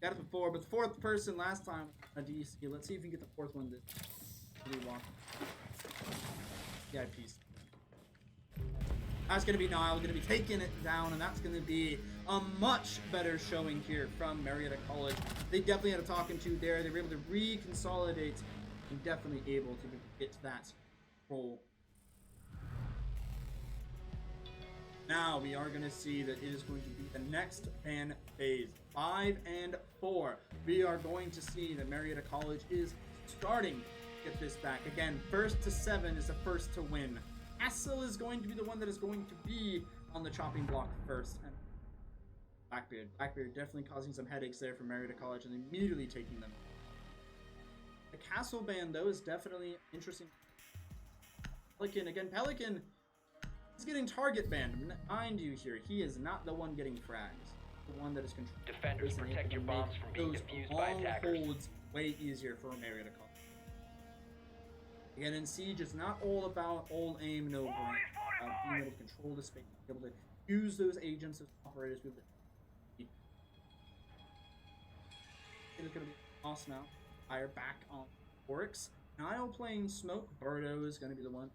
[SPEAKER 7] Got it before, but the 4th person last time a DC. Let's see if we can get the 4th one this walk. Yeah, piece. That's going to be Niall, going to be taking it down, and that's going to be a much better showing here from Marietta College. They definitely had a talking to there. They were able to reconsolidate and definitely able to get that roll. Now we are going to see that it is going to be the next fan phase, 5 and 4. We are going to see that Marietta College is starting to get this back. Again, 1st to 7 is the first to win. Hassel is going to be the one that is going to be on the chopping block first. And Blackbeard definitely causing some headaches there for Marietta College and immediately taking them. The Castle Band, though, is definitely interesting. Pelican is getting target banned. Mind you here, he is not the one getting frags. The one that is controlling.
[SPEAKER 5] Defenders, protect your bombs from being defused by attackers.
[SPEAKER 7] Holds way easier for Marietta College. Again, in Siege, it's not all about old aim, no brain. Being able to control the space, be able to use those agents as operators. Be able to... It's going to be lost now. Fire back on Oryx. Niall playing Smoke. Birdo is going to be the one.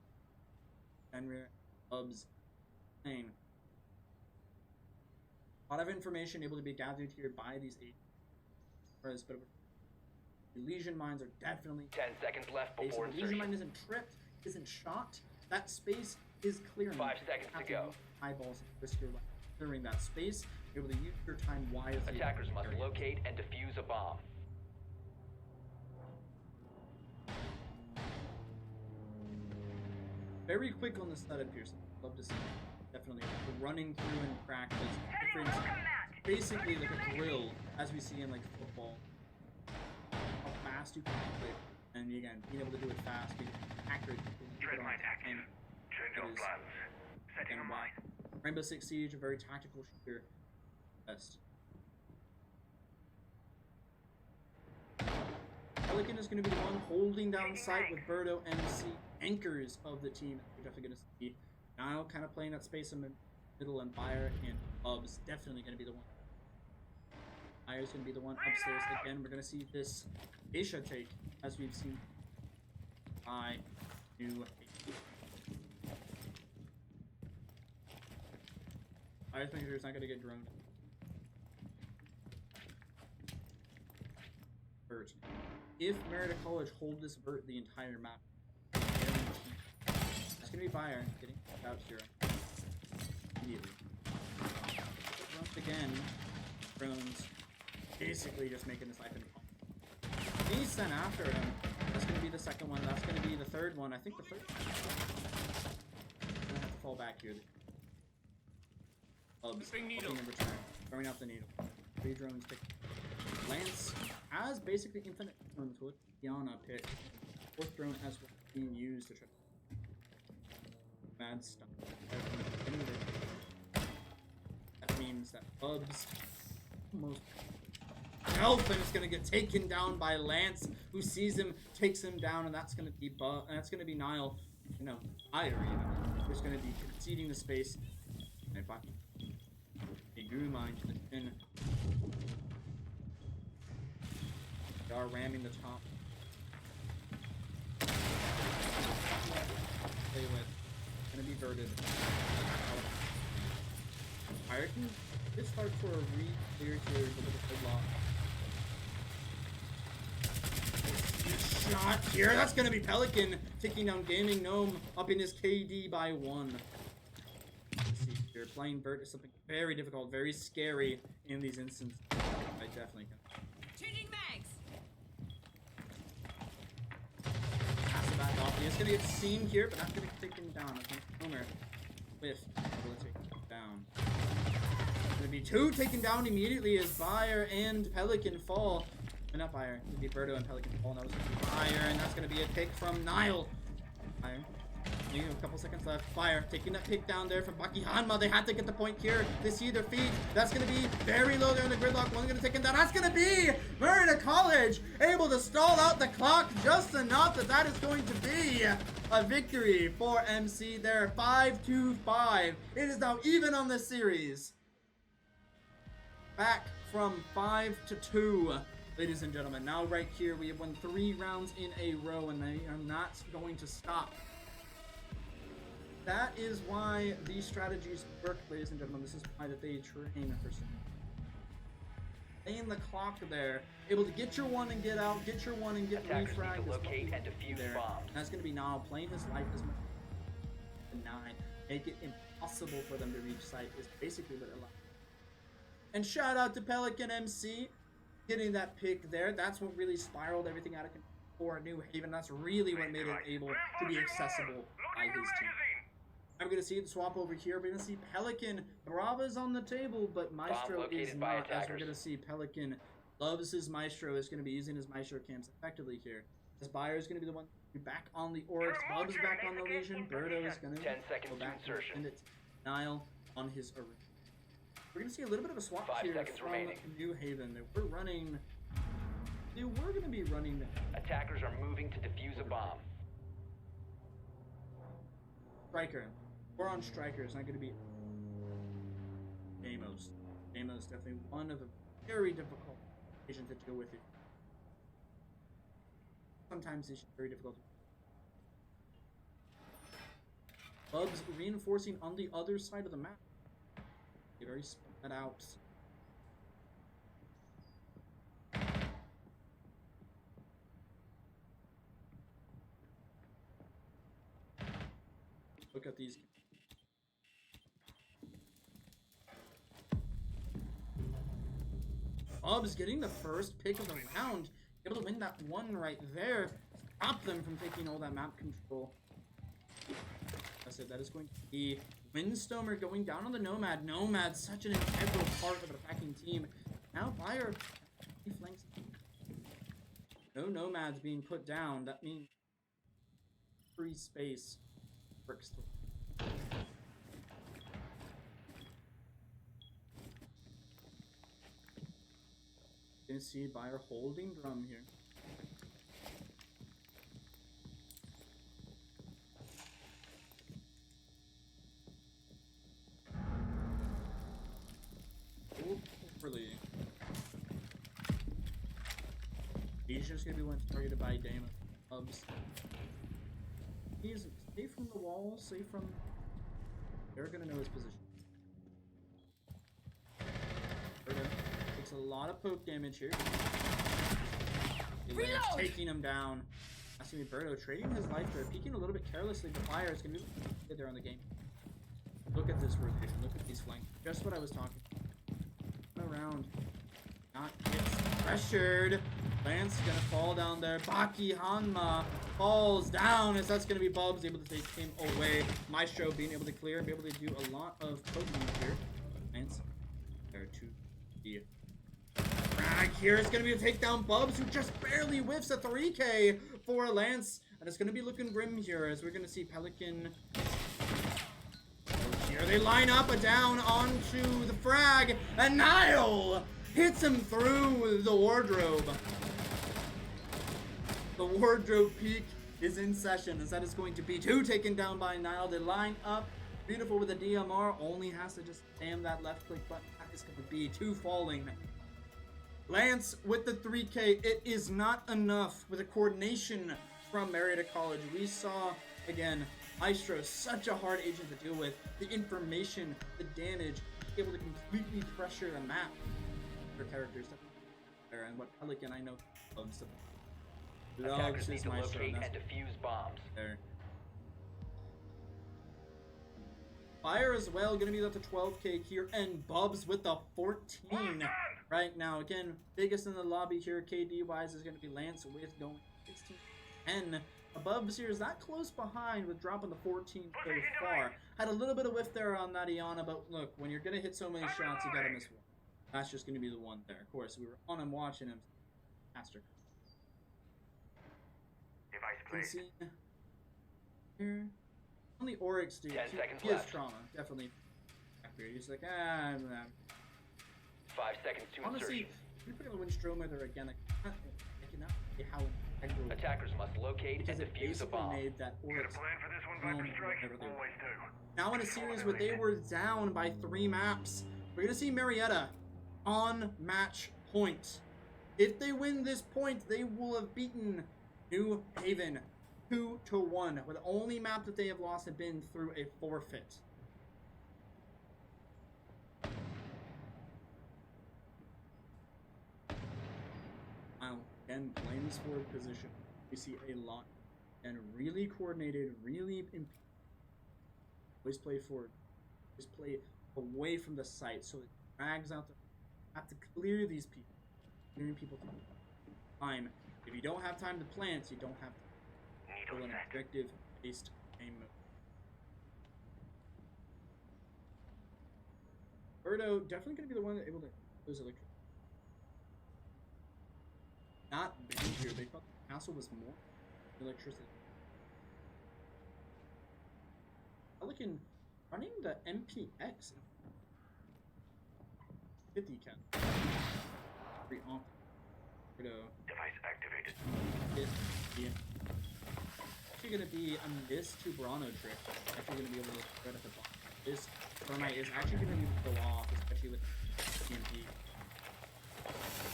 [SPEAKER 7] Henry, Bubs, playing. A lot of information able to be gathered here by these agents. But the Legion mines are definitely
[SPEAKER 5] 10 seconds left before
[SPEAKER 7] the Legion
[SPEAKER 5] insertion.
[SPEAKER 7] mine isn't tripped, isn't shot. That space is clearing.
[SPEAKER 5] 5 seconds to go.
[SPEAKER 7] Eyeballs and risk your life clearing that space. You're able to use your time wisely.
[SPEAKER 5] Attackers must locate and defuse a bomb.
[SPEAKER 7] Very quick on the setup here. So love to see. Definitely running through and practice. Different, basically like a drill, as we see in like football. How fast you can play, and again, being able to do it fast, being accurate.
[SPEAKER 6] Trendline active. Change those plans. Setting a mine.
[SPEAKER 7] Rainbow Six Siege, a very tactical shooter. Best. Pelican is going to be the one holding down sight with Birdo and the anchors of the team. We're definitely going to see Niall kind of playing that space in the middle, and Fire and Bubs definitely going to be the one. Fire's going to be the one upstairs again. We're going to see this Asia take, as we've seen by New I think he's not going to get droned. Vert. If Marietta College hold this Vert the entire map, it's going to be Fire getting out here immediately. Once again, drones basically just making this life impossible. He's sent after him. That's going to be the second one. That's going to be the third one. I think the third one. I'm going to have to fall back here. Bubs, in return, throwing out the needle. 3 drones pick. Lance has basically infinite drones with Diana pick. 4th drone as well being used to try. Bad stuff. That means that Bubs almost health and it's gonna get taken down by Lance, who sees him, takes him down, and that's gonna be Niall. You know, who's gonna be conceding the space. And a guru mine to the chin. They are ramming the top. Play with. Gonna be verted. Fire can just start for a re-clear here with a good lock. Shot here. That's gonna be Pelican taking down Gaming Gnome, up in his KD by 1. You're playing Bert is something very difficult, very scary in these instances. I definitely can.
[SPEAKER 1] Changing mags.
[SPEAKER 7] Pass it back off. He's gonna get seen here, but not gonna take him down. I think Homer with will take him down. Gonna be 2 taken down immediately as Fire and Pelican fall. Not Fire. It'd be Birdo and Pelican fall. That was gonna be Fire, and that's gonna be a pick from Niall. Fire. Only a couple seconds left. Fire taking that pick down there from Baki Hanma. They had to get the point here. They see their feet. That's going to be very low there in the gridlock. One's going to take him down. That's going to be Marietta College able to stall out the clock just enough that is going to be a victory for MC there. 5-5. It is now even on this series. Back from 5-2. Ladies and gentlemen, now right here we have won 3 rounds in a row and they are not going to stop. That is why these strategies work, ladies and gentlemen. This is why that they train for some. Playing the clock there, able to get your one and get out, get your one and get
[SPEAKER 5] Attackers need to
[SPEAKER 7] refragged.
[SPEAKER 5] locate and defuse
[SPEAKER 7] There.
[SPEAKER 5] bombs.
[SPEAKER 7] That's going to be now playing his life as much as 9. Make it impossible for them to reach site is basically what it allows. And shout out to Pelican MC. Getting that pick there, that's what really spiraled everything out of control for New Haven. That's really what made it able to be accessible by his team. I'm going to see the swap over here. We're going to see Pelican. Brava's on the table, but Maestro is not. As we're going to see Pelican loves his Maestro, is going to be using his Maestro camps effectively here. As Bayer is going to be the one to be back on the Oryx. Bub's back on the Legion. Berto is going to
[SPEAKER 5] 10 seconds
[SPEAKER 7] go
[SPEAKER 5] to
[SPEAKER 7] back
[SPEAKER 5] insertion.
[SPEAKER 7] and send it to Nile on his Oryx. We're going to see a little bit of a swap
[SPEAKER 5] 5
[SPEAKER 7] here
[SPEAKER 5] seconds
[SPEAKER 7] from
[SPEAKER 5] remaining.
[SPEAKER 7] New Haven. They were going to be running
[SPEAKER 5] Attackers are moving to defuse a bomb.
[SPEAKER 7] Striker. We're on Striker. It's not going to be Damos. Damos definitely one of a very difficult agent to deal with. Sometimes it's very difficult. Bubs reinforcing on the other side of the map. They very spread out. Look at these. Bubs getting the first pick of the round. Able to win that one right there. Stop them from taking all that map control. I said that is going to be Windstomer going down on the Nomad. Nomad, such an integral part of an attacking team. Now Fire flanks. No Nomads being put down. That means free space. Works. You can see Bayer holding drum here. Overly. He's just gonna be one targeted by Dama. Hubs. He's safe from the wall, safe from. They're gonna know his position. Takes a lot of poke damage here. Reload! Taking him down. That's gonna be Berto trading his life there, peeking a little bit carelessly. The Fire is gonna be there on the game. Look at this rotation. Look at these flanks. Just what I was talking about. Around. Not gets pressured. Lance gonna fall down there. Baki Hanma falls down as that's gonna be Bubs able to take him away. Maestro being able to clear, be able to do a lot of poking here. Lance there to the frag here. It's gonna be a takedown. Bubs who just barely whiffs a 3K for Lance, and it's gonna be looking grim here as we're gonna see Pelican. Here they line up a down onto the frag, and Nile hits him through the wardrobe. The wardrobe peak is in session as that is going to be 2 taken down by Nile. They line up beautiful with the DMR, only has to just spam that left click button. That is going to be 2 falling. Lance with the 3K, it is not enough with the coordination from Marietta College. We saw, again, Maestro, such a hard agent to deal with. The information, the damage, able to completely pressure the map for characters there, and what Pelican I know loves to
[SPEAKER 5] Attackers need to locate and defuse bombs.
[SPEAKER 7] There. Fire as well, gonna be up to 12K here, and Bubs with the 14 right now. Again, biggest in the lobby here, KD wise, is gonna be Lance with going 16 10. Bubs here is not close behind with dropping the 14 so far. Had a little bit of whiff there on that Iana, but look, when you're gonna hit so many shots, you gotta miss one. That's just gonna be the one there. Of course, we were on him watching him. Faster.
[SPEAKER 6] Device
[SPEAKER 7] You can
[SPEAKER 6] placed.
[SPEAKER 7] see here. On the Oryx, dude,
[SPEAKER 5] 10 seconds
[SPEAKER 7] he has
[SPEAKER 5] left.
[SPEAKER 7] trauma, definitely. He's like, nah.
[SPEAKER 5] 5 seconds to
[SPEAKER 7] Honestly,
[SPEAKER 5] insertion.
[SPEAKER 7] if you put a Windstromer there again, I cannot say how integral
[SPEAKER 5] Attackers must locate and
[SPEAKER 7] because it
[SPEAKER 5] defuse the
[SPEAKER 7] basically
[SPEAKER 5] bomb.
[SPEAKER 7] made that
[SPEAKER 6] Got a
[SPEAKER 7] Oryx
[SPEAKER 6] plan for this one,
[SPEAKER 7] own
[SPEAKER 6] Viper Strike?
[SPEAKER 7] whatever they want.
[SPEAKER 6] Always do.
[SPEAKER 7] Now in a series where they were down by 3 maps, we're gonna see Marietta on match point. If they win this point, they will have beaten New Haven 2-1, with the only map that they have lost have been through a forfeit. Now, again, Blaine's forward position. We see a lot and really coordinated, really always play forward. Always play away from the site, so it drags out the. Have to clear these people. Clearing people to time. If you don't have time to plant, you don't have to
[SPEAKER 6] Needle
[SPEAKER 7] build an
[SPEAKER 6] set.
[SPEAKER 7] objective-based game mode. Birdo definitely going to be the one able to lose electricity. Not big here. They thought the castle was more electricity. Pelican running the MPX 50 count. Pretty on. Birdo.
[SPEAKER 6] Device activated.
[SPEAKER 7] Yeah. Actually gonna be a miss to Brano trick. Actually gonna be able to spread at the bottom. This Thermite is actually gonna be able to go off, especially with TMP.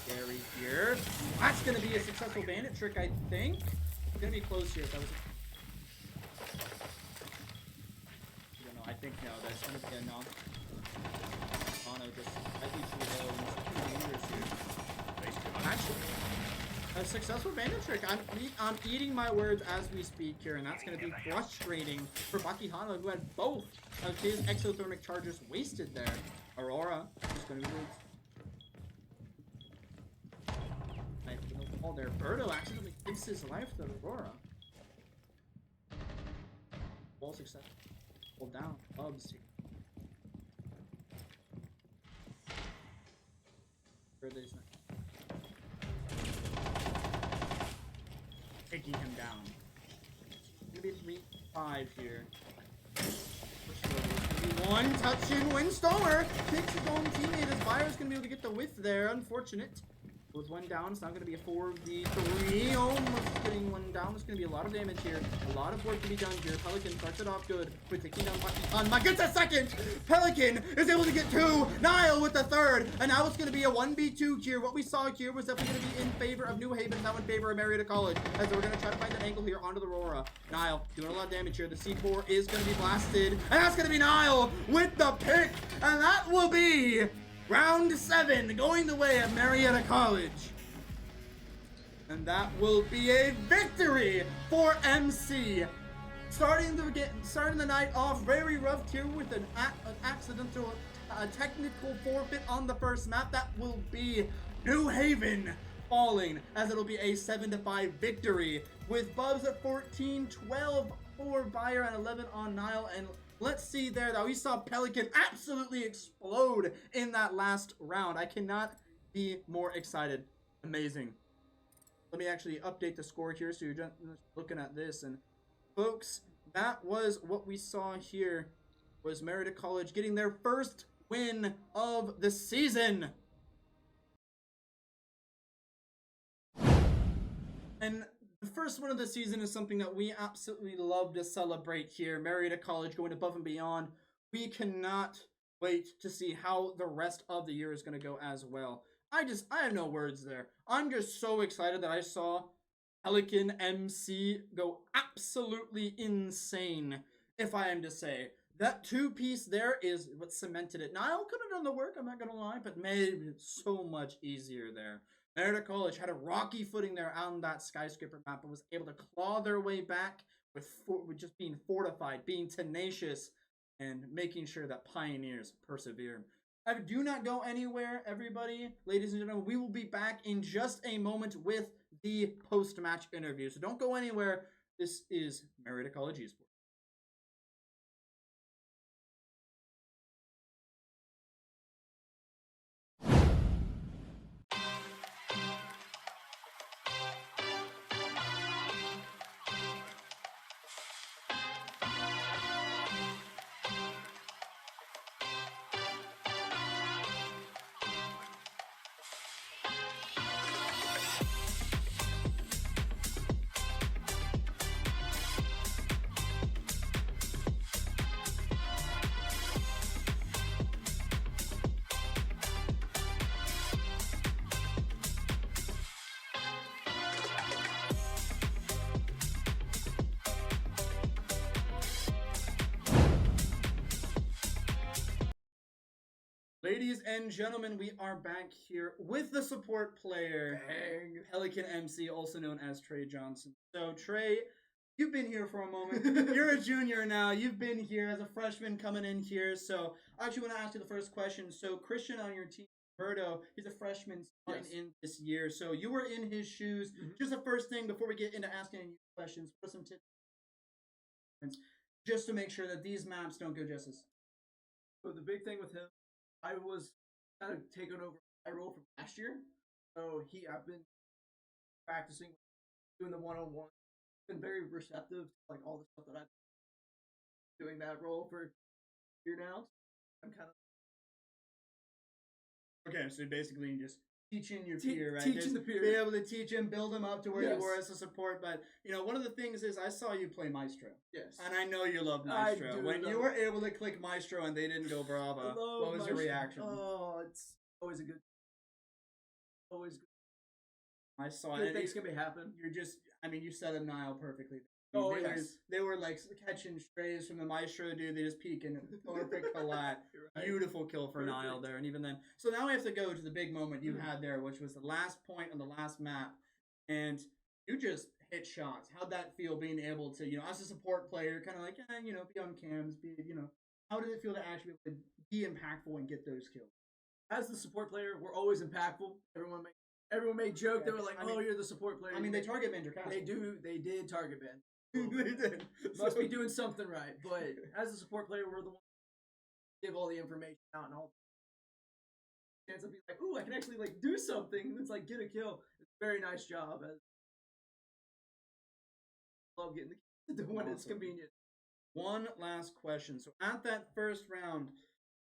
[SPEAKER 7] Gary here. That's gonna be a successful bandit trick, I think. It's gonna be close here. If that was. I don't know. I think no. That's gonna be a no. Brano just slightly too low. And it's too dangerous here. Actually, a successful bandit trick. I'm eating my words as we speak here, and that's going to be frustrating for Bakihana, who had both of his exothermic charges wasted there. Aurora is going to be all there. Birdo accidentally gives his life to Aurora. All success. Hold down. Bubs here. Birdo's not. Taking him down. It's gonna be 3-5 here. It's gonna be one touch in. Windstormer takes his own teammate. His Fire's gonna be able to get the whiff there. Unfortunate. With one down, it's now going to be a 4v3. Almost getting one down. There's going to be a lot of damage here. A lot of work to be done here. Pelican starts it off good with taking down Bakihana. Gets a second! Pelican is able to get 2. Nile with the 3rd. And now it's going to be a 1v2 here. What we saw here was definitely going to be in favor of New Haven, now in favor of Marietta College. As we're going to try to find an angle here onto the Aurora. Nile doing a lot of damage here. The C4 is going to be blasted. And that's going to be Nile with the pick. And that will be Round 7 going the way of Marietta College. And that will be a victory for MC. Starting the night off very rough here with an accidental technical forfeit on the first map. That will be New Haven falling, as it'll be a 7-5 victory with Bubs at 14, 12 for Bayer, and 11 on Nile. And let's see there that we saw Pelican absolutely explode in that last round. I cannot be more excited. Amazing. Let me actually update the score here so you're just looking at this. And folks, that was what we saw here, was Marietta College getting their first win of the season. And the first one of the season is something that we absolutely love to celebrate here. Marietta College going above and beyond. We cannot wait to see how the rest of the year is going to go as well. I have no words there. I'm just so excited that I saw Pelican MC go absolutely insane, if I am to say. That 2-piece there is what cemented it. Niall could have done the work, I'm not going to lie, but made it so much easier there. Marietta College had a rocky footing there on that skyscraper map, but was able to claw their way back with just being fortified, being tenacious, and making sure that Pioneers persevere. Do not go anywhere, everybody. Ladies and gentlemen, we will be back in just a moment with the post-match interview. So don't go anywhere. This is Marietta College Esports. Ladies and gentlemen, we are back here with the support player, Pelican MC, also known as Trey Johnson. So, Trey, you've been here for a moment. You're a junior now. You've been here as a freshman coming in here. So, I actually want to ask you the first question. So, Christian on your team, Roberto, he's a freshman starting in this year. So, you were in his shoes. Just the first thing before we get into asking you questions, what are some tips just to make sure that these maps don't go justice?
[SPEAKER 9] So the big thing with him, I was kind of taking over my role from last year. So I've been practicing, doing the one-on-one. Been very receptive to like all the stuff that I've been doing that role for a year now. I'm kind of
[SPEAKER 7] Okay, so basically you just teaching your peer, right?
[SPEAKER 9] teaching
[SPEAKER 7] Just
[SPEAKER 9] the peer.
[SPEAKER 7] Be able to teach him, build him up to where you
[SPEAKER 9] Yes.
[SPEAKER 7] were as a support. But, you know, one of the things is I saw you play Maestro.
[SPEAKER 9] yes.
[SPEAKER 7] And I know you love
[SPEAKER 9] I
[SPEAKER 7] Maestro.
[SPEAKER 9] do
[SPEAKER 7] When
[SPEAKER 9] love
[SPEAKER 7] you were able to click Maestro and they didn't go Brava,
[SPEAKER 9] Hello,
[SPEAKER 7] what was your
[SPEAKER 9] my-
[SPEAKER 7] reaction?
[SPEAKER 9] Oh, it's always a good. Always good.
[SPEAKER 7] I saw
[SPEAKER 9] Good
[SPEAKER 7] it.
[SPEAKER 9] things can be happen.
[SPEAKER 7] You're just, I mean, you said them Nile perfectly.
[SPEAKER 9] Oh,
[SPEAKER 7] they
[SPEAKER 9] yes.
[SPEAKER 7] they were like catching strays from the Maestro dude. They just peek and perfect collat.
[SPEAKER 9] You're right.
[SPEAKER 7] Beautiful kill for
[SPEAKER 9] Perfect.
[SPEAKER 7] Nile there. And even then, so now we have to go to the big moment you had there, which was the last point on the last map. And you just hit shots. How'd that feel being able to, you know, as a support player, kind of like, you know, be on cams, how did it feel to actually be impactful and get those kills?
[SPEAKER 9] As the support player, we're always impactful. Everyone made joke. They were like,
[SPEAKER 7] I mean-
[SPEAKER 9] "Oh, you're the support player."
[SPEAKER 7] I mean, they target Manger Castle.
[SPEAKER 9] They do. They did target ban.
[SPEAKER 7] They did.
[SPEAKER 9] Must
[SPEAKER 7] So-
[SPEAKER 9] be doing something right. But as a support player, we're the ones who give all the information out and all. Chance of being like, "Ooh, I can actually like do something." It's like get a kill. It's a very nice job. Love getting the kill when it's
[SPEAKER 7] Awesome.
[SPEAKER 9] convenient.
[SPEAKER 7] One last question. So at that first round,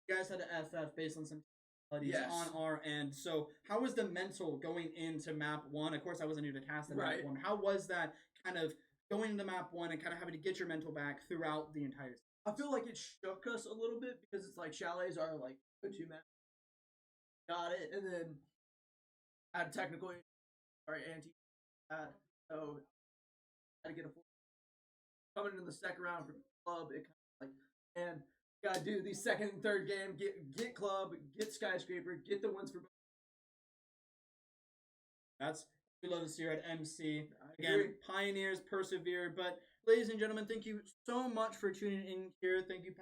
[SPEAKER 7] you guys had to FF based on some studies
[SPEAKER 9] Yes.
[SPEAKER 7] on our end. So how was the mental going into map one? Of course, I wasn't even to cast the map
[SPEAKER 9] Right.
[SPEAKER 7] one. How was that kind of going into map one and kind of having to get your mental back throughout the entire season?
[SPEAKER 9] I feel like it shook us a little bit because it's like chalets are like go-to map. Got it, and then had a technical or anti so had to get a full coming into the second round for club. It kind of like, and gotta do the second and third game. Get club, get skyscraper, get the wins for.
[SPEAKER 7] That's what we love to see here at MC.
[SPEAKER 9] I
[SPEAKER 7] Again,
[SPEAKER 9] agree.
[SPEAKER 7] pioneers persevere. But ladies and gentlemen, thank you so much for tuning in here. Thank you,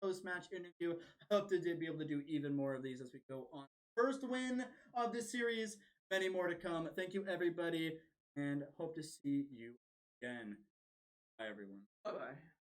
[SPEAKER 7] post-match interview. I hope to be able to do even more of these as we go on. First win of this series, many more to come. Thank you, everybody, and hope to see you again. Bye, everyone.
[SPEAKER 9] Bye bye.